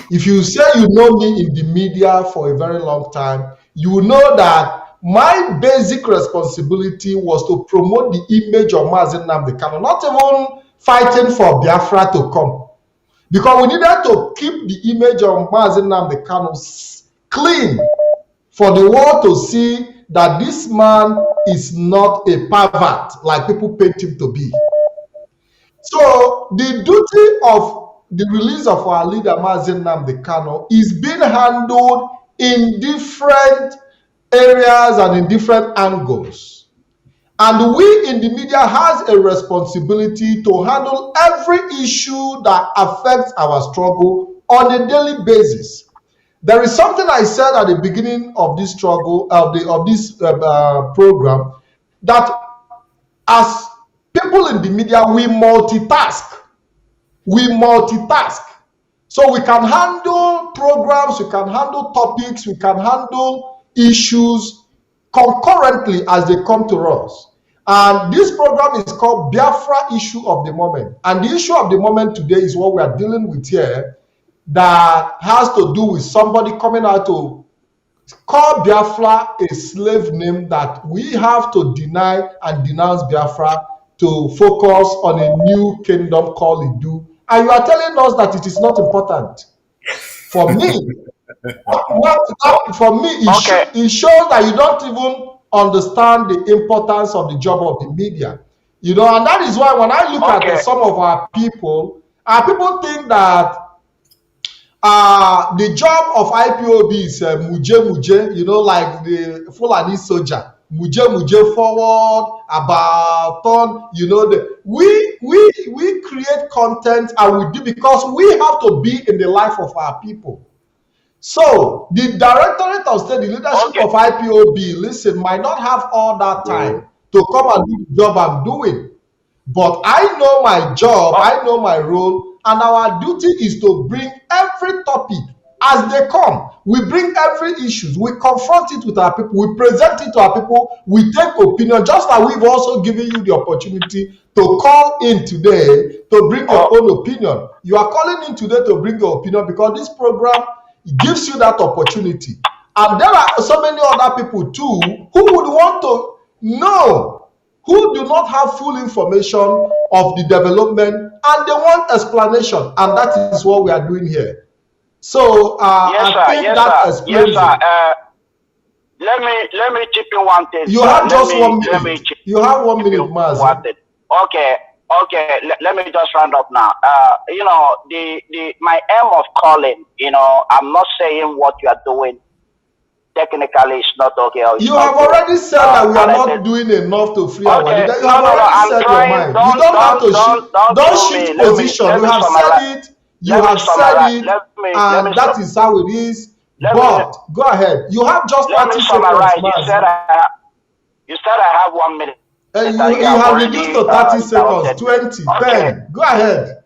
S3: If you say you know me in the media for a very long time, you know that my basic responsibility was to promote the image of Mazi Nnamdi Kanu, not even fighting for Biafra to come. Because we needed to keep the image of Mazi Nnamdi Kanu clean for the world to see that this man is not a pervert like people paint him to be. So the duty of the release of our leader Mazi Nnamdi Kanu is being handled in different areas and in different angles. And we in the media has a responsibility to handle every issue that affects our struggle on a daily basis. There is something I said at the beginning of this struggle, of this program, that as people in the media, we multitask. We multitask. So we can handle programs, we can handle topics, we can handle issues concurrently as they come to us. And this program is called Biafra Issue of the Moment. And the issue of the moment today is what we are dealing with here, that has to do with somebody coming out to call Biafra a slave name, that we have to deny and denounce Biafra to focus on a new kingdom called Idu. And you are telling us that it is not important. For me, it shows that you don't even understand the importance of the job of the media. You know, and that is why when I look at some of our people think that the job of IPOB is muje, you know, like the Fulani soldier. Muje forward, about turn, you know, we create content and we do because we have to be in the life of our people. So the Directorate of State, the leadership of IPOB, listen, might not have all that time to come and do the job I'm doing. But I know my job, I know my role, and our duty is to bring every topic as they come. We bring every issue, we confront it with our people, we present it to our people, we take opinion, just like we've also given you the opportunity to call in today to bring your own opinion. You are calling in today to bring your opinion because this program gives you that opportunity. And there are so many other people too who would want to know, who do not have full information of the development and they want explanation, and that is what we are doing here. So I think that explains it.
S15: Let me chip in one thing.
S3: You have just 1 minute. You have 1 minute, Mazi.
S15: Okay. Let me just round up now. You know, my aim of calling, you know, I'm not saying what you are doing technically is not okay.
S3: You have already said that we are not doing enough to free our leader. You have already said your mind. You don't have to don't shift position. You have said it. You have said it, and that is how it is. But go ahead. You have just 30 seconds.
S15: You said I have 1 minute.
S3: You have reduced to 30 seconds. 20. 10. Go ahead.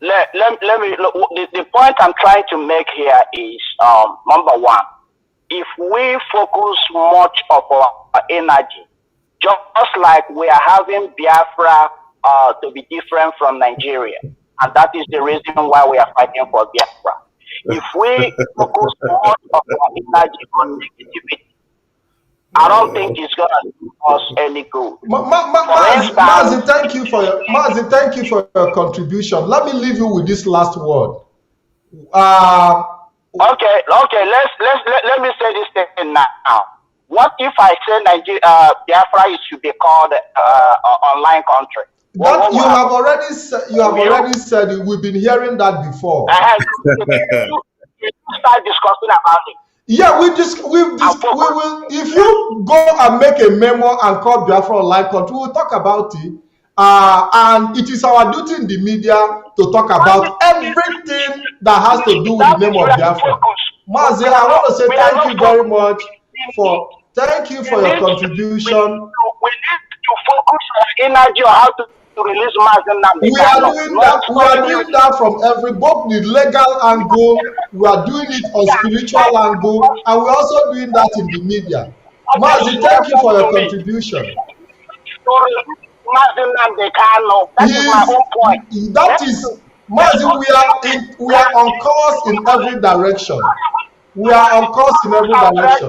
S15: Let me look, the point I'm trying to make here is number one, if we focus much of our energy, just like we are having Biafra to be different from Nigeria, and that is the reason why we are fighting for Biafra. If we focus much of our energy on negativity, I don't think it's gonna do us any good.
S3: Mazi, thank you for your contribution. Let me leave you with this last word.
S15: Okay. Let me say this thing now. What if I say Nigeria, Biafra should be called online country?
S3: That you have already said. You have already said it. We've been hearing that before.
S15: You start discussing about it.
S3: Yeah, we will. If you go and make a memo and call Biafra online country, we will talk about it. And it is our duty in the media to talk about everything that has to do with the name of Biafra. Mazi, I want to say thank you very much for your contribution.
S15: We need to focus our energy on how to release Mazi.
S3: We are doing that from every, both the legal angle, we are doing it on spiritual angle, and we're also doing that in the media. Mazi, thank you for your contribution.
S15: That is my own point.
S3: That is, Mazi, we are on course in every direction. We are on course in every direction.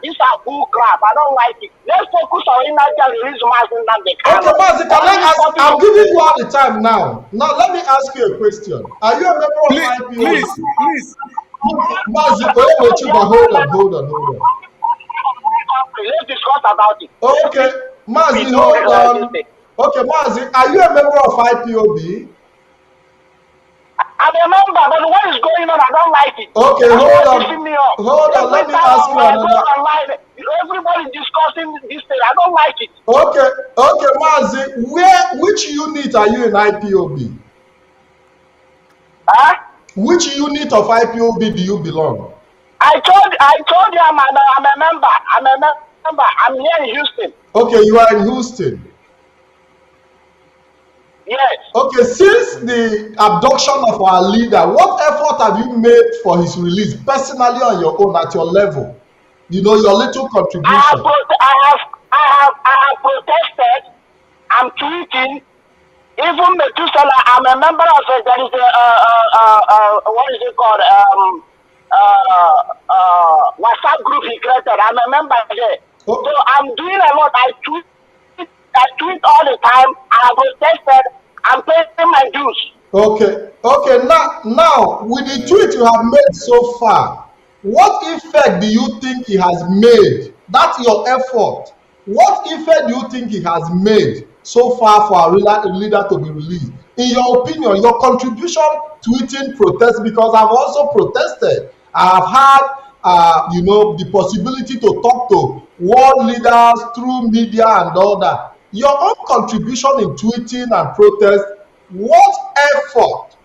S15: These are bull crap. I don't like it. Let's focus on energy and release Mazi.
S3: Okay, Mazi, can I ask? I'm giving you all the time now. Now, let me ask you a question. Are you a member of IPO?
S5: Please.
S3: Mazi, hold on.
S15: Let's discuss about it.
S3: Okay, Mazi, hold on. Okay, Mazi, are you a member of IPOB?
S15: I'm a member, but what is going on? I don't like it.
S3: Okay,
S15: That's
S3: hold
S15: what's
S3: on.
S15: pissing me off.
S3: Hold on, let
S15: Every
S3: me
S15: time
S3: ask you
S15: when I go
S3: another.
S15: online, everybody discussing this thing. I don't like it.
S3: Okay, Mazi, which unit are you in IPOB?
S15: Huh?
S3: Which unit of IPOB do you belong?
S15: I told you I'm a member. I'm a member. I'm here in Houston.
S3: Okay, you are in Houston.
S15: Yes.
S3: Okay, since the abduction of our leader, what effort have you made for his release personally on your own at your level? You know, your little contribution.
S15: I have protested. I'm tweeting. Even Methusela, I'm a member of it. There is a what is it called? WhatsApp group he created. I'm a member there.
S3: Oh.
S15: So I'm doing a lot. I tweet all the time. I have protested. I'm paying my dues.
S3: Okay. Now, with the tweet you have made so far, what effect do you think he has made? That's your effort. What effect do you think he has made so far for our leader to be released? In your opinion, your contribution tweeting protest, because I've also protested. I have had, the possibility to talk to world leaders through media and all that. Your own contribution in tweeting and protest, what effort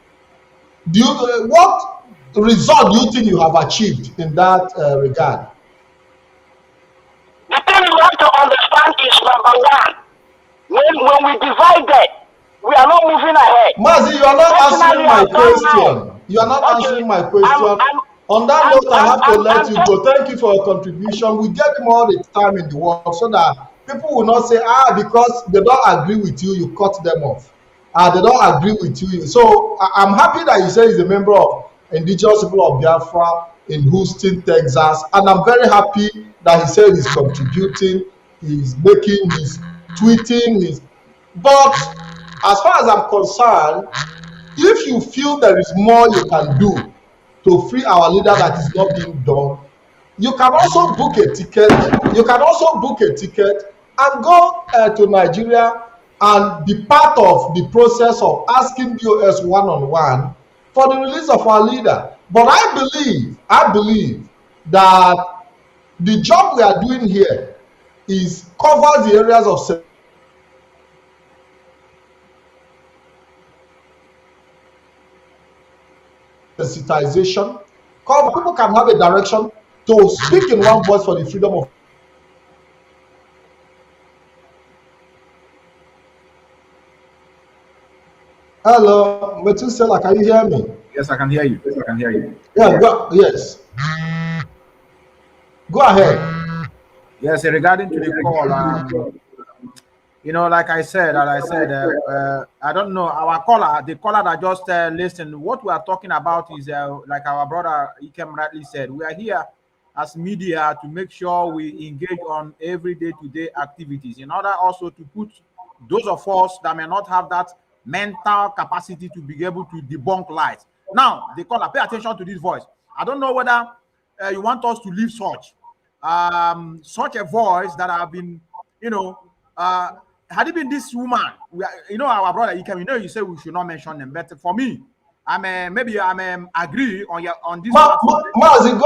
S3: what result do you think you have achieved in that regard?
S15: The thing you have to understand is number one, when we divided, we are not moving ahead.
S3: Mazi, you are not answering
S15: Personally,
S3: my
S15: I've done
S3: question.
S15: mine.
S3: You are not
S15: Okay.
S3: answering my question. On that note, I have to let you go. Thank you for your contribution. We give him all the time in the world so that people will not say, because they don't agree with you, you cut them off. They don't agree with you. So I'm happy that you say he's a member of Indigenous People of Biafra in Houston, Texas. And I'm very happy that he said he's contributing, he's making, he's tweeting, but as far as I'm concerned, if you feel there is more you can do to free our leader that is not being done, you can also book a ticket. You can also book a ticket and go to Nigeria and be part of the process of asking BOS one-on-one for the release of our leader. But I believe that the job we are doing here is covers the areas of sensitization. People can have a direction to speak in one voice for the freedom of. Hello, Methusela, can you hear me?
S6: Yes, I can hear you. I can hear you.
S3: Yeah, yes. Go ahead.
S6: Yes, regarding to the call, like I said, I don't know the caller that just listened. What we are talking about is like our brother IKEM rightly said, we are here as media to make sure we engage on everyday to-day activities in order also to put those of us that may not have that mental capacity to be able to debunk lies. Now, the caller, pay attention to this voice. I don't know whether you want us to leave such a voice that have been, had it been this woman, our brother IKEM, you say we should not mention them, but for me, maybe agree on this.
S3: Mazi,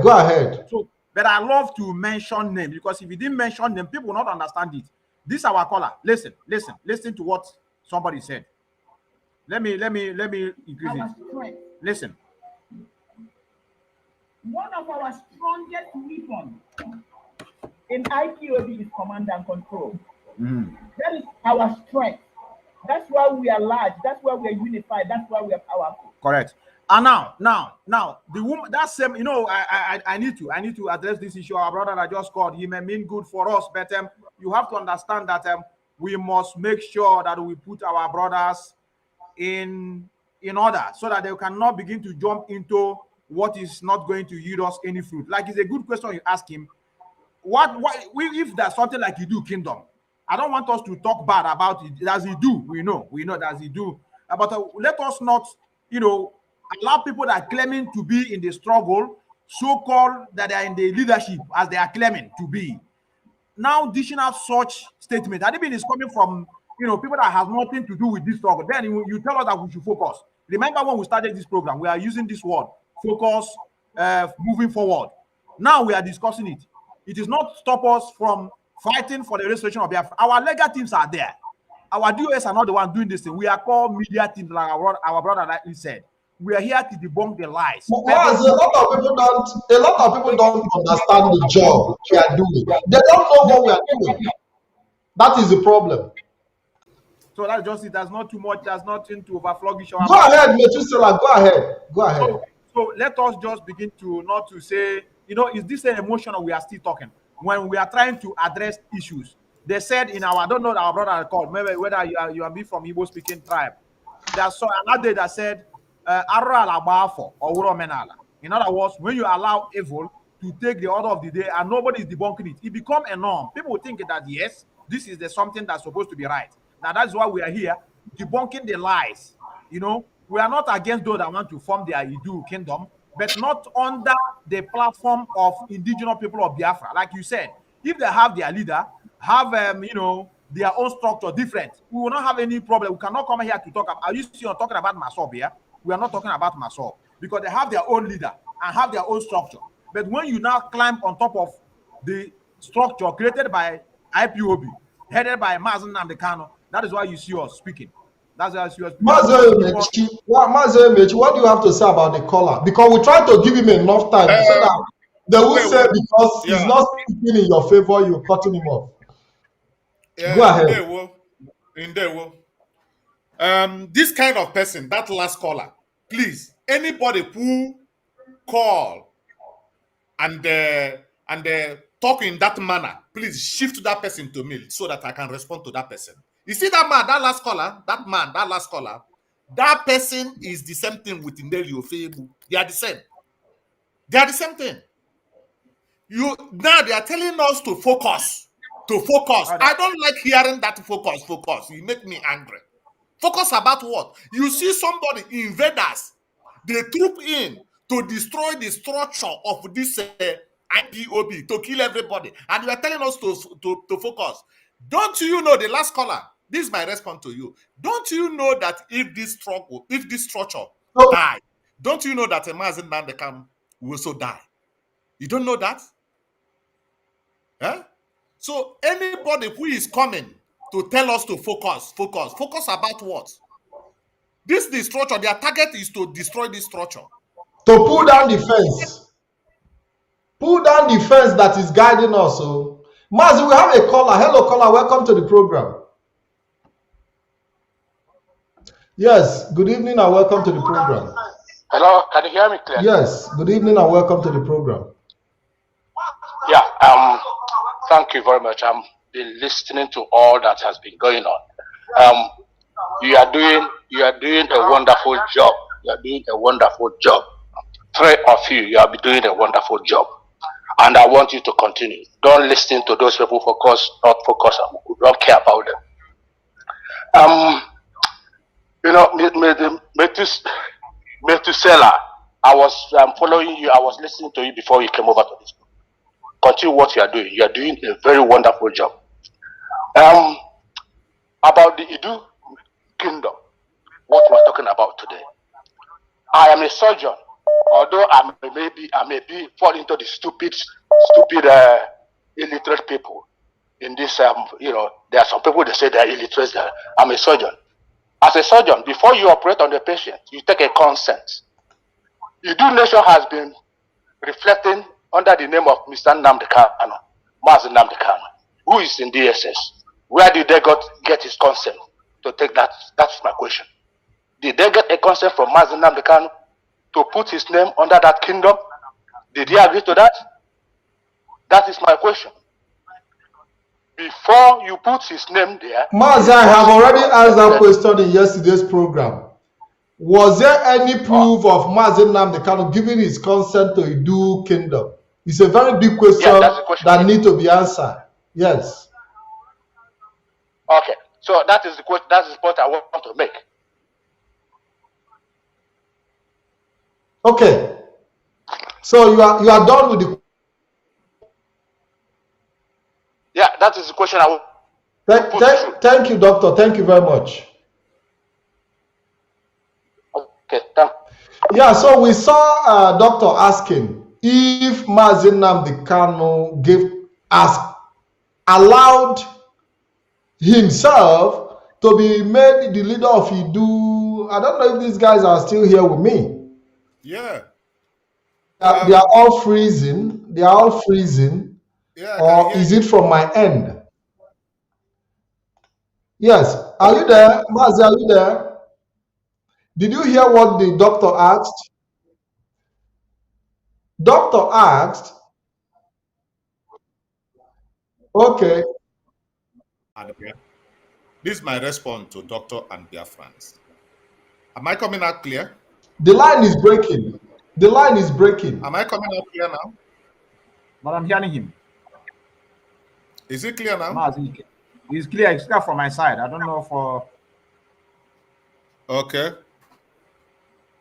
S3: go ahead.
S6: So, but I love to mention them because if you didn't mention them, people will not understand it. This our caller. Listen to what somebody said. Let me increase it. Listen.
S16: One of our strongest weapons in IPOB is command and control. That is our strength. That's why we are large. That's why we are unified. That's why we are powerful.
S6: Correct. And now, the woman that same, I need to address this issue. Our brother that just called, he may mean good for us, but you have to understand that we must make sure that we put our brothers in order so that they cannot begin to jump into what is not going to yield us any fruit. Like, it's a good question you ask him. If there's something like you do kingdom, I don't want us to talk bad about it. As he do, we know that he do. But let us not, allow people that are claiming to be in the struggle, so-called that they are in the leadership as they are claiming to be, now dishing out such statement. That even is coming from people that have nothing to do with this struggle. Then you tell us that we should focus. Remember when we started this program, we are using this word, focus, moving forward. Now we are discussing it. It is not stop us from fighting for the restoration of Biafra. Our legal teams are there. Our DOS are not the one doing this thing. We are called media teams, like our brother rightly said. We are here to debunk the lies.
S3: A lot of people don't understand the job we are doing. They don't know what we are doing. That is the problem.
S6: So that's just it. There's not too much. There's nothing to overflog.
S3: Go ahead, Methusela. Go ahead. Go ahead.
S6: So let us just begin to not to say, is this an emotional? We are still talking when we are trying to address issues. They said in our, I don't know our brother called, maybe whether you are from Igbo speaking tribe. There's another day that said, in other words, when you allow evil to take the order of the day and nobody is debunking it, it becomes a norm. People think that yes, this is something that's supposed to be right. Now that's why we are here debunking the lies. We are not against those that want to form their Idu kingdom, but not under the platform of indigenous people of Biafra. Like you said, if they have their leader, have their own structure different, we will not have any problem. We cannot come here to talk about. Are you still talking about Masob here? We are not talking about Masob because they have their own leader and have their own structure. But when you now climb on top of the structure created by IPOB, headed by Mazi and the Kano, that is why you see us speaking. That's why you see us speaking.
S3: Mazi, what do you have to say about the caller? Because we try to give him enough time so that they will say because he's not speaking in your favor, you're cutting him off. Go ahead.
S5: This kind of person, that last caller, please, anybody who call and talk in that manner, please shift that person to me so that I can respond to that person. You see that man, that last caller, that person is the same thing with Ndeli Ofebu. They are the same. They are the same thing. Now they are telling us to focus. I don't like hearing that focus. You make me angry. Focus about what? You see somebody, invaders, they troop in to destroy the structure of this IPOB, to kill everybody. And you are telling us to focus. Don't you know, the last caller, this is my response to you. Don't you know that if this structure die, don't you know that a Mazi Nnamdi will also die? You don't know that? Huh? So anybody who is coming to tell us to focus about what? This the structure. Their target is to destroy this structure.
S3: To pull down the fence. Pull down the fence that is guiding us. So, Mazi, we have a caller. Hello, caller. Welcome to the program. Yes, good evening and welcome to the program.
S17: Hello, can you hear me clearly?
S3: Yes, good evening and welcome to the program.
S17: Yeah, thank you very much. I've been listening to all that has been going on. You are doing a wonderful job. You are doing a wonderful job. Three of you have been doing a wonderful job. And I want you to continue. Don't listen to those people not focus, don't care about them. Methusela, I was following you, I was listening to you before you came over to this. Continue what you are doing. You are doing a very wonderful job. About the Idu kingdom, what we're talking about today. I am a surgeon, although I may be fall into the stupid illiterate people. In this, there are some people that say they are illiterate. I'm a surgeon. As a surgeon, before you operate on the patient, you take a consent. Idu nation has been reflecting under the name of Mr. Nnamdi Kanu, Mazi Nnamdi Kanu, who is in DSS. Where did they get his consent to take that? That's my question. Did they get a consent from Mazi Nnamdi Kanu to put his name under that kingdom? Did he agree to that? That is my question. Before you put his name there...
S3: Mazi, I have already asked that question in yesterday's program. Was there any proof of Mazi Nnamdi Kanu giving his consent to Idu kingdom? It's a very big question, that needs to be answered. Yes.
S17: Okay, so that is the question. That is the point I want to make.
S3: Okay. So you are done with the.
S17: Yeah, that is the question I want.
S3: Thank you, doctor. Thank you very much.
S17: Okay, thank
S3: Yeah, so we saw doctor asking if Mazi Nnamdi Kanu allowed himself to be made the leader of Idu. I don't know if these guys are still here with me.
S5: Yeah.
S3: They are all freezing. They are all freezing.
S5: Yeah,
S3: Or is it from my end? Yes. Are you there? Mazi, are you there? Did you hear what the doctor asked? Doctor asked, okay.
S5: This is my response to Doctor and Biafrans. Am I coming out clear?
S3: The line is breaking. The line is breaking.
S5: Am I coming out clear now?
S6: But I'm hearing him.
S5: Is it clear now?
S6: Mazi, it's clear. It's clear from my side. I don't know for.
S5: Okay.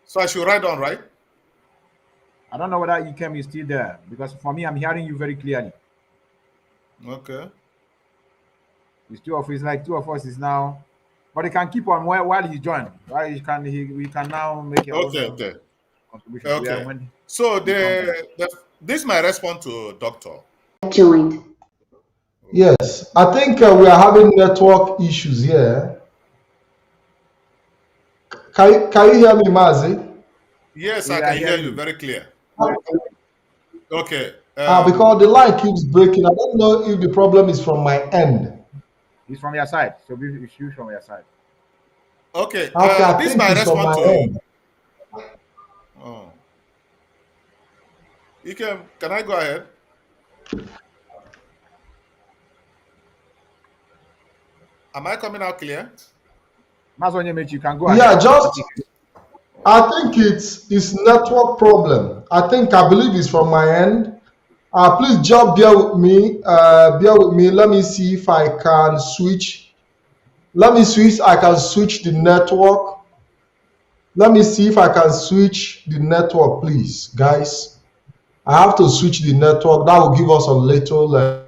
S5: So I should write on, right?
S6: I don't know whether IKEM is still there because for me, I'm hearing you very clearly.
S5: Okay.
S6: It's two of us. Like two of us is now, but he can keep on while he joined. Right? We can now make it.
S5: Okay.
S6: Contribution.
S5: Okay.
S6: Yeah,
S5: So this is my response to Doctor.
S3: Joined. Yes, I think we are having network issues here. Can you hear me, Mazi?
S5: Yes, I can hear you very clear. Okay.
S3: Because the line keeps breaking. I don't know if the problem is from my end.
S6: It's from your side. So it's you from your side.
S5: Okay.
S3: I
S5: this is
S3: think
S5: my
S3: it's from
S5: response
S3: my
S5: to.
S3: end.
S5: Oh. Can I go ahead? Am I coming out clear?
S6: Mazi Onyemaechi, you can go ahead.
S3: Yeah, I think it's network problem. I believe it's from my end. Please just bear with me. Let me see if I can switch. I can switch the network. Let me see if I can switch the network, please, guys. I have to switch the network. That will give us a little.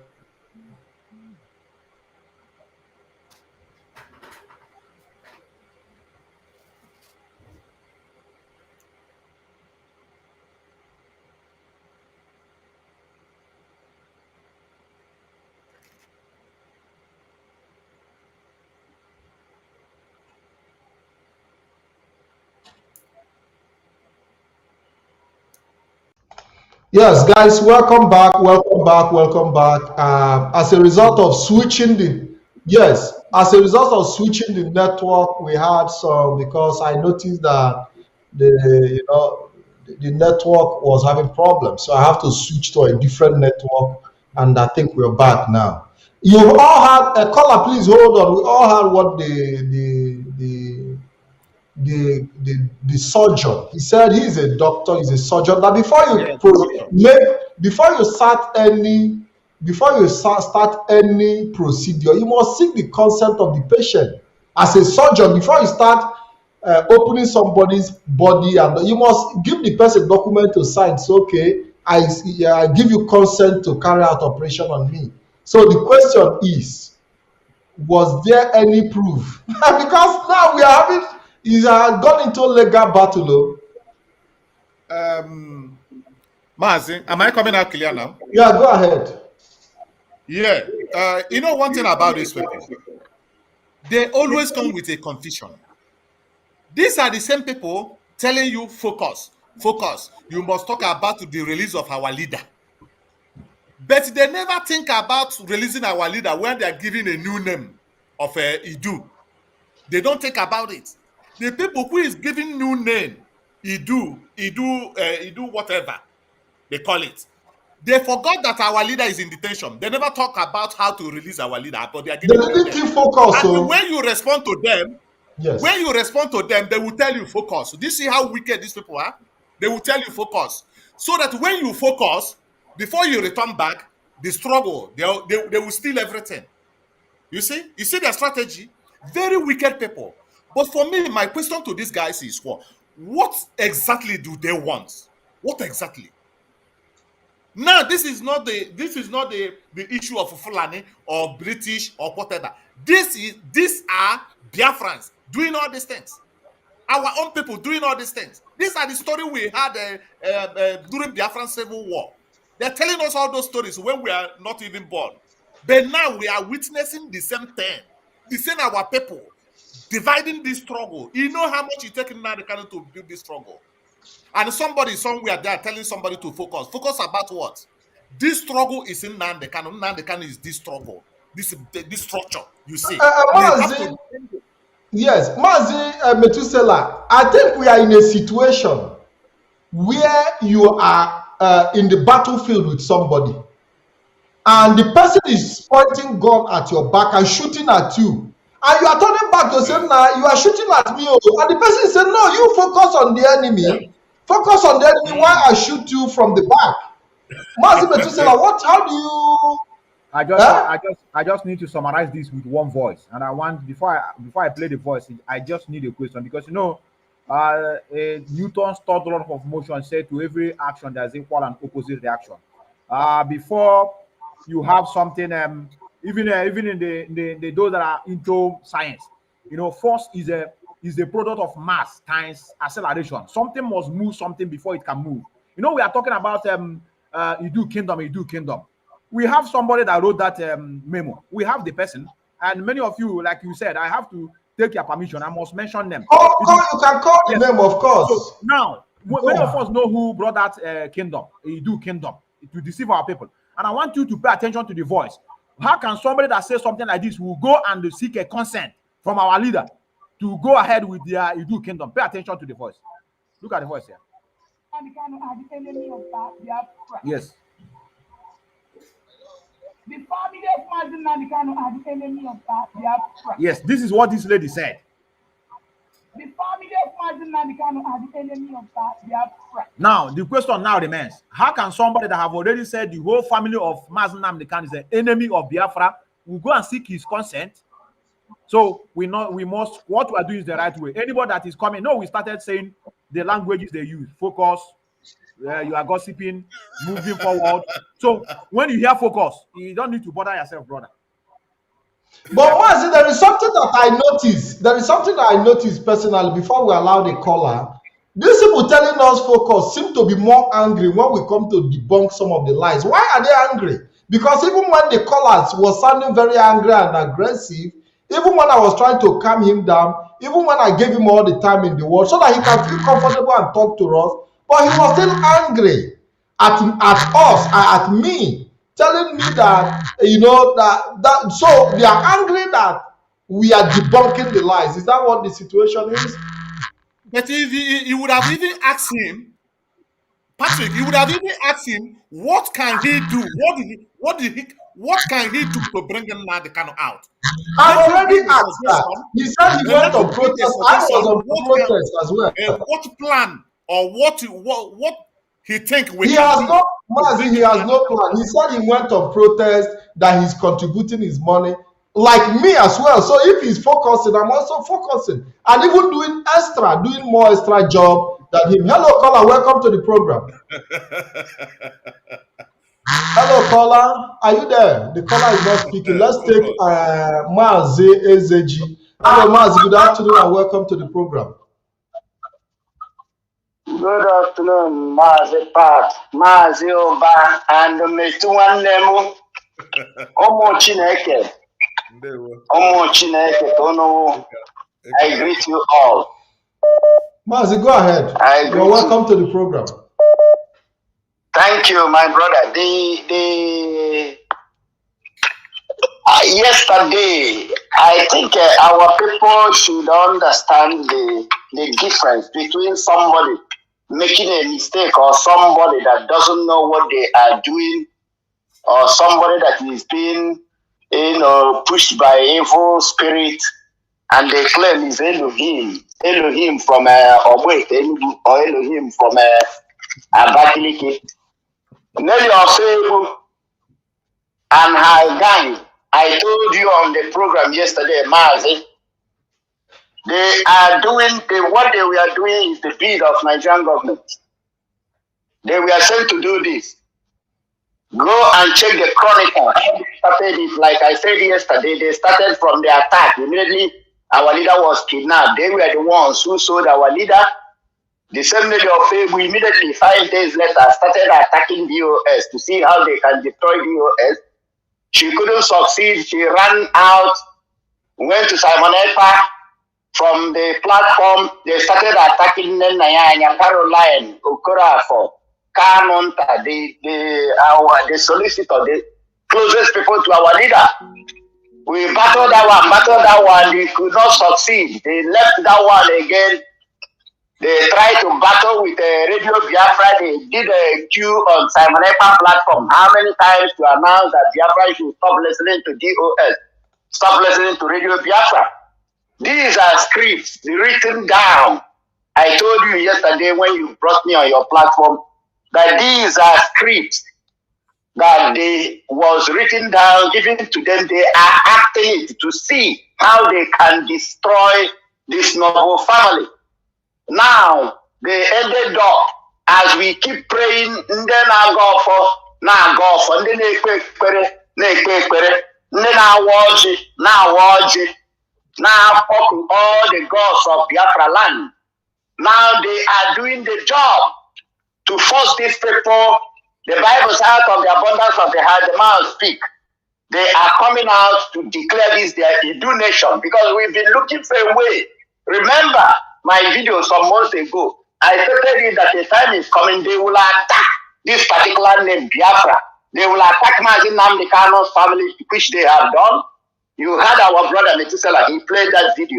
S3: Yes, guys, welcome back. As a result of switching the network, we had some because I noticed that the network was having problems, so I have to switch to a different network, and I think we're back now. You all had a caller. Please hold on. We all had what the surgeon. He said he's a doctor, he's a surgeon. That before you start any procedure, you must seek the consent of the patient. As a surgeon, before you start opening somebody's body, and you must give the person document to sign. So, okay, I give you consent to carry out operation on me. So the question is, was there any proof? Because now we are having. He's gone into legal battle.
S5: Mazi, am I coming out clear now?
S3: Yeah, go ahead.
S5: Yeah. One thing about these people, they always come with a confusion. These are the same people telling you, focus. You must talk about the release of our leader. But they never think about releasing our leader when they are giving a new name of Idu. They don't think about it. The people who is giving new name, Idu, whatever they call it, they forgot that our leader is in detention. They never talk about how to release our leader, but they are giving new name.
S3: Focus.
S5: And when you respond to them,
S3: yes,
S5: they will tell you focus. Do you see how wicked these people are? They will tell you focus. So that when you focus, before you return back, the struggle, they will steal everything. You see their strategy? Very wicked people. But for me, my question to these guys is what exactly do they want? What exactly? Now, this is not the issue of Fulani or British or whatever. These are Biafrans doing all these things. Our own people doing all these things. These are the story we had during Biafran Civil War. They're telling us all those stories when we are not even born. But now we are witnessing the same thing. The same our people dividing this struggle. You know how much it takes now to build this struggle. And somebody somewhere there telling somebody to focus. Focus about what? This struggle is in Nnamdi Kanu. Nnamdi Kanu is this struggle. This structure, you see.
S3: Mazi, yes, Mazi Methusela, I think we are in a situation where you are in the battlefield with somebody, and the person is pointing gun at your back and shooting at you, and you are turning back to say, "Nah, you are shooting at me," and the person is saying, "No, you focus on the enemy. Focus on the enemy. Why I shoot you from the back?" Mazi Methusela, what? How do you?
S6: I just need to summarize this with one voice, and I want before I play the voice, I just need a question, because Newton's third law of motion said to every action there's equal and opposite reaction. Before you have something, even in the those that are into science, force is a product of mass times acceleration. Something must move something before it can move. We are talking about Idu Kingdom. We have somebody that wrote that memo. We have the person, and many of you, like you said, I have to take your permission. I must mention them.
S3: You can call the name, of course.
S6: So now, many of us know who brought that kingdom, Idu Kingdom, to deceive our people. And I want you to pay attention to the voice. How can somebody that says something like this will go and seek a consent from our leader to go ahead with their Idu Kingdom? Pay attention to the voice. Look at the voice here. Yes.
S16: The family of Mazi Nnamdi Kanu are the enemy of Biafra.
S6: Yes, this is what this lady said.
S16: The family of Mazi Nnamdi Kanu are the enemy of Biafra.
S6: Now, the question now remains, how can somebody that have already said the whole family of Mazi Nnamdi Kanu is the enemy of Biafra will go and seek his consent? So what we are doing is the right way. Anybody that is coming, we started saying the languages they use, focus, you are gossiping, moving forward. So when you hear focus, you don't need to bother yourself, brother.
S3: But Mazi, there is something that I noticed. There is something that I noticed personally before we allow the caller. These people telling us focus seem to be more angry when we come to debunk some of the lies. Why are they angry? Because even when the callers was sounding very angry and aggressive, even when I was trying to calm him down, even when I gave him all the time in the world so that he can feel comfortable and talk to us, but he was still angry at us, at me, telling me that, so they are angry that we are debunking the lies. Is that what the situation is?
S5: But if you would have even asked him, Patrick, you would have even asked him, what can he do? What can he do to bring Nnamdi Kanu out?
S3: I've already asked that. He said he went on protest. I was on protest as well.
S5: What plan or what he think we
S3: he
S5: can
S3: has
S5: do?
S3: no Mazi, he has no plan. He said he went on protest, that he's contributing his money, like me as well. So if he's focusing, I'm also focusing, and even doing more extra job than him. Hello, caller. Welcome to the program. Hello, caller. Are you there? The caller is not speaking. Let's take Mazi Ezeji. Hello, Mazi. Good afternoon and welcome to the program.
S15: Good afternoon, Mazi Pat, Mazi Oba, and Nwanne Methusela. I greet you all.
S3: Mazi, go ahead. You're welcome to the program.
S15: Thank you, my brother. Yesterday, I think our people should understand the difference between somebody making a mistake or somebody that doesn't know what they are doing, or somebody that is being pushed by evil spirit, and they claim is Elohim from Obwe or Elohim from Abakaliki. Nelly Osebo and her gang, I told you on the program yesterday, Mazi, what they were doing is the bid of Nigerian government. They were sent to do this. Go and check the chronicle. They started it, like I said yesterday, they started from the attack. Immediately, our leader was kidnapped. They were the ones who sold our leader. The same lady of Fabu immediately 5 days later started attacking DOS to see how they can destroy DOS. She couldn't succeed. She ran out, went to Simon Ekpa. From the platform, they started attacking Nanya, Caroline, Okorafo, Kanonta, the solicitor, the closest people to our leader. We battled that one, they could not succeed. They left that one again. They tried to battle with Radio Biafra. They did a queue on Simon Ekpa platform. How many times to announce that Biafra should stop listening to DOS, stop listening to Radio Biafra? These are scripts written down. I told you yesterday when you brought me on your platform that these are scripts that they was written down, given to them. They are acting it to see how they can destroy this noble family. Now, they ended up, as we keep praying, and then I go for, and then they now fucking all the gods of Biafra land. Now they are doing the job to force these people. The Bible says, out of the abundance of the heart, the mouth speak. They are coming out to declare this their Idu nation because we've been looking for a way. Remember my video some months ago. I stated it that the time is coming. They will attack this particular name, Biafra. They will attack Mazi Nnamdi Kanu's family, which they have done. You heard our brother Methusela, he played that video.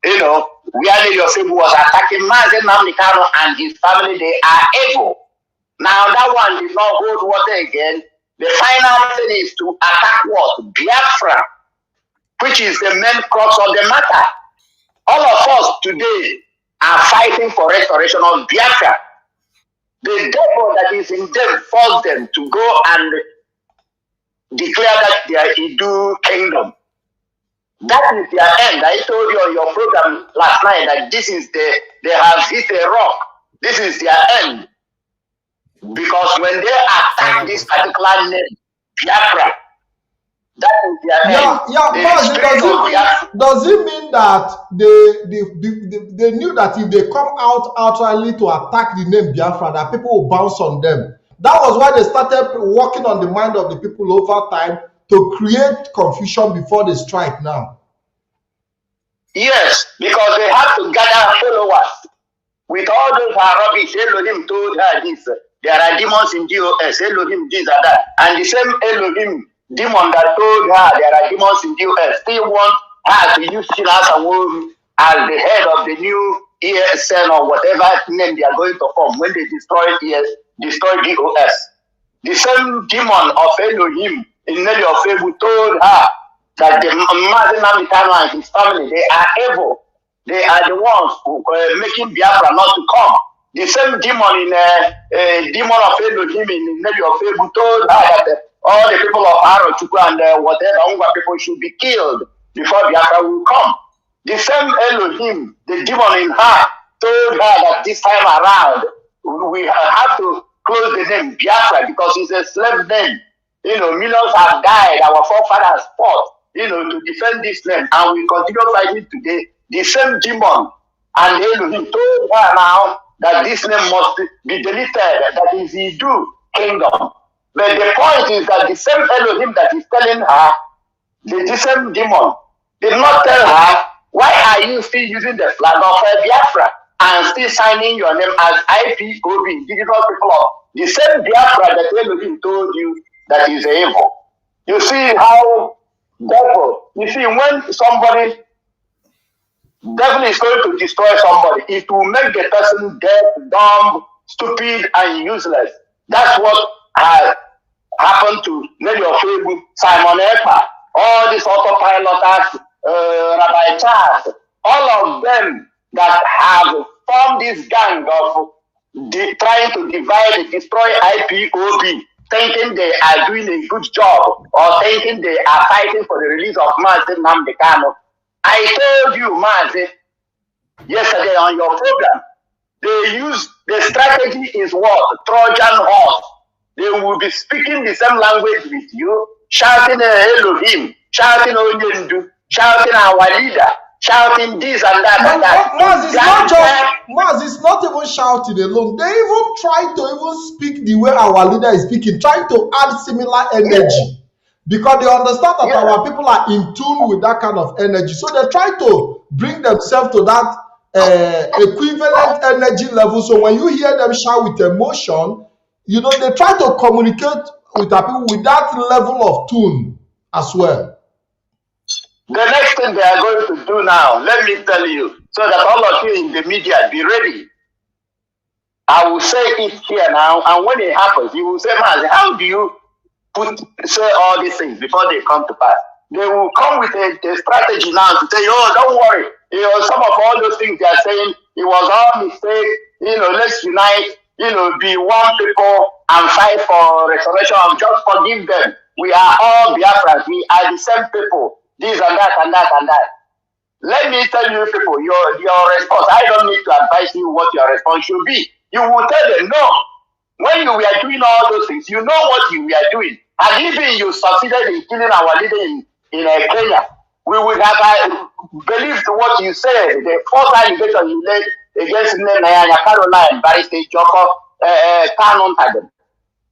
S15: You know, where Yosebu was attacking Mazi Nnamdi Kanu and his family, they are evil. Now that one did not hold water again. The final thing is to attack what? Biafra, which is the main crux of the matter. All of us today are fighting for restoration of Biafra. The devil that is in them forced them to go and declare that they are Idu kingdom. That is their end. I told you on your program last night that this is they have hit a rock. This is their end. Because when they attack this particular name, Biafra, that is their end.
S3: Yeah, does it mean that they knew that if they come out outrightly to attack the name Biafra, that people will bounce on them? That was why they started working on the mind of the people over time to create confusion before the strike now.
S15: Yes, because they have to gather followers. With all those rubbish, Elohim told her this. There are demons in DOS, Elohim this and that. And the same Elohim demon that told her there are demons in DOS still want her to use Silas and Wom as the head of the new ESN or whatever name they are going to form when they destroy DOS. The same demon of Elohim in Nelly of Fabu told her that the Mazi Nnamdi Kanu and his family, they are evil. They are the ones who are making Biafra not to come. The same demon in demon of Elohim in Nelly of Fabu told her that all the people of Arochukwu and whatever Ungwa people should be killed before Biafra will come. The same Elohim, the demon in her, told her that this time around we have to close the name Biafra because it's a slave name. You know, millions have died, our forefathers fought, you know, to defend this name, and we continue fighting today. The same demon and Elohim told her now that this name must be deleted, that is Idu kingdom. But the point is that the same Elohim that is telling her, the same demon, did not tell her, why are you still using the flag of Biafra and still signing your name as IPOB, individual people of the same Biafra that Elohim told you that is evil. You see how devil, you see when somebody, devil is going to destroy somebody, it will make the person deaf, dumb, stupid, and useless. That's what has happened to Nelly Ofebu, Simon Ekpa, all these autopiloters, Rabbi Charles, all of them that have formed this gang of trying to divide and destroy IPOB, thinking they are doing a good job or thinking they are fighting for the release of Mazi Nnamdi Kanu. I told you, Mazi, yesterday on your program, they use the strategy is what? Trojan horse.
S18: They will be speaking the same language with you, shouting Elohim, shouting Onyendu, shouting our leader, shouting this and that and that.
S3: Maz, it's not even shouting alone. They even try to even speak the way our leader is speaking, trying to add similar energy. Because they understand that our people are in tune with that kind of energy. So they try to bring themselves to that equivalent energy level. So when you hear them shout with emotion, you know, they try to communicate with our people with that level of tune as well.
S18: The next thing they are going to do now, let me tell you, so that all of you in the media be ready. I will say it here now, and when it happens, you will say, Mazi, how do you say all these things before they come to pass? They will come with a strategy now to say, oh, don't worry. You know, some of all those things they are saying, it was all mistake. You know, let's unite. You know, be one people and fight for restoration. Just forgive them. We are all Biafrans. We are the same people. This and that and that and that. Let me tell you people, your response. I don't need to advise you what your response should be. You will tell them, no. When you were doing all those things, you know what you were doing. And even you succeeded in killing our leader in Kenya, we would have believed what you said. The false allegation you laid against Nayanya Caroline, Barrister Joko, Canon Tadem.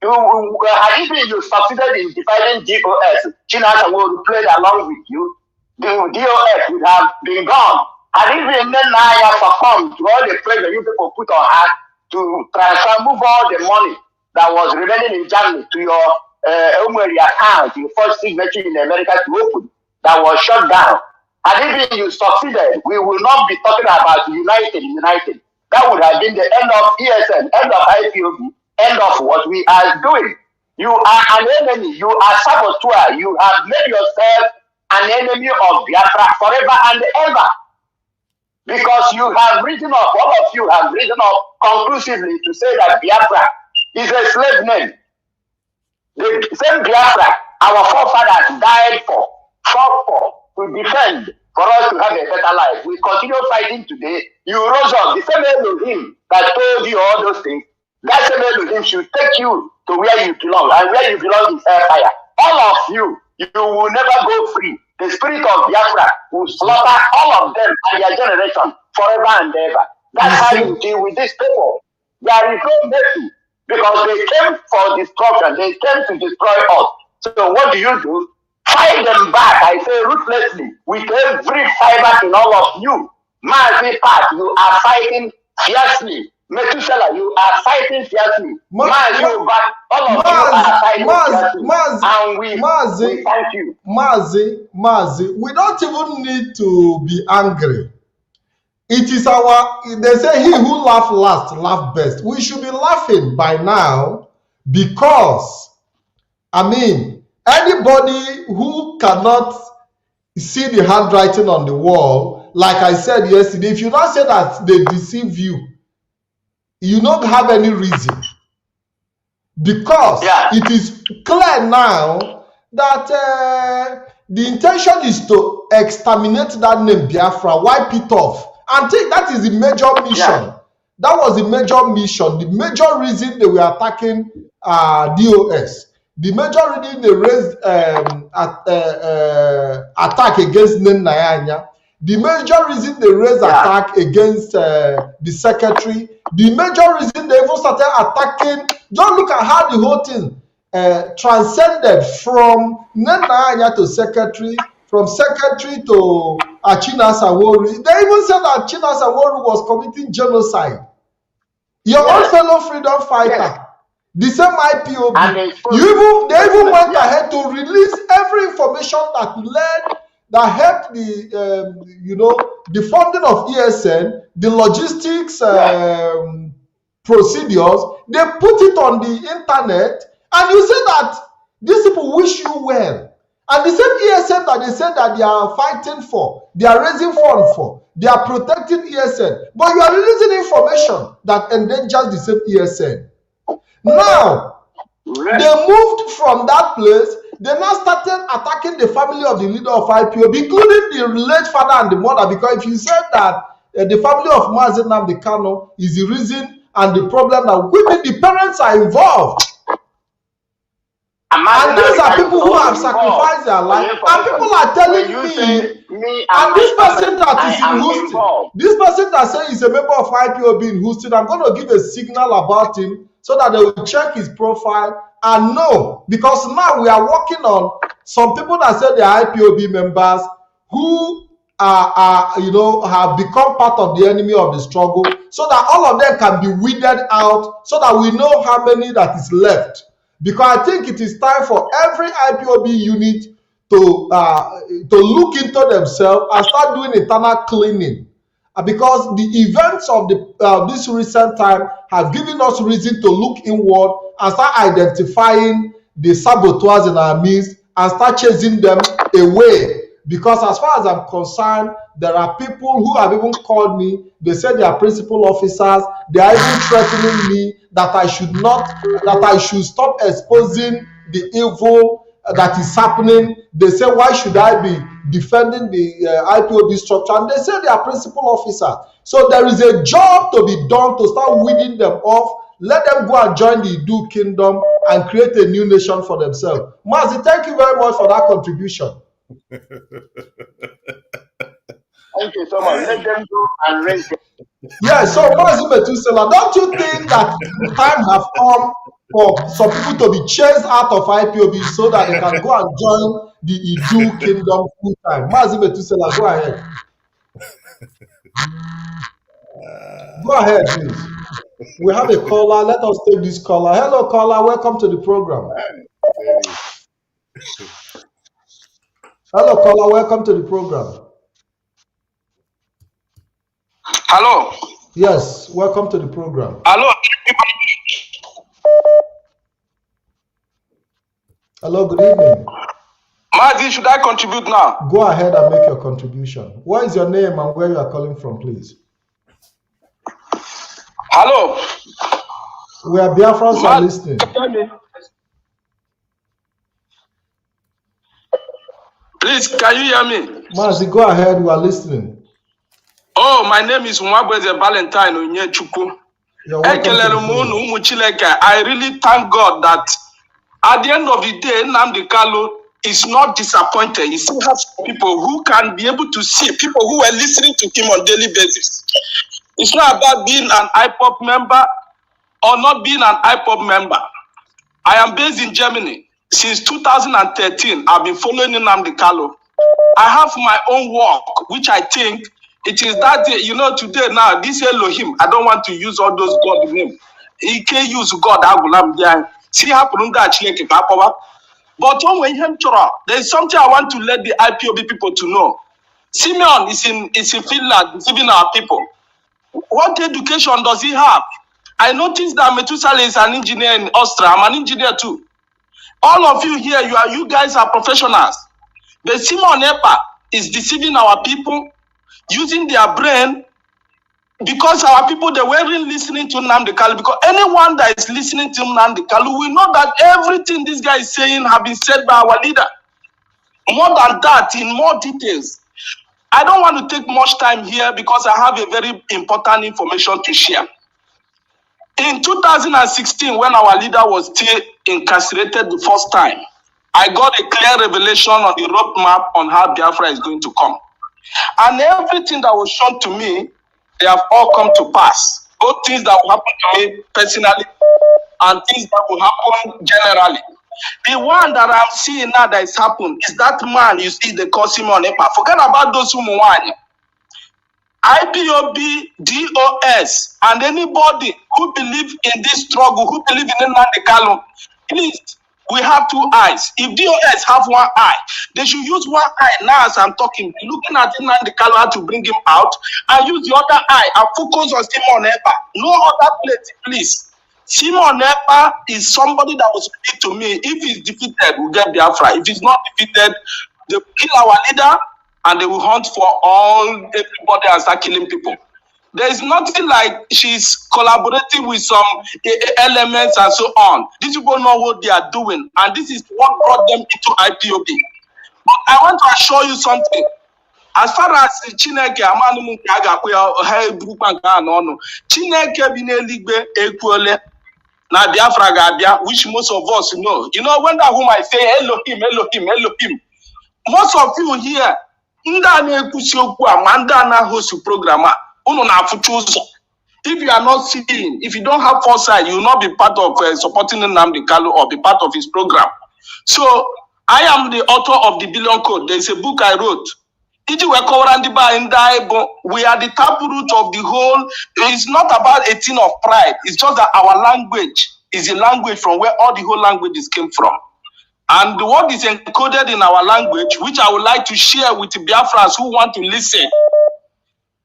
S18: Even you succeeded in dividing DOS, Chinasa would played along with you. The DOS would have been gone. And even then Naya succumbed to all the pressure you people put on her to transfer, move all the money that was remaining in Germany to your account, your first signature in America to open, that was shut down. And even you succeeded, we will not be talking about united. That would have been the end of ESN, end of IPOB, end of what we are doing. You are an enemy, you are saboteur, you have made yourself an enemy of Biafra forever and ever. Because you have written up, all of you have written up conclusively to say that Biafra is a slave name. The same Biafra our forefathers died for, fought for, to defend, for us to have a better life. We continue fighting today. You rose up, the same Elohim that told you all those things, that same Elohim should take you to where you belong, and where you belong is hellfire. All of you, you will never go free. The spirit of Biafra will slaughter all of them and their generation forever and ever. That's how you deal with these people. There is no mercy, because they came for destruction. They came to destroy us. So what do? Fight them back, I say ruthlessly, with every fiber in all of you. Mazi Pat, you are fighting fiercely. Methusela, you are fighting fiercely. Mazi, all of you are fighting fiercely. And we thank you.
S3: Mazi, we don't even need to be angry. It is they say he who laughs last, laughs best. We should be laughing by now, because, I mean, anybody who cannot see the handwriting on the wall, like I said yesterday, if you not say that they deceive you, you don't have any reason. Because it is clear now that the intention is to exterminate that name Biafra, wipe it off. And think that is the major mission. That was the major mission. The major reason they were attacking DOS. The major reason they raised attack against Nayanya. The major reason they raised attack against the secretary. The major reason they even started attacking. Don't look at how the whole thing transcended from Nayanya to secretary, from secretary to Achina Sawori. They even said that Achina Sawori was committing genocide. Your own fellow freedom fighter, the same IPOB. They even went ahead to release every information that helped the funding of ESN, the logistics procedures. They put it on the internet, and you say that these people wish you well. And the same ESN that they said that they are fighting for, they are raising funds for, they are protecting ESN. But you are releasing information that endangers the same ESN. Now, they moved from that place. They now started attacking the family of the leader of IPOB, including the late father and the mother. Because if you said that the family of Mazi Nnamdi Kanu is the reason and the problem that women, the parents are involved. And these are people who have sacrificed their life. And people are telling me, and this person that is in Houston, this person that says he's a member of IPOB in Houston, I'm going to give a signal about him so that they will check his profile and know. Because now we are working on some people that say they are IPOB members who have become part of the enemy of the struggle, so that all of them can be weeded out, so that we know how many that is left. Because I think it is time for every IPOB unit to look into themselves and start doing internal cleaning. Because the events of this recent time have given us reason to look inward and start identifying the saboteurs in our midst and start chasing them away. Because as far as I'm concerned, there are people who have even called me. They said they are principal officers. They are even threatening me that I should stop exposing the evil that is happening. They say, why should I be defending the IPOB structure? And they say they are principal officers. So there is a job to be done to start weeding them off. Let them go and join the Idu kingdom and create a new nation for themselves. Mazi, thank you very much for that contribution.
S18: Thank you so much. Let them go and raise them.
S3: Yeah, so Nwanne Methusela, don't you think that the time has come for some people to be chased out of IPOB so that they can go and join the Idu kingdom full time? Nwanne Methusela, go ahead. Go ahead, please. We have a caller. Let us take this caller. Hello, caller. Welcome to the program. Hello, caller. Welcome to the program.
S19: Hello.
S3: Yes, welcome to the program.
S19: Hello.
S3: Hello, good evening.
S19: Mazi, should I contribute now?
S3: Go ahead and make your contribution. What is your name and where you are calling from, please?
S19: Hello.
S3: We are Biafrans are listening.
S19: Please, can you hear me?
S3: Mazi, go ahead. We are listening.
S19: Oh, my name is Mwabweze Valentine Onyechukwu. I really thank God that at the end of the day, Nnamdi Kanu is not disappointed. He still has people who can be able to see, people who are listening to him on a daily basis. It's not about being an IPOB member or not being an IPOB member. I am based in Germany. Since 2013, I've been following Nnamdi Kanu. I have my own work, which I think it is that, today now, this Elohim, I don't want to use all those God names. He can't use God. See how but there's something I want to let the IPOB people to know. Simeon is in Finland deceiving our people. What education does he have? I noticed that Methusela is an engineer in Austria. I'm an engineer too. All of you here, you guys are professionals. But Simon Epa is deceiving our people, using their brain, because our people, they weren't listening to Nnamdi Kanu. Because anyone that is listening to Nnamdi Kanu, we know that everything this guy is saying has been said by our leader. More than that, in more details. I don't want to take much time here because I have a very important information to share. In 2016, when our leader was still incarcerated the first time, I got a clear revelation on the roadmap on how Biafra is going to come. And everything that was shown to me, they have all come to pass. Both things that will happen to me personally and things that will happen generally. The one that I'm seeing now that is happening is that man you see, they call Simon Epa. Forget about those who want. IPOB, DOS, and anybody who believe in this struggle, who believe in Nnamdi Kanu, please, we have two eyes. If DOS have one eye, they should use one eye now as I'm talking, looking at Nnamdi Kanu to bring him out, and use the other eye and focus on Simon Epa. No other place, please. Simon Epa is somebody that was speak to me. If he's defeated, we'll get Biafra. If he's not defeated, they will kill our leader and they will hunt for everybody and start killing people. There is nothing like she's collaborating with some elements and so on. These people know what they are doing, and this is what brought them into IPOB. But I want to assure you something. As far as Chineke, Chineke bi n'eluigwe ekwuole. na Biafra ga-abịa, which most of us know. You know, when that woman say Elohim, Elohim, Elohim, most of you here, ndị a na-ekwusi okwu a ma ndị a na-host program a, unu na-afụcha ụzọ. If you are not seeing, if you don't have foresight, you will not be part of supporting Nnamdi Kanu or be part of his program. So I am the author of the Billion Code. There is a book I wrote. We are the taproot of the whole. It's not about a thing of pride. It's just that our language is a language from where all the whole languages came from. And what is encoded in our language, which I would like to share with the Biafrans who want to listen.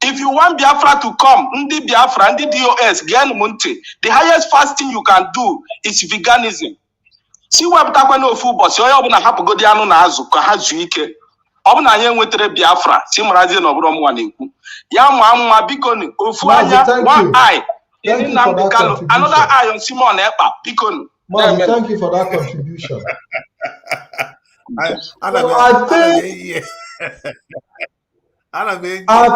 S19: If you want Biafra to come, Ndi Biafra, Ndi DOS, the highest fasting you can do is veganism. See what happened to food, but you have to go down na azu ka ha zu ike. Obuna anye nwetere Biafra, si marazi na oburo mwa na-ekwu. Ya mwa biko ni ofu anya, one eye. Another eye on Simon Ekpa, biko ni.
S3: Mazi, thank you for that contribution. I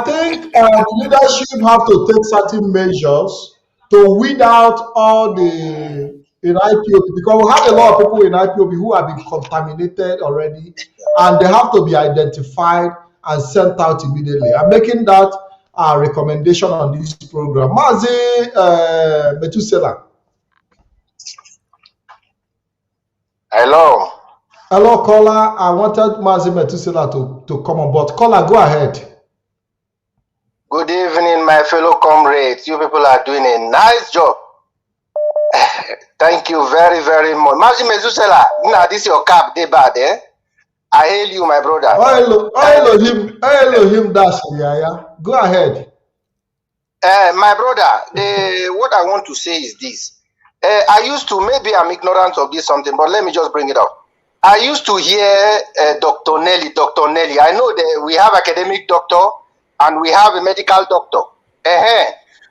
S3: think leadership have to take certain measures to weed out all the in IPOB, because we have a lot of people in IPOB who have been contaminated already, and they have to be identified and sent out immediately. I'm making that recommendation on this program. Mazi Methusela.
S20: Hello.
S3: Hello, caller. I wanted Mazi Methusela to come on board. Caller, go ahead.
S20: Good evening, my fellow comrades. You people are doing a nice job. Thank you very, very much. Mazi Methusela, now this is your cap, they bad, eh? I hail you, my brother. Elohim
S3: dash, yeah. Go ahead.
S20: My brother, what I want to say is this. I used to, maybe I'm ignorant of this something, but let me just bring it up. I used to hear Dr. Nelly. I know that we have academic doctor and we have a medical doctor.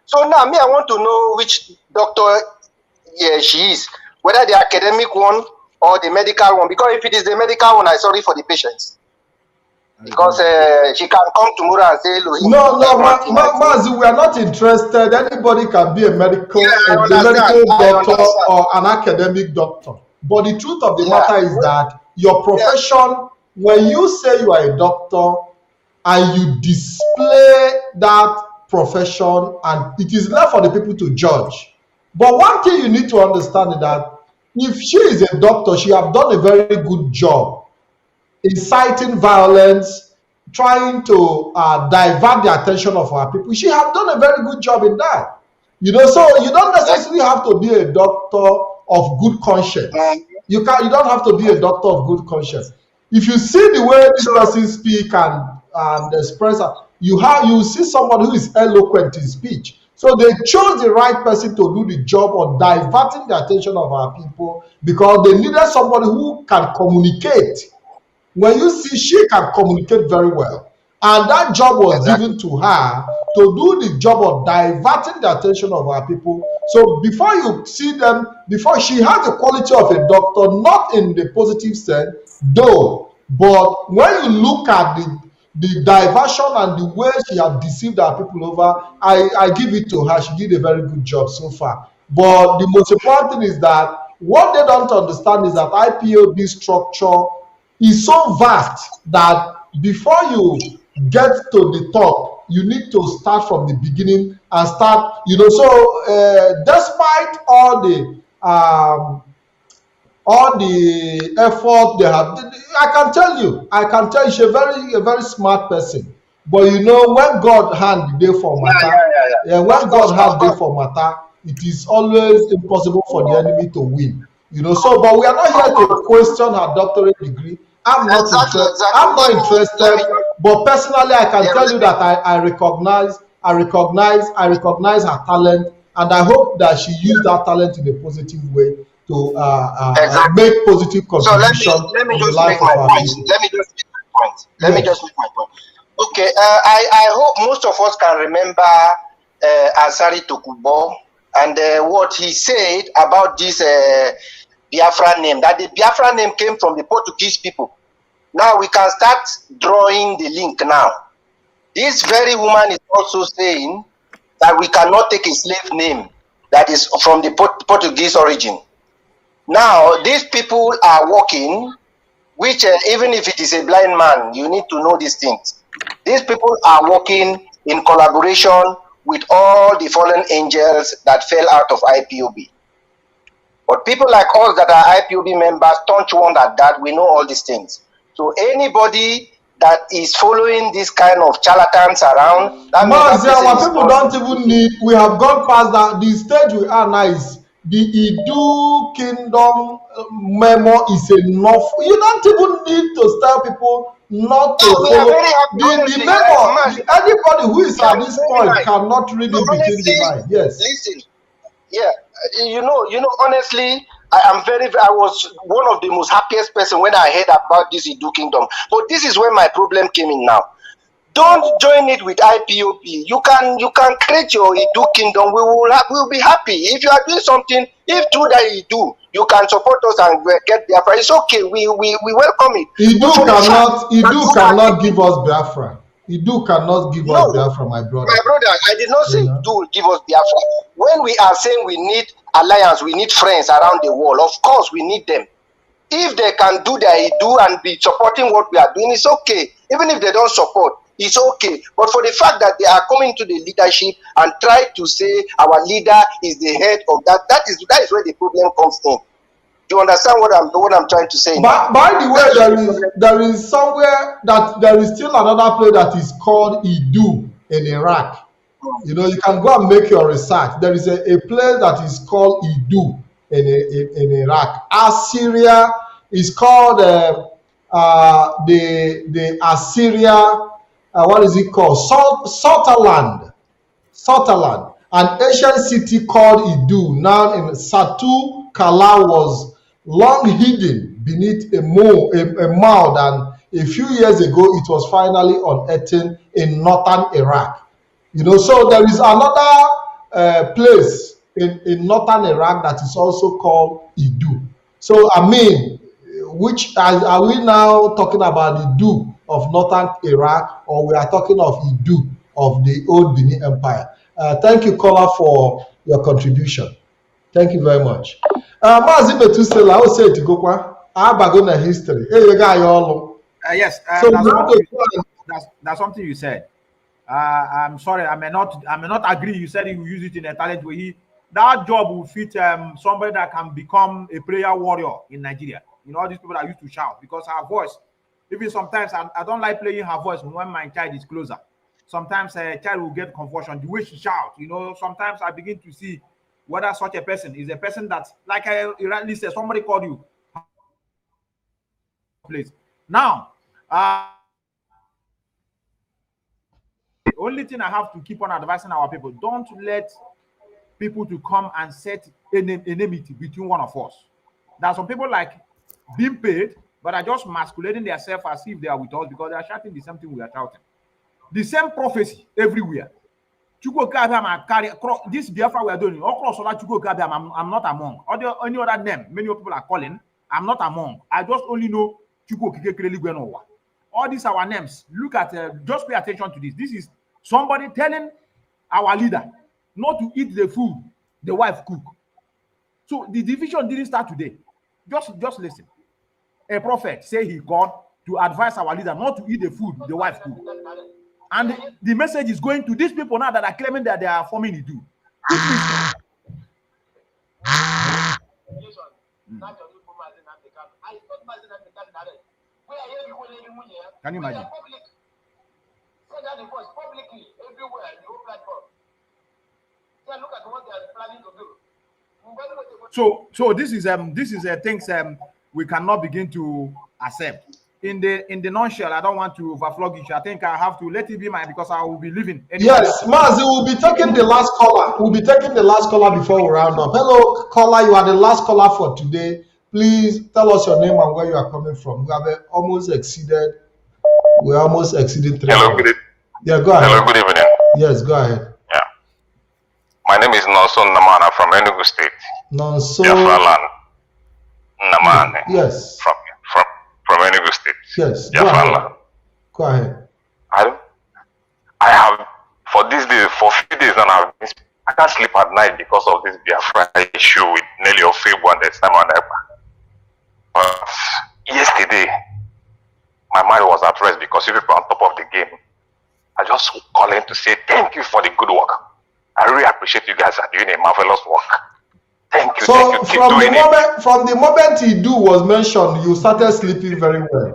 S20: So now me, I want to know which doctor she is, whether the academic one or the medical one. Because if it is the medical one, I'm sorry for the patients. Because she can come tomorrow and say,
S3: no, Mazi, we are not interested. Anybody can be a medical doctor or an academic doctor. But the truth of the matter is that your profession, when you say you are a doctor and you display that profession, and it is left for the people to judge. But one thing you need to understand is that if she is a doctor, she has done a very good job inciting violence, trying to divert the attention of our people. She has done a very good job in that. You know, so you don't necessarily have to be a doctor of good conscience. You don't have to be a doctor of good conscience. If you see the way this person speak and express, you see someone who is eloquent in speech. So they chose the right person to do the job of diverting the attention of our people, because they needed somebody who can communicate. When you see, she can communicate very well. And that job was given to her to do the job of diverting the attention of our people. So before you see them, before she has the quality of a doctor, not in the positive sense, though, but when you look at the diversion and the way she has deceived our people over, I give it to her. She did a very good job so far. But the most important thing is that what they don't understand is that IPOB structure is so vast that before you get to the top, you need to start from the beginning and start, you know. So despite all the effort they have, I can tell you, she's a very smart person. But you know, when God hand the day for matter, when God has day for matter, it is always impossible for the enemy to win. You know, so but we are not here to question her doctorate degree. I'm not interested. But personally, I can tell you that I recognize her talent, and I hope that she used that talent in a positive way to make positive contribution to the life of our people.
S20: Let me just make my point. Okay, I hope most of us can remember Ansari Tokubo and what he said about this Biafra name, that the Biafra name came from the Portuguese people. Now we can start drawing the link now. This very woman is also saying that we cannot take a slave name that is from the Portuguese origin. Now, these people are working, which even if it is a blind man, you need to know these things. These people are working in collaboration with all the fallen angels that fell out of IPOB. But people like us that are IPOB members, don't want that we know all these things. So anybody that is following this kind of charlatans around, that means that
S3: our people don't even need, we have gone past that. The stage we are now is the Idu Kingdom memo is enough. You don't even need to tell people not to follow. The memo, anybody who is at this point cannot read it between the lines. Yes.
S20: Listen, yeah, you know, honestly, I was one of the most happiest person when I heard about this Idu Kingdom. But this is where my problem came in now. Don't join it with IPOP. You can create your Idu Kingdom. We'll be happy. If you are doing something, if do that you do, you can support us and get Biafra. It's okay. We welcome it.
S3: Idu cannot give us Biafra. Idu cannot give us Biafra, my brother.
S20: My brother, I did not say Idu will give us Biafra. When we are saying we need alliance, we need friends around the world, of course we need them. If they can do their Idu and be supporting what we are doing, it's okay. Even if they don't support, it's okay. But for the fact that they are coming to the leadership and try to say our leader is the head of that is where the problem comes in. Do you understand what I'm trying to say?
S3: But by the way, there is somewhere that there is still another place that is called Idu in Iraq. You know, you can go and make your research. There is a place that is called Idu in Iraq. Assyria is called the Assyria. What is it called? Sutherland. An ancient city called Idu, now in Satu Kala, was long hidden beneath a mound, and a few years ago it was finally unearthed in northern Iraq. You know, so there is another place in northern Iraq that is also called Idu. So I mean, which are we now talking about Idu of northern Iraq, or we are talking of Idu of the old Benin Empire? Thank you, Kola, for your contribution. Thank you very much. Mazi Methusela, I will say to go kwa. Abagona history. Hey, you got your
S6: yes.
S3: So
S6: that's something you said. I'm sorry, I may not agree. You said you use it in a talent way. That job will fit somebody that can become a prayer warrior in Nigeria. You know, all these people that used to shout, because her voice, even sometimes I don't like playing her voice when my child is closer. Sometimes a child will get confusion the way she shouts. You know, sometimes I begin to see whether such a person is a person that, like I rightly said, somebody called you. Please. Now, the only thing I have to keep on advising our people: don't let people to come and set enmity between one of us. There are some people like being paid, but are just masquerading themselves as if they are with us because they are shouting the same thing we are shouting. The same prophecy everywhere. This Biafra we are doing, I'm not among. Any other name, many people are calling, I'm not among. I just only know all these are our names. Look at, just pay attention to this. This is somebody telling our leader not to eat the food the wife cook. So the division didn't start today. Just listen. A prophet say he called to advise our leader not to eat the food the wife cook. And the message is going to these people now that are claiming that they are forming Idu. Can you imagine? So this is things we cannot begin to accept. In the nutshell, I don't want to overflog it. I think I have to let it be mine because I will be leaving.
S3: Yes, Mazi, we'll be taking the last caller. We'll be taking the last caller before we round up. Hello, caller. You are the last caller for today. Please tell us your name and where you are coming from. We have almost exceeded. We're almost exceeding 3
S21: Hello,
S3: hours.
S21: good evening.
S3: Yeah, go ahead.
S21: Hello, good evening.
S3: Yes, go ahead.
S21: Yeah. My name is Nonso Namana from Enugu State.
S3: Nonso.
S21: Biafra land. Namane.
S3: Yes.
S21: From Enugu State.
S3: Yes.
S21: Biafra land.
S3: Go ahead.
S21: I have for this day, for a few days now, I can't sleep at night because of this Biafra issue with Nelly Ofebu and Simon Ekpa. But yesterday, my mind was at rest because you people on top of the game. I just calling to say thank you for the good work. I really appreciate you guys are doing a marvelous work. Thank you.
S3: So
S21: thank you. Keep doing it.
S3: from the moment Idu was mentioned, you started sleeping very well.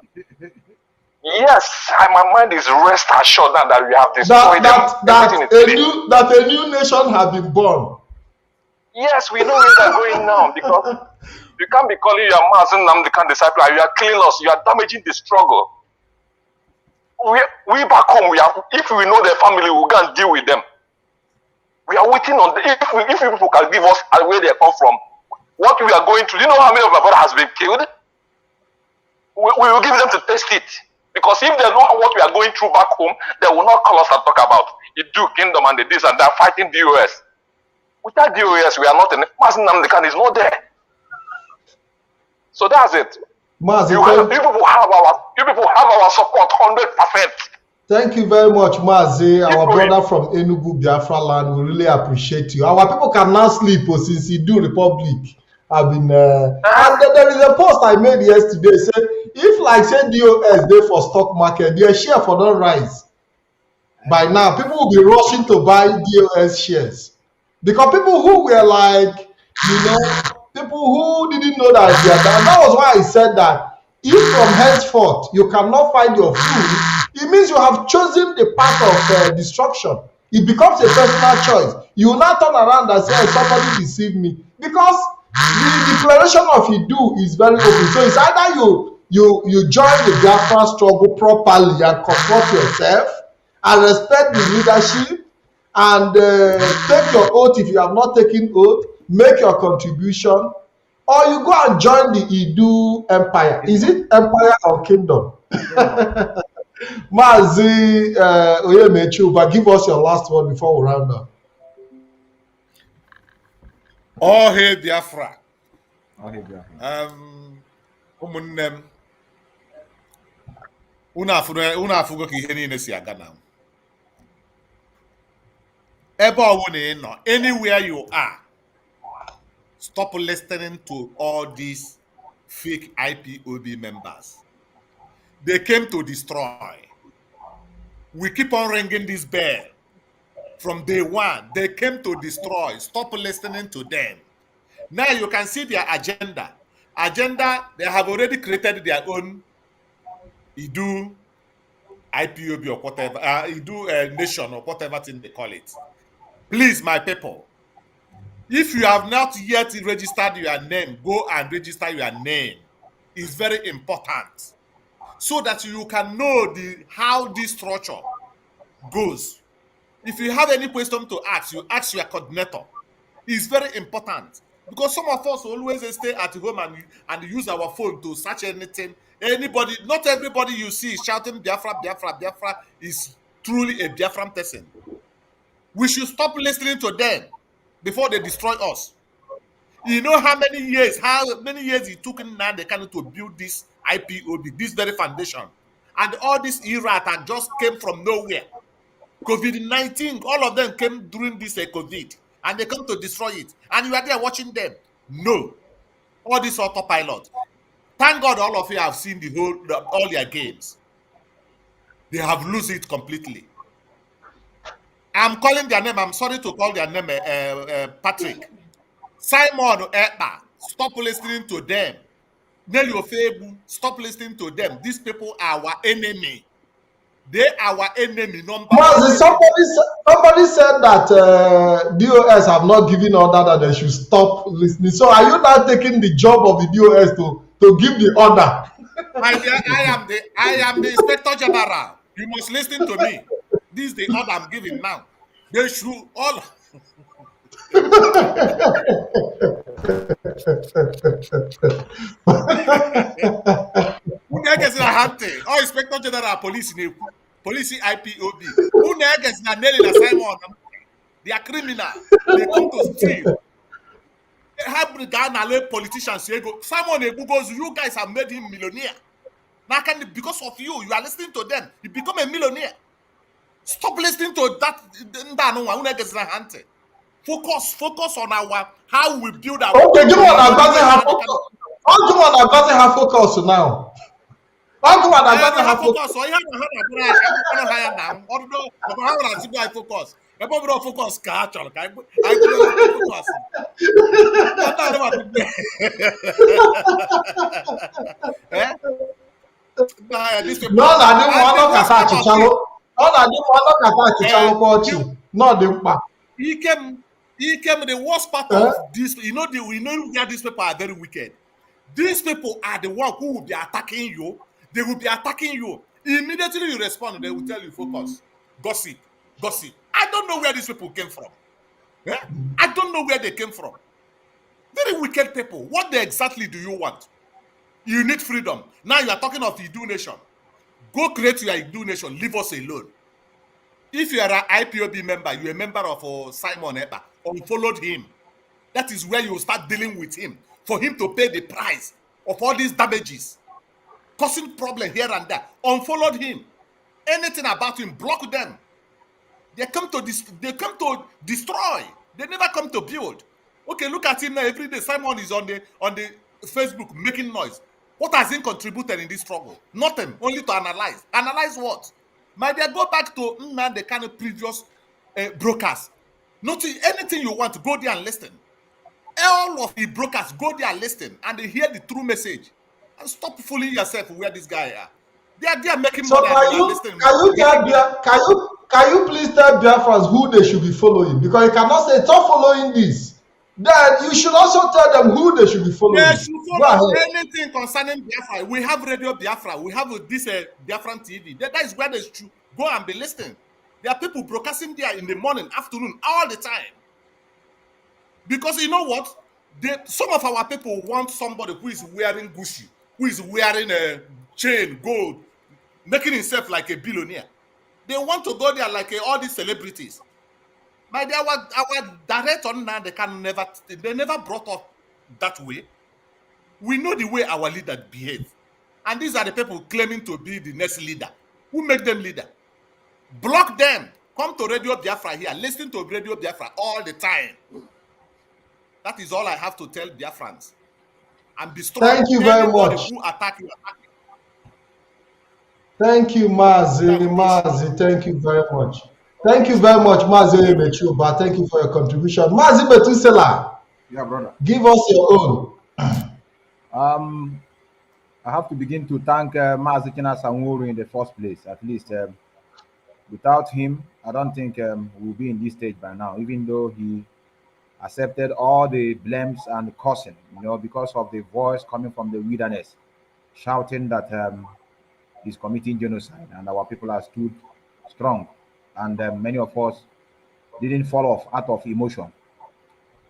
S21: Yes, my mind is rest assured now that we have destroyed
S3: that a new nation has been born.
S21: Yes, we know where they're going now because you can't be calling your Mazi Nnamdi disciple. You are killing us. You are damaging the struggle. We back home. If we know their family, we'll go and deal with them. We are waiting on if people can give us where they come from, what we are going through. You know how many of our brother has been killed? We will give them to test it. Because if they know what we are going through back home, they will not call us and talk about the Duke Kingdom and the this and that fighting DOS. Without DOS, we are not in it. Mazi Nnamdi is not there. So that's it.
S3: Mazi,
S21: you people have our support 100%.
S3: Thank you very much, Mazi, our brother from Enugu, Biafra land. We really appreciate you. Our people can now sleep since Idu Republic have been. And there is a post I made yesterday. Say if like say DOS dey for stock market, their share for don't rise. By now, people will be rushing to buy DOS shares because people who were like, people who didn't know that they are down. That was why I said that if from henceforth you cannot find your food, it means you have chosen the path of destruction. It becomes a personal choice. You will not turn around and say, somebody deceived me. Because the declaration of Idu is very open. So it's either you join the Biafra struggle properly and comfort yourself and respect the leadership and take your oath if you have not taken oath, make your contribution, or you go and join the Idu empire. Is it empire or kingdom? Mazi Onyemaechi, but give us your last word before we round up.
S5: All hail Biafra.
S6: All hail Biafra.
S5: Ụmụnne unu afụgo ka ihe niile si aga na ebe ọbụla ị nọ, anywhere you are, stop listening to all these fake IPOB members. They came to destroy. We keep on ringing this bell from day one. They came to destroy. Stop listening to them. Now you can see their agenda. They have already created their own Idu IPOB or whatever, Idu nation or whatever thing they call it. Please, my people, if you have not yet registered your name, go and register your name. It's very important so that you can know how this structure goes. If you have any question to ask, you ask your coordinator. It's very important because some of us always stay at home and use our phone to search anything. Anybody, not everybody you see is shouting Biafra, Biafra, Biafra is truly a Biafran person. We should stop listening to them before they destroy us. You know how many years it took Nnamdi Kanu to build this IPOB, this very foundation. And all this errata just came from nowhere. COVID-19, all of them came during this COVID. And they come to destroy it. And you are there watching them. No. All this autopilot. Thank God all of you have seen all their games. They have lost it completely. I'm calling their name. I'm sorry to call their name Patrick. Simon Ekpa, stop listening to them. Nelly Ofebu, stop listening to them. These people are our enemy. They are our enemy.
S3: Mazi, somebody said that DOS have not given order that they should stop listening. So are you now taking the job of the DOS to give the order?
S5: My dear, I am the Inspector General. You must listen to me. This is the order I'm giving now. They should all. Oh, Inspector General Police IPOB. Who next na Nelly Simon? They are criminal. They come to steal. They have Ghana politicians say go. Simon goes, you guys have made him millionaire. Now because of you are listening to them, you become a millionaire. Stop listening to that. Focus on our how we build our.
S3: Okay, do you want to have focus? How do you want to have focus now? How do you want to have focus?
S5: So you have to have higher now. Although, how would I see why focus? I put focus catch on. I put focus. This people.
S3: No, I didn't want to catch Chichalo. No, I didn't want to catch Chichalo Kochi. No, the
S5: He came the worst part of this. We know where these people are very wicked. These people are the ones who will be attacking you. They will be attacking you. Immediately you respond, they will tell you focus. Gossip. I don't know where these people came from. I don't know where they came from. Very wicked people. What exactly do you want? You need freedom. Now you are talking of Idu Nation. Go create your Idu Nation. Leave us alone. If you are an IPOB member, you're a member of Simon Epa, unfollowed him. That is where you start dealing with him for him to pay the price of all these damages, causing problem here and there. Unfollowed him. Anything about him, block them. They come to destroy. They never come to build. Okay, look at him now. Every day, Simon is on the Facebook making noise. What has he contributed in this struggle? Nothing. Only to analyze. Analyze what? My dear, go back to the kind of previous brokers. Nothing. Anything you want, go there and listen. All of the brokers go there and listen, and they hear the true message. And stop fooling yourself where this guy are. They are making
S3: so
S5: money.
S3: Can you please tell Biafrans who they should be following? Because you cannot say stop following this. Then you should also tell them who they should be following.
S5: They should follow anything concerning Biafra. We have Radio Biafra. We have this Biafran TV. That is where they should go and be listening. There are people broadcasting there in the morning, afternoon, all the time. Because you know what? Some of our people want somebody who is wearing Gucci, who is wearing a chain, gold, making himself like a billionaire. They want to go there like all these celebrities. My dear, our director now, they never brought up that way. We know the way our leaders behave. And these are the people claiming to be the next leader. Who make them leader? Block them. Come to Radio Biafra here. Listen to Radio Biafra all the time. That is all I have to tell Biafrans. And destroy anybody who attack you.
S3: Thank you, Mazi. Thank you very much. Thank you very much, Mazi Mechuba. Thank you for your contribution. Mazi Methusela.
S6: Yeah, brother.
S3: Give us your own.
S6: I have to begin to thank Mazi Sanwuru in the first place. At least without him, I don't think we'll be in this stage by now, even though he accepted all the blames and cursing, because of the voice coming from the wilderness, shouting that he's committing genocide, and our people are stood strong. And many of us didn't fall off out of emotion.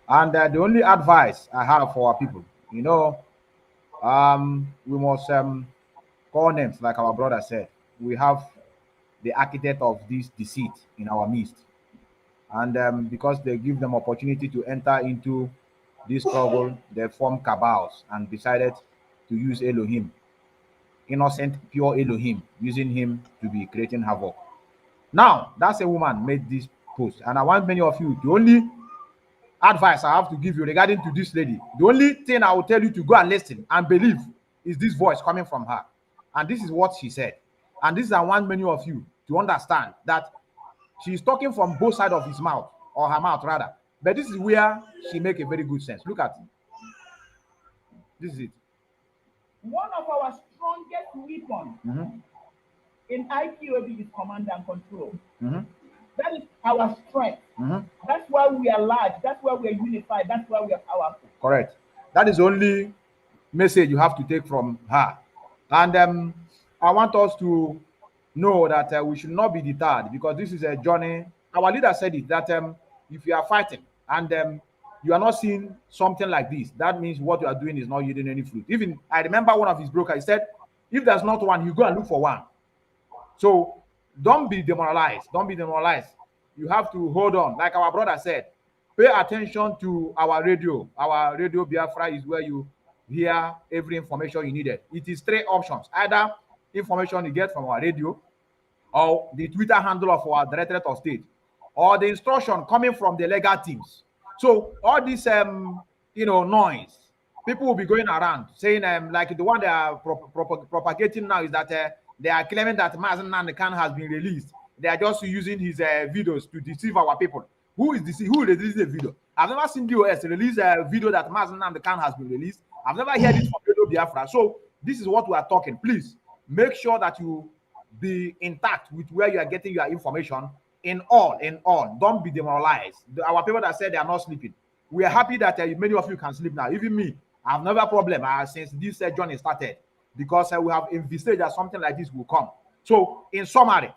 S6: And the only advice I have for our people, we must call names, like our brother said. We have the architect of this deceit in our midst. And because they give them opportunity to enter into this struggle, they form cabals and decided to use Elohim, innocent, pure Elohim, using him to be creating havoc. Now, that's a woman made this post, and I want many of you, the only advice I have to give you regarding to this lady, the only thing I will tell you to go and listen and believe is this voice coming from her. And this is what she said. And this is I want many of you to understand that she's talking from both sides of his mouth, or her mouth rather. But this is where she make a very good sense. Look at it. This is it.
S16: One of our strongest weapons in IPOB is command and control. That is our strength. That's why we are large. That's why we are unified. That's why we are powerful.
S6: Correct. That is the only message you have to take from her. And I want us to know that we should not be deterred, because this is a journey. Our leader said it, that if you are fighting and you are not seeing something like this, that means what you are doing is not yielding any fruit. Even I remember one of his brokers, he said, if there's not one, you go and look for one. So don't be demoralized. Don't be demoralized. You have to hold on. Like our brother said, pay attention to our radio. Our Radio Biafra is where you hear every information you needed. It is 3 options. Either information you get from our radio, or the Twitter handle of our Directorate of State. or the instruction coming from the legal teams. So all this noise, people will be going around saying like the one they are propagating now is that they are claiming that Mazi Nnamdi Kanu has been released. They are just using his videos to deceive our people. Who released the video? I've never seen DOS release a video that Mazi Nnamdi Kanu has been released. I've never heard it from Radio Biafra. So this is what we are talking. Please make sure that you be intact with where you are getting your information. In all, don't be demoralized. Our people that said they are not sleeping, we are happy that many of you can sleep now. Even me, I have never problem since this journey started, because we have envisaged that something like this will come. So in summary,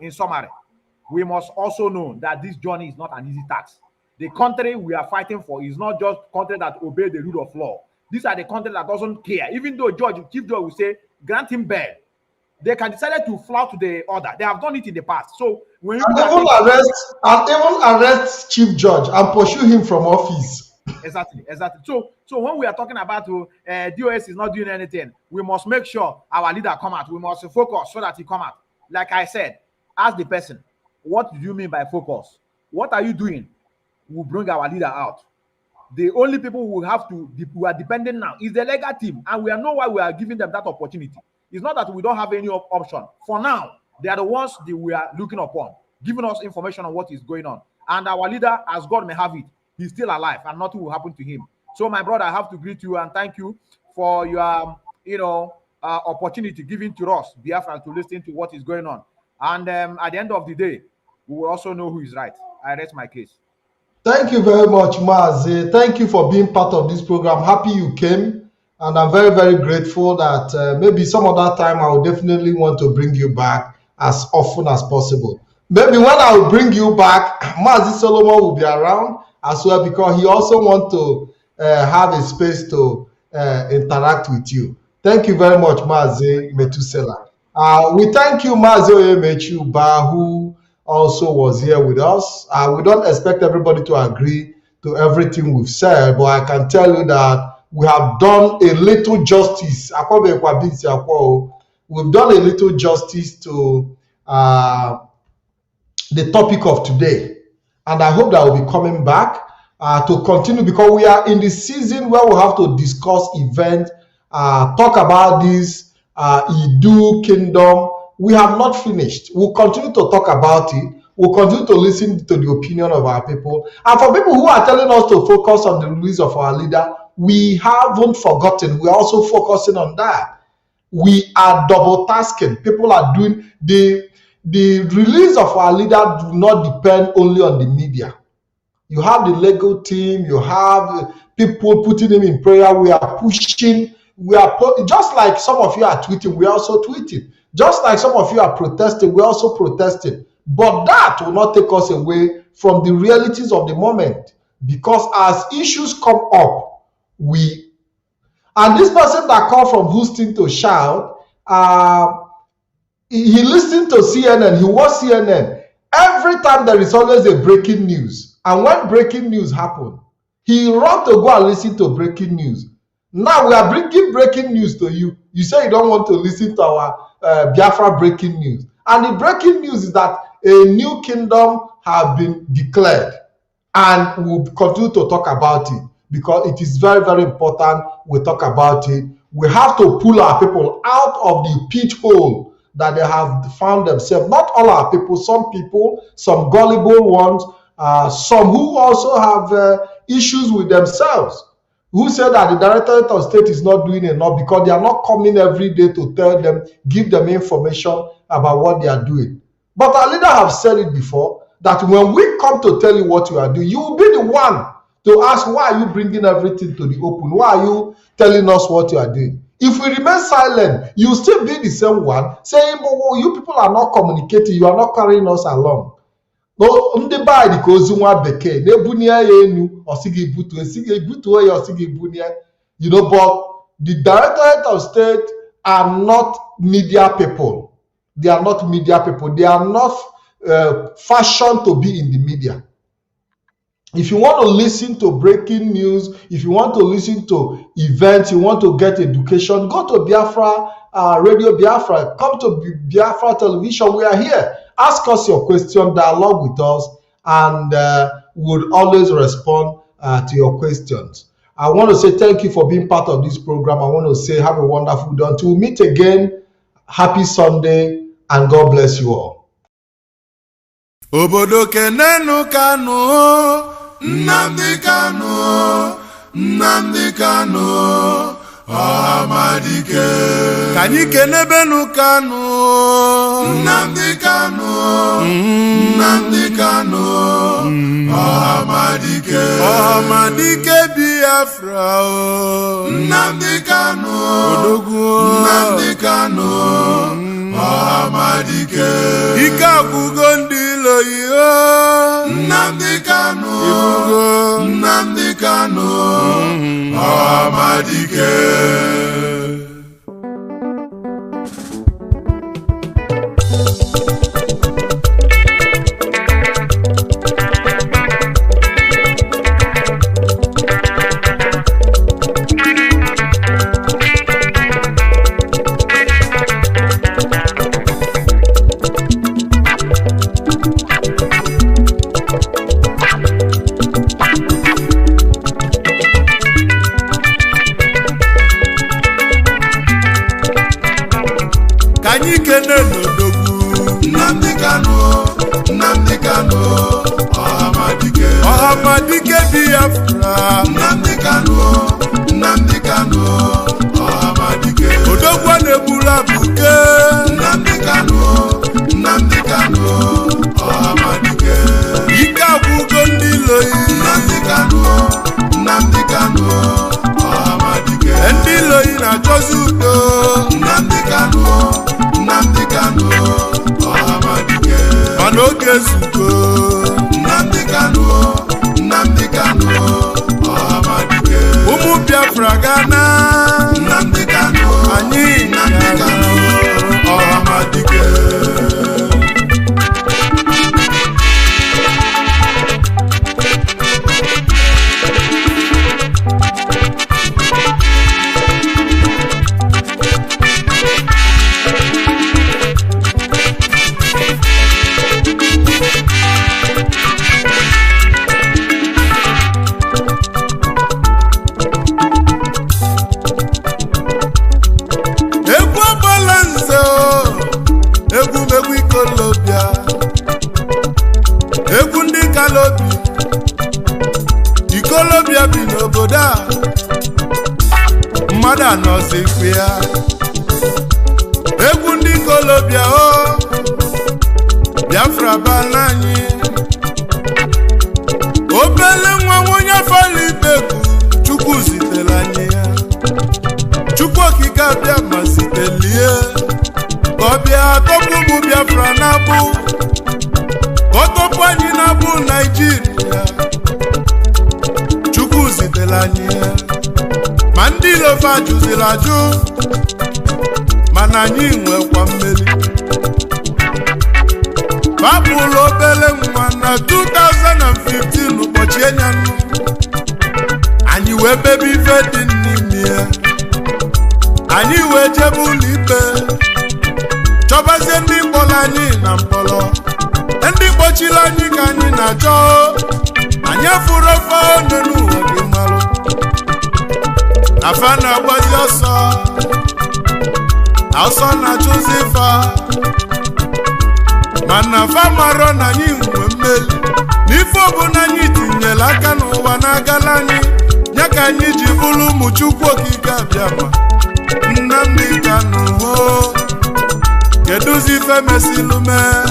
S6: we must also know that this journey is not an easy task. The country we are fighting for is not just country that obey the rule of law. These are the country that doesn't care. Even though Chief Judge will say, grant him bail, they can decide to flout the order. They have done it in the past. So when
S3: even arrest Chief Judge and pursue him from office.
S6: Exactly. So when we are talking about DOS is not doing anything, we must make sure our leader come out. We must focus so that he come out. Like I said, ask the person, what do you mean by focus? What are you doing? We'll bring our leader out. The only people who are dependent now is the legal team, and we know why we are giving them that opportunity. It's not that we don't have any option. For now, they are the ones that we are looking upon, giving us information on what is going on. And our leader, as God may have it, he's still alive and nothing will happen to him. So my brother, I have to greet you and thank you for your opportunity given to us, Biafra, to listen to what is going on. And at the end of the day, we will also know who is right. I rest my case.
S3: Thank you very much, Mazi. Thank you for being part of this program. Happy you came. And I'm very, very grateful that maybe some other time I will definitely want to bring you back as often as possible. Maybe when I will bring you back, Mazi Solomon will be around as well, because he also wants to have a space to interact with you. Thank you very much, Nwanne Methusela. We thank you, Mazi Onyemaechi, who also was here with us. We don't expect everybody to agree to everything we've said, but I can tell you that we have done a little justice. We've done a little justice to the topic of today. And I hope that we'll be coming back to continue, because we are in the season where we have to discuss events, talk about this Idu kingdom. We have not finished. We'll continue to talk about it. We'll continue to listen to the opinion of our people. And for people who are telling us to focus on the release of our leader, we haven't forgotten. We're also focusing on that. We are double tasking. People are doing the release of our leader do not depend only on the media. You have the legal team, you have people putting him in prayer. We are pushing, just like some of you are tweeting, we are also tweeting. Just like some of you are protesting, we're also protesting. But that will not take us away from the realities of the moment. Because as issues come up, and this person that called from Houston to shout, he listened to CNN, he watched CNN. Every time there is always a breaking news. And when breaking news happens, he ran to go and listen to breaking news. Now we are bringing breaking news to you. You say you don't want to listen to our Biafra breaking news. And the breaking news is that a new kingdom has been declared. And we'll continue to talk about it, because it is very, very important we talk about it. We have to pull our people out of the pit hole that they have found themselves. Not all our people, some gullible ones, some who also have issues with themselves, who say that the Directorate of State is not doing enough because they are not coming every day to tell them, give them information about what they are doing. But our leader have said it before, that when we come to tell you what you are doing, you will be the one to ask, why are you bringing everything to the open? Why are you telling us what you are doing? If we remain silent, you still be the same one saying, oh, you people are not communicating, you are not carrying us along. No, but the Directorate of State are not media people. They are not media people. They are not fashioned to be in the media. If you want to listen to breaking news, if you want to listen to events, you want to get education, go to Biafra, Radio Biafra, come to Biafra Television. We are here. Ask us your question, dialogue with us, and would always respond to your questions. I want to say thank you for being part of this program. I want to say have a wonderful day. Until we meet again, happy Sunday, and God bless you all.
S1: Obodo kenenu Kanu, Nnamdi Kanu, Nnamdi Kanu, Amadike. Kanyi kenebenu Kanu, Nnamdi Kanu, Nnamdi Kanu, Amadike. Amadike Biafra, Nnamdi Kanu, Nnamdi Kanu, Amadike. Ikabugo ndilo yo, Nnamdi Kanu, Nnamdi Kanu, Amadike. Nnamdi Kanu, Amadike Biafra. Nnamdi Kanu, Amadike. Odogwa nebula buke. Nnamdi Kanu, Amadike. Ika bugo ndiloyi. Nnamdi Kanu, Amadike. Ndiloyi na chozudo. Nnamdi Kanu, Amadike. Manoke zuko. Nnamdi Kanu, Amadike. Umu Biafra Ghana. Nnamdi Kanu, Amadike. Ikolobia bi n'obodo a mmadụ anọzi ikpe ya. Egwu ndị Ikolobia o Biafra bala anyị. Obele nwa onye afọla ibeku Chukwu zitere anyị ya. Chukwu okike abịa ma zitelie ka ọ bịa tọpụ ụmụ Biafra na-abụ ka ọ tọpụ anyị na-abụ Naịjirịa. Chukwu zitere anyị ya. Ma ndị Ilova jụziri ajụ mana anyị nwekwa mmeri. Babụlụ obele nwa na 2015 ụbọchị enyanụ anyị wee bebe ife dị n'ime ya. Anyị wee jebe ụlọ ikpe chọbazie ndị mkpọrọ anyị na mkpọrọ. Ndị kpọchiri anyị ka anyị na-achọ. Anyị afụrụ ofe ọnụ n'ụwa dị mmalụ. Afa na-agbazi ọsọ na-achụzi ife. Mana afa marọ na anyị nwe mmeli. N'ife ọbụla anyị tinyere aka n'ụwa na-agala anyị. Ya ka anyị ji bụrụ ụmụ Chukwu okike abịama. Nnamdi Kanu ho. Kedụzi ife mesilu mee.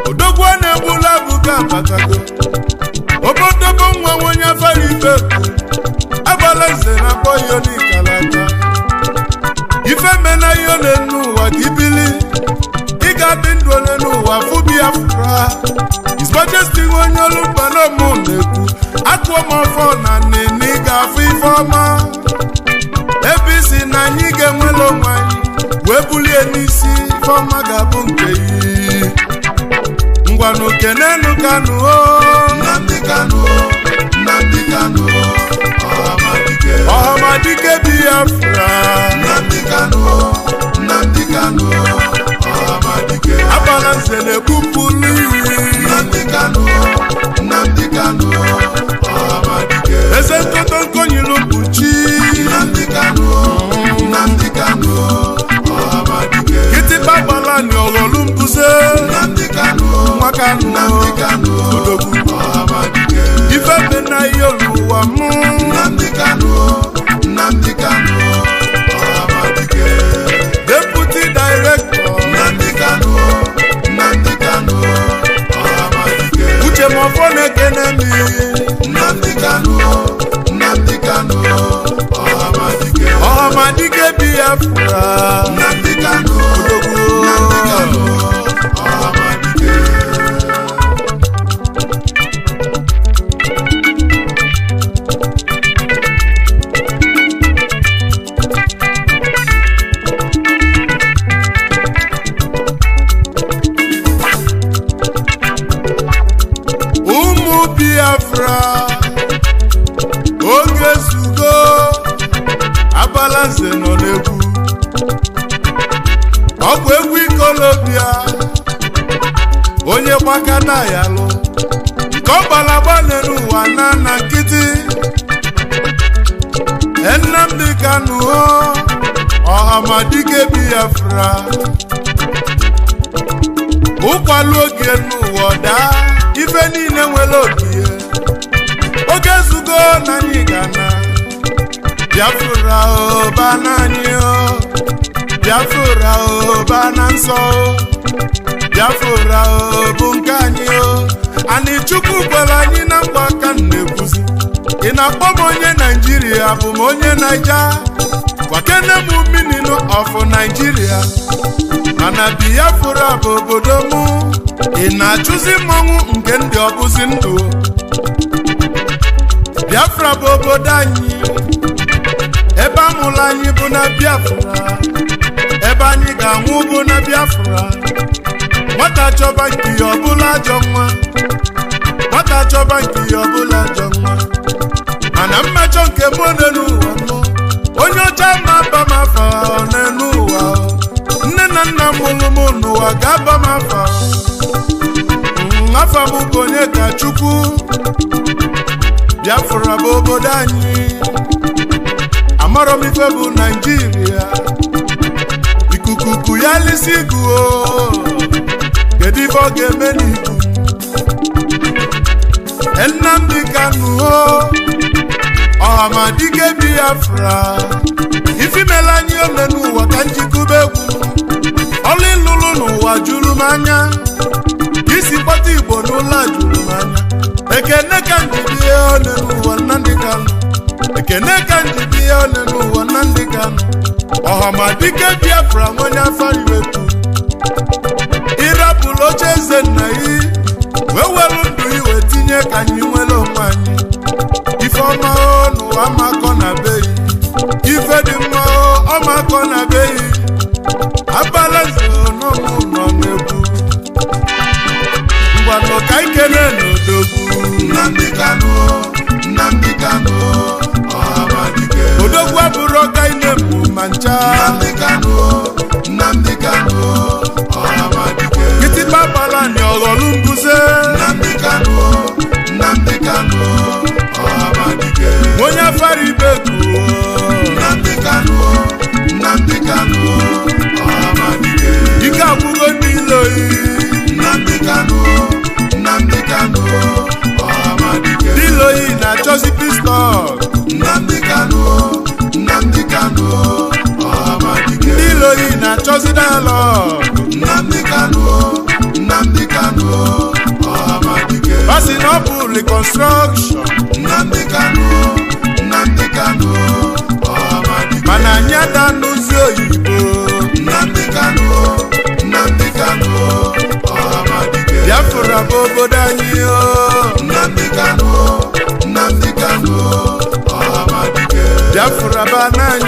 S1: Odogwu na-egbula buga abatago. Obodobo nwa onye afara ibeku agbala nze na boyo n'ikalata. Ife mena yo n'ụwa ka ibili. Ị ga-adị ndụ ole n'ụwa fụ Biafra. His Majesty onye olumba n'ọmụ na-ekwu akụọ m ọfọ na nene ị ga-afụ ife ọma. Ebe isi na anyị ga-enwere onwe anyị wee bulie n'isi ife ọma ga-abụ nke yi. Ngwanụ kenenu Kanu o. Nnamdi Kanu, Amadike Biafra. Nnamdi Kanu, Amadike. Abala nze na-ebupụlụ iyi. Nnamdi Kanu.
S2: Abalanze nọ n'egwu ọ bụ egwu ikolobịa onye gbakana ya lụ ka ọ gbalagba n'ụwa na nkịtị Nnamdi Kanu ọhamadike Biafra ụkwalụ oge n'ụwa daa ife niile nwere oge oge zugo na anyị gana Biafra bana anyị Biafra bana nsọ Biafra bụ nke anyị anyị Chukwu gwara anyị na mgba aka na-ekwuzi ị na-akpọ m onye Naijiria bụ m onye Naija gwakene m minino of Nigeria mana Biafra bụ obodo m ị na-achụzi mmọnwụ nke ndị ọbụzi ndụ Biafra bụ obodo anyị ebe amụrụ anyị bụ na Biafra ebe anyị ga-anwụ bụ na Biafra nwata chọba nke ya ọbụla ajọ nwa nwata chọba nke ya ọbụla ajọ nwa mana mmejọ nke mụ n'ụwa nọ onye ọcha ma aba m afa n'ụwa nne na nna mụrụ m n'ụwa ga-aba m afa afa m bụ onye ka Chukwu Biafra bụ obodo anyị amarọ m ife bụ Naijiria ikuku ya lisi guo kedu ife ọ ga-eme n'iku Nnamdi Kanu ọhamadike Biafra ifimela anyị ome n'ụwa ka njikube egwu ọlụ ịlụlụ n'ụwa juru m anya isi kpọta Igbo n'ụlọ juru m anya ekene ka njibi one n'ụwa Nnamdi Kanu ekene ka njibi one n'ụwa Nnamdi Kanu ọhamadike Biafra nwonye afọ iwetu ịrapụrụ oche eze nna yi wee welu ndụ iwe tinye ka anyị nwere onwe anyị ife ọma n'ụwa makọ na beyi ife dị mma ọmakọ na beyi Abalanze n'ọmụ nọ n'egwu ngwanụ ka ikele n'odogwu Nnamdi Kanu ọhamadike odogwu abụrụ ọka ine mụ ma ncha Nnamdi Kanu ọhamadike kịtịkpa gbala ni ọghọlụ mbuze Nnamdi Kanu ọhamadike onye afara ibeku Nnamdi Kanu ọhamadike ike agwụgo n'ilo Nnamdi Kanu ọhamadike n'iloyi na-achọzi pistọl Nnamdi Kanu ọhamadike n'iloyi na-achọzi dialọg Nnamdi Kanu ọhamadike basi na ọ bụ reconstruction Nnamdi Kanu ọhamadike mana anyị ada n'ụzọ oyibo Nnamdi Kanu ọhamadike Biafra bụ obodo anyị Nnamdi Kanu ọhamadike Biafra bụ ana anyị